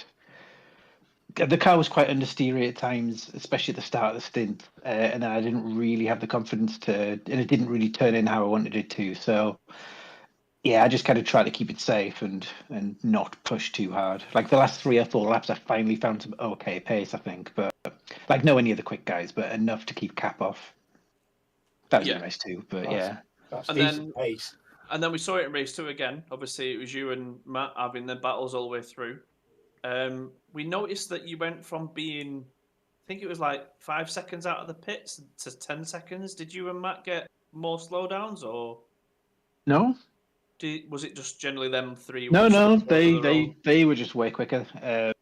The car was quite understeery at times, especially at the start of the stint, and then I didn't really have the confidence and it didn't really turn in how I wanted it to. So yeah, I just kind of tried to keep it safe and not push too hard. Like the last 3 or 4 laps, I finally found some okay pace, I think, but like no any of the quick guys, but enough to keep Cap off. That was in race 2, but yeah. That's And decent then- pace. And then we saw it in race 2 again. Obviously, it was you and Matt having the battles all the way through. We noticed that you went from being, I think it was like 5 seconds out of the pits to 10 seconds. Did you and Matt get more slowdowns, or No, was it just generally them three? no, were just no. both of their own? They were just way quicker. Right.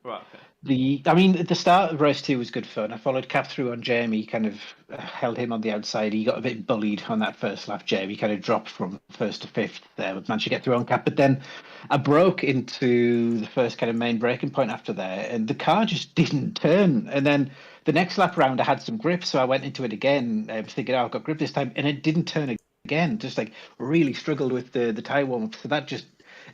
Okay. At the start of race 2 was good fun. I followed Cap through on Jamie, kind of held him on the outside. He got a bit bullied on that first lap. Jamie kind of dropped from first to fifth. Managed to get through on Cap, but then I broke into the first kind of main braking point after there, and the car just didn't turn. And then the next lap round, I had some grip, so I went into it again, thinking, "Oh, I've got grip this time," and it didn't turn again. Just like really struggled with the tyre warm up. So that just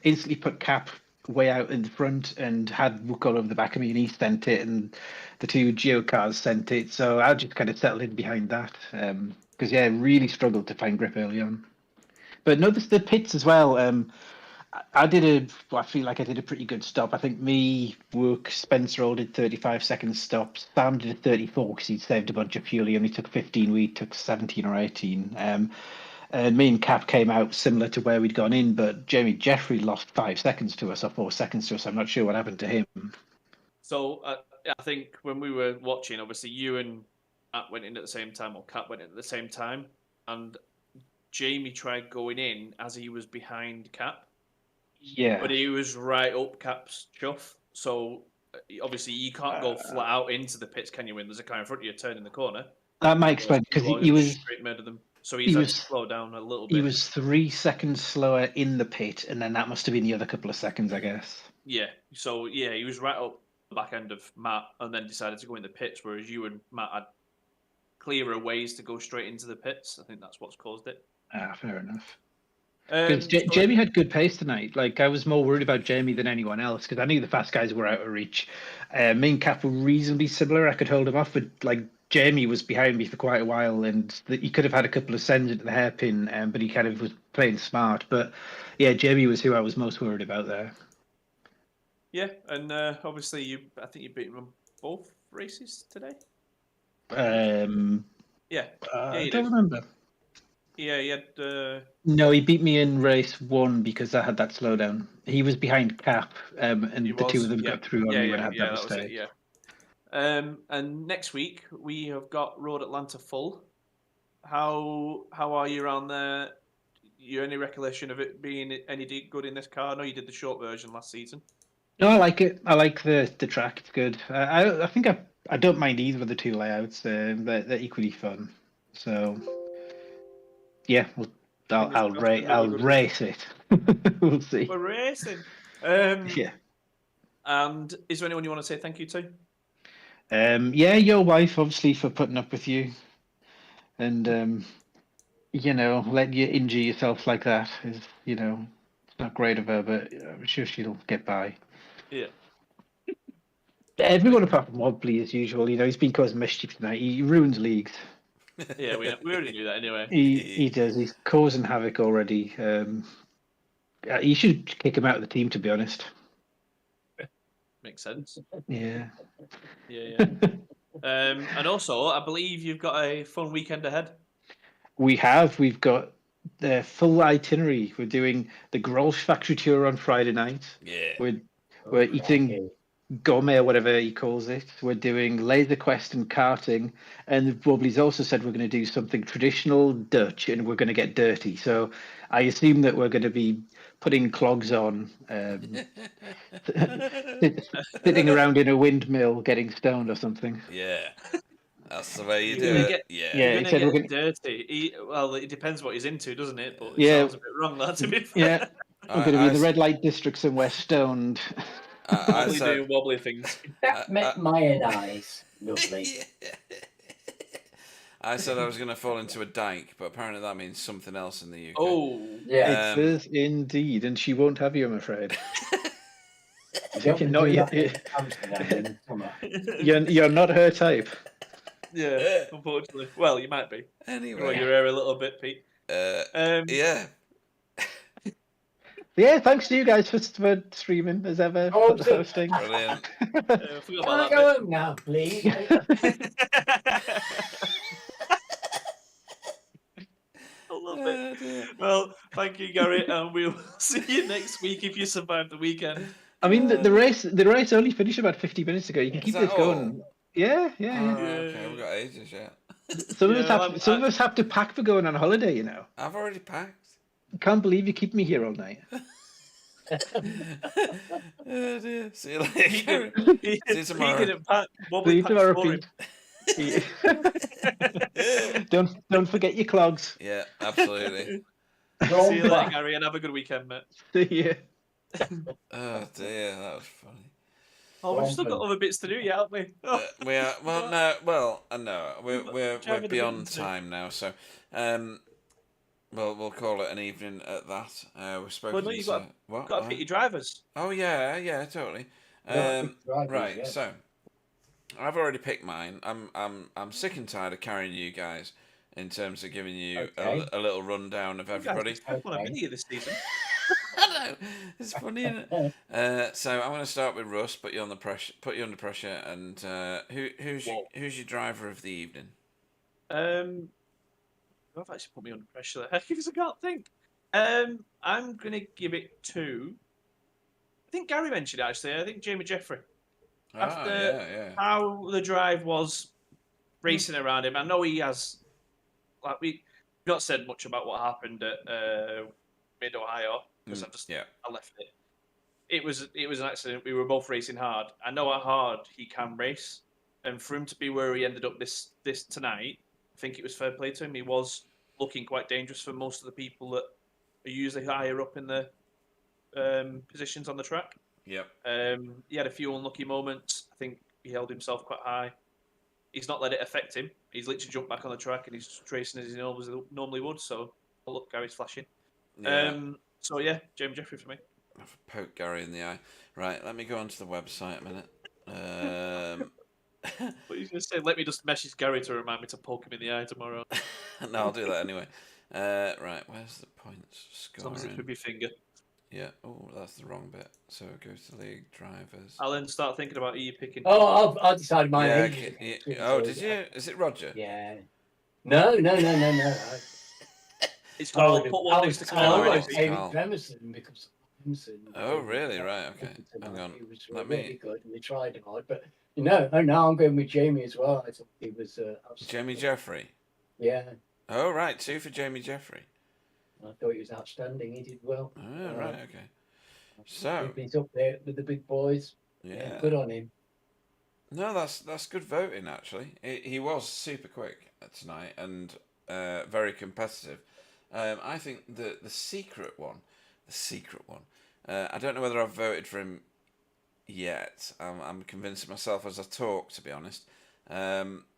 instantly put Cap way out in the front and had Wook all over the back of me, and he sent it, and the 2 Geo cars sent it. So I just kind of settled in behind that because yeah, really struggled to find grip early on. But notice the pits as well. I feel like I did a pretty good stop. I think me, Wook, Spencer all did 35 second stops. Sam did a 34 because he'd saved a bunch of fuel. He only took 15. We took 17 or 18. And me and Cap came out similar to where we'd gone in, but Jamie Jeffrey lost 5 seconds to us or 4 seconds to us. I'm not sure what happened to him. So I think when we were watching, obviously you and Matt went in at the same time, or Cap went in at the same time, and Jamie tried going in as he was behind Cap. Yeah. But he was right up Cap's chuff. So obviously you can't go flat out into the pits, can you? When there's a car in front of you turning the corner. That might explain because he was straight mid of them. So he's had to slow down a little bit. He was 3 seconds slower in the pit, and then that must have been the other couple of seconds, I guess. Yeah. So yeah, he was right up the back end of Matt, and then decided to go in the pits, whereas you and Matt had clearer ways to go straight into the pits. I think that's what's caused it. Fair enough. Because Jamie had good pace tonight. Like I was more worried about Jamie than anyone else because I knew the fast guys were out of reach. Me and Cap were reasonably similar. I could hold him off, but like Jamie was behind me for quite a while, and he could have had a couple of sends into the hairpin, but he kind of was playing smart. But yeah, Jamie was who I was most worried about there. Yeah, and obviously I think you beat him on both races today. Yeah, I don't remember. Yeah, he had. No, he beat me in race 1 because I had that slowdown. He was behind Cap, and the 2 of them got through on me when I had that mistake. Yeah. And next week we have got Road Atlanta full. How are you around there? You any recollection of it being any good in this car? I know you did the short version last season. No, I like it. I like the track. It's good. I think I don't mind either of the 2 layouts. They're equally fun. So yeah, I'll race it. We'll see. We're racing. Yeah. And is there anyone you want to say thank you to? Yeah, your wife obviously for putting up with you, and letting you injure yourself like that is, it's not great of her, but I'm sure she'll get by. Yeah. Everyone apart from Wobbly as usual, he's been causing mischief tonight. He ruins leagues. Yeah, we already knew that anyway. He does. He's causing havoc already. You should kick him out of the team, to be honest. Makes sense. Yeah. Yeah. And also, I believe you've got a fun weekend ahead. We have. We've got the full itinerary. We're doing the Grolsch factory tour on Friday night. Yeah. We're eating gourmet or whatever he calls it. We're doing laser quest and karting, and Wobbly's also said we're going to do something traditional Dutch, and we're going to get dirty. So I assume that we're going to be putting clogs on, sitting around in a windmill, getting stoned or something. Yeah. That's the way you do You're gonna it. get- Yeah. Yeah, You're he gonna said we're get going. dirty. Well, it depends what he's into, doesn't it? But it Yeah. sounds a bit wrong, that to be fair. Yeah, we're going to be in the red light district somewhere, stoned. I Wobbly said, doing wobbly things. That met mayonnaise. Lovely. I said I was going to fall into a dike, but apparently that means something else in the UK. Oh, Yeah. It does indeed, and she won't have you, I'm afraid. You don't You're want not to do yet. that in Amsterdam in summer. You're not her type. yeah, unfortunately. Well, you might be. Grow Anyway. your hair a little bit, Pete. Yeah. Yeah, thanks to you guys for streaming as ever, for the hosting. Brilliant. I forgot Can I about go that home now, please? bit. I love it. dear. Well, thank you, Gary, and we'll see you next week if you survive the weekend. I mean, the race only finished about 50 minutes ago. You can keep that this all? going. Yeah. Oh, right, okay, we've got ages yet. Some of Yeah, us have to pack for going on holiday. You know. I've already packed. Can't believe you keep me here all night. Oh dear. See you later. He See you tomorrow. didn't pack. See Wobbly you packed tomorrow, for him. Pete. Don't forget your clogs. Yeah, absolutely. See you later, Gary, and have a good weekend, mate. See you. Oh dear, that was funny. Oh, we've still got other bits to do, yeah, haven't we? Oh, We are well, no, we're Driving a bit beyond into- time now, so we'll call it an evening at that. We've spoken. Well, no, you've got what? to pick your drivers. Oh yeah, totally. Right, yeah. so I've already picked mine. I'm sick and tired of carrying you guys in terms of giving you Okay. a little rundown of everybody. What a mini this season. I know, it's funny, isn't it? So I'm going to start with Russ. Put you under pressure, and who's your driver of the evening? You've actually put me under pressure there because I can't think. I'm going to give it to. I think Gary mentioned it, actually. I think Jamie Jeffrey. After how the drive was racing around him, I know he has. Like we've not said much about what happened at Mid Ohio because I left it. It was an accident. We were both racing hard. I know how hard he can race, and for him to be where he ended up this tonight, I think it was fair play to him. He was looking quite dangerous for most of the people that are usually higher up in the positions on the track. Yep. He had a few unlucky moments. I think he held himself quite high. He's not let it affect him. He's literally jumped back on the track and he's racing as he normally would. So, look, Gary's flashing. Yeah. So, yeah, Jamie Jeffrey for me. I've poked Gary in the eye. Right, let me go onto the website a minute. What you going to say? Let me just message Gary to remind me to poke him in the eye tomorrow. No, I'll do that anyway. Right, where's the points As long as it's scoring? with your finger. Yeah. Oh, that's the wrong bit. So go to league drivers. I'll then start thinking about who you're picking. Oh, I decided mine. Yeah, ages okay, ago, oh, so, did you? Is it Roger? Yeah. No. It's called put one next to Carl. I was Carl. aiming for Emerson because Emerson. Oh, really? Right. Okay. Hang on. He was Let really me. good, and they tried hard. But now I'm going with Jamie as well. I thought he was. Jamie Jeffrey. Yeah, Oh, right. 2 for Jamie Jeffrey. I thought he was outstanding. He did well. Oh, right. Okay. So. He's up there with the big boys. Yeah. Good on him. No, that's good voting actually. He was super quick tonight and very competitive. I think the secret one. I don't know whether I've voted for him yet. I'm convincing myself as I talk, to be honest.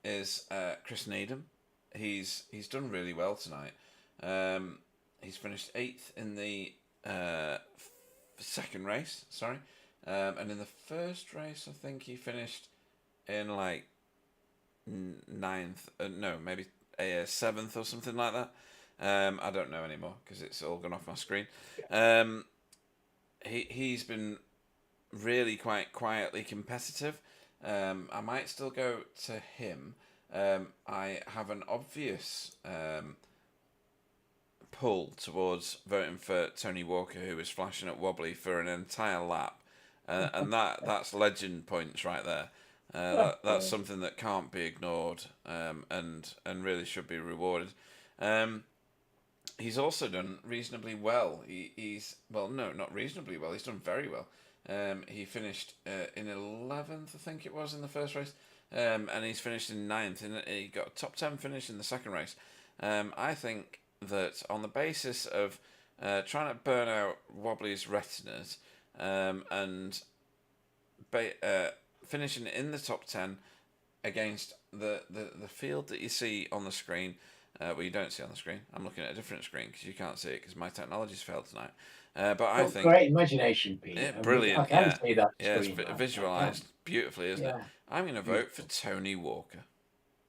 Is Chris Needham. He's done really well tonight. He's finished 8th in the second race. Sorry, and in the first race, I think he finished in like 9th. No, maybe 7th or something like that. I don't know anymore because it's all gone off my screen. He's been really quite quietly competitive. I might still go to him. I have an obvious pull towards voting for Tony Walker, who was flashing at Wobbly for an entire lap, and that's legend points right there. That's something that can't be ignored, and really should be rewarded. He's also done reasonably well. He's not reasonably well. He's done very well. He finished in 11th, I think it was, in the first race, and he's finished in 9th. And he got a top 10 finish in the second race. I think that on the basis of trying to burn out Wobbly's retinas and finishing in the top 10 against the field that you see on the screen. Well, you don't see on the screen. I'm looking at a different screen because you can't see it because my technology's failed tonight. But I think great imagination, Pete. Yeah, brilliant. I can see that Yeah, screen. it's visualised beautifully, isn't it? I'm going to vote for Tony Walker.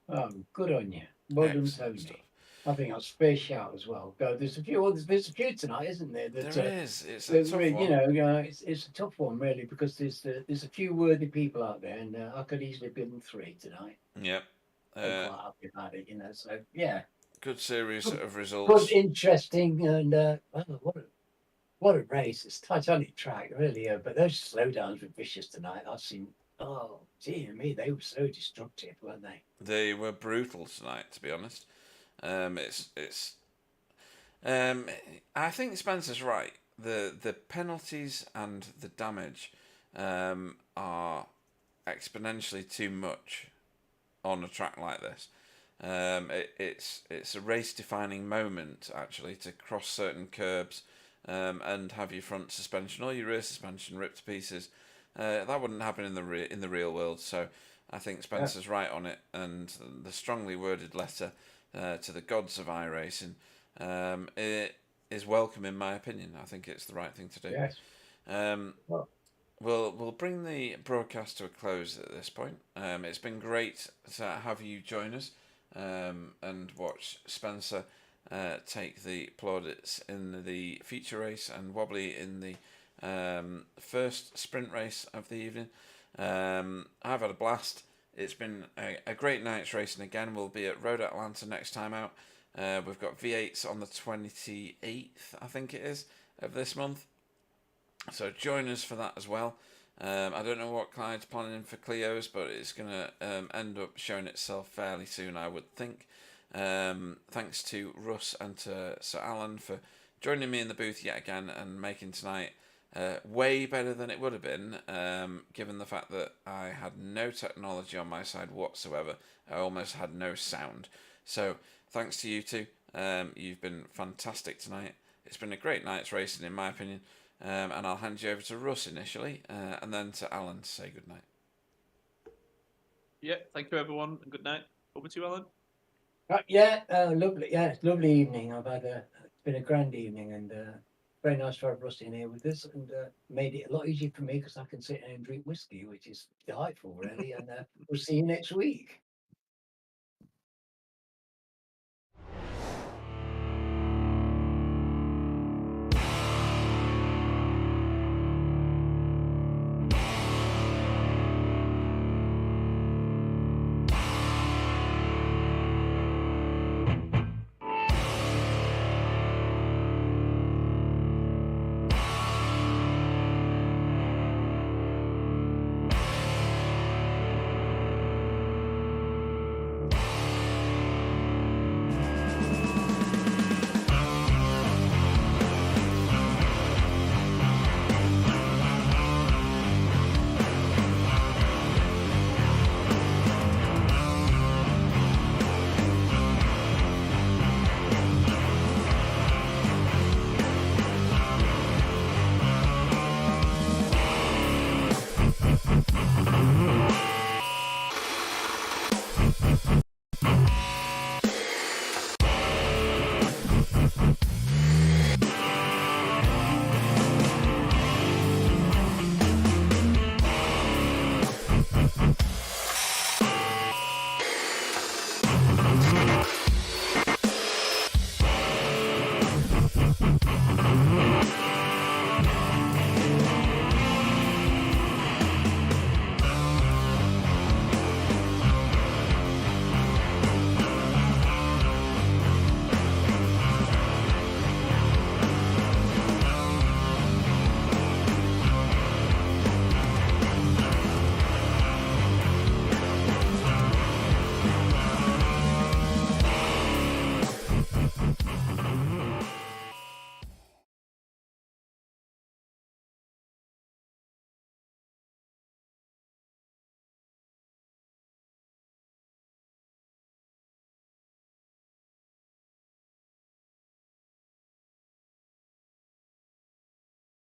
Oh, good on you. Well done, Excellent Tony. stuff. I think I'll spare shout as well. Go. There's a few others. There's a few tonight, isn't there? There is. It's a tough one. It's a tough one really because there's a few worthy people out there, and I could easily give them 3 tonight. Yep. I'm quite happy about it, So yeah. Good series of results. Good, interesting, and what a race! It's Titanic track, really. But those slowdowns were vicious tonight. I've seen. Oh dear me, they were so destructive, weren't they? They were brutal tonight, to be honest. I think Spencer's right. The penalties and the damage are exponentially too much on a track like this. It's a race-defining moment actually to cross certain curbs and have your front suspension or your rear suspension ripped to pieces. That wouldn't happen in the real world. So I think Spencer's right on it, and the strongly worded letter to the gods of iRacing it is welcome in my opinion. I think it's the right thing to do. Yes. We'll bring the broadcast to a close at this point. It's been great to have you join us and watch Spencer take the plaudits in the feature race and Wobbly in the first sprint race of the evening. I've had a blast. It's been a great night's racing again. We'll be at Road Atlanta next time out. We've got V8s on the 28th, I think it is, of this month. So join us for that as well. I don't know what Clyde's planning for Clio's, but it's going to end up showing itself fairly soon, I would think. Thanks to Russ and to Sir Alan for joining me in the booth yet again and making tonight way better than it would have been, given the fact that I had no technology on my side whatsoever. I almost had no sound. So thanks to you two. You've been fantastic tonight. It's been a great night's racing in my opinion. And I'll hand you over to Russ initially, and then to Alan to say goodnight. Yeah, thank you everyone, and good night. Over to you, Alan. Lovely. Yeah, it's a lovely evening. It's been a grand evening, and very nice to have Russ in here with us, and made it a lot easier for me because I can sit and drink whiskey, which is delightful, really. And we'll see you next week.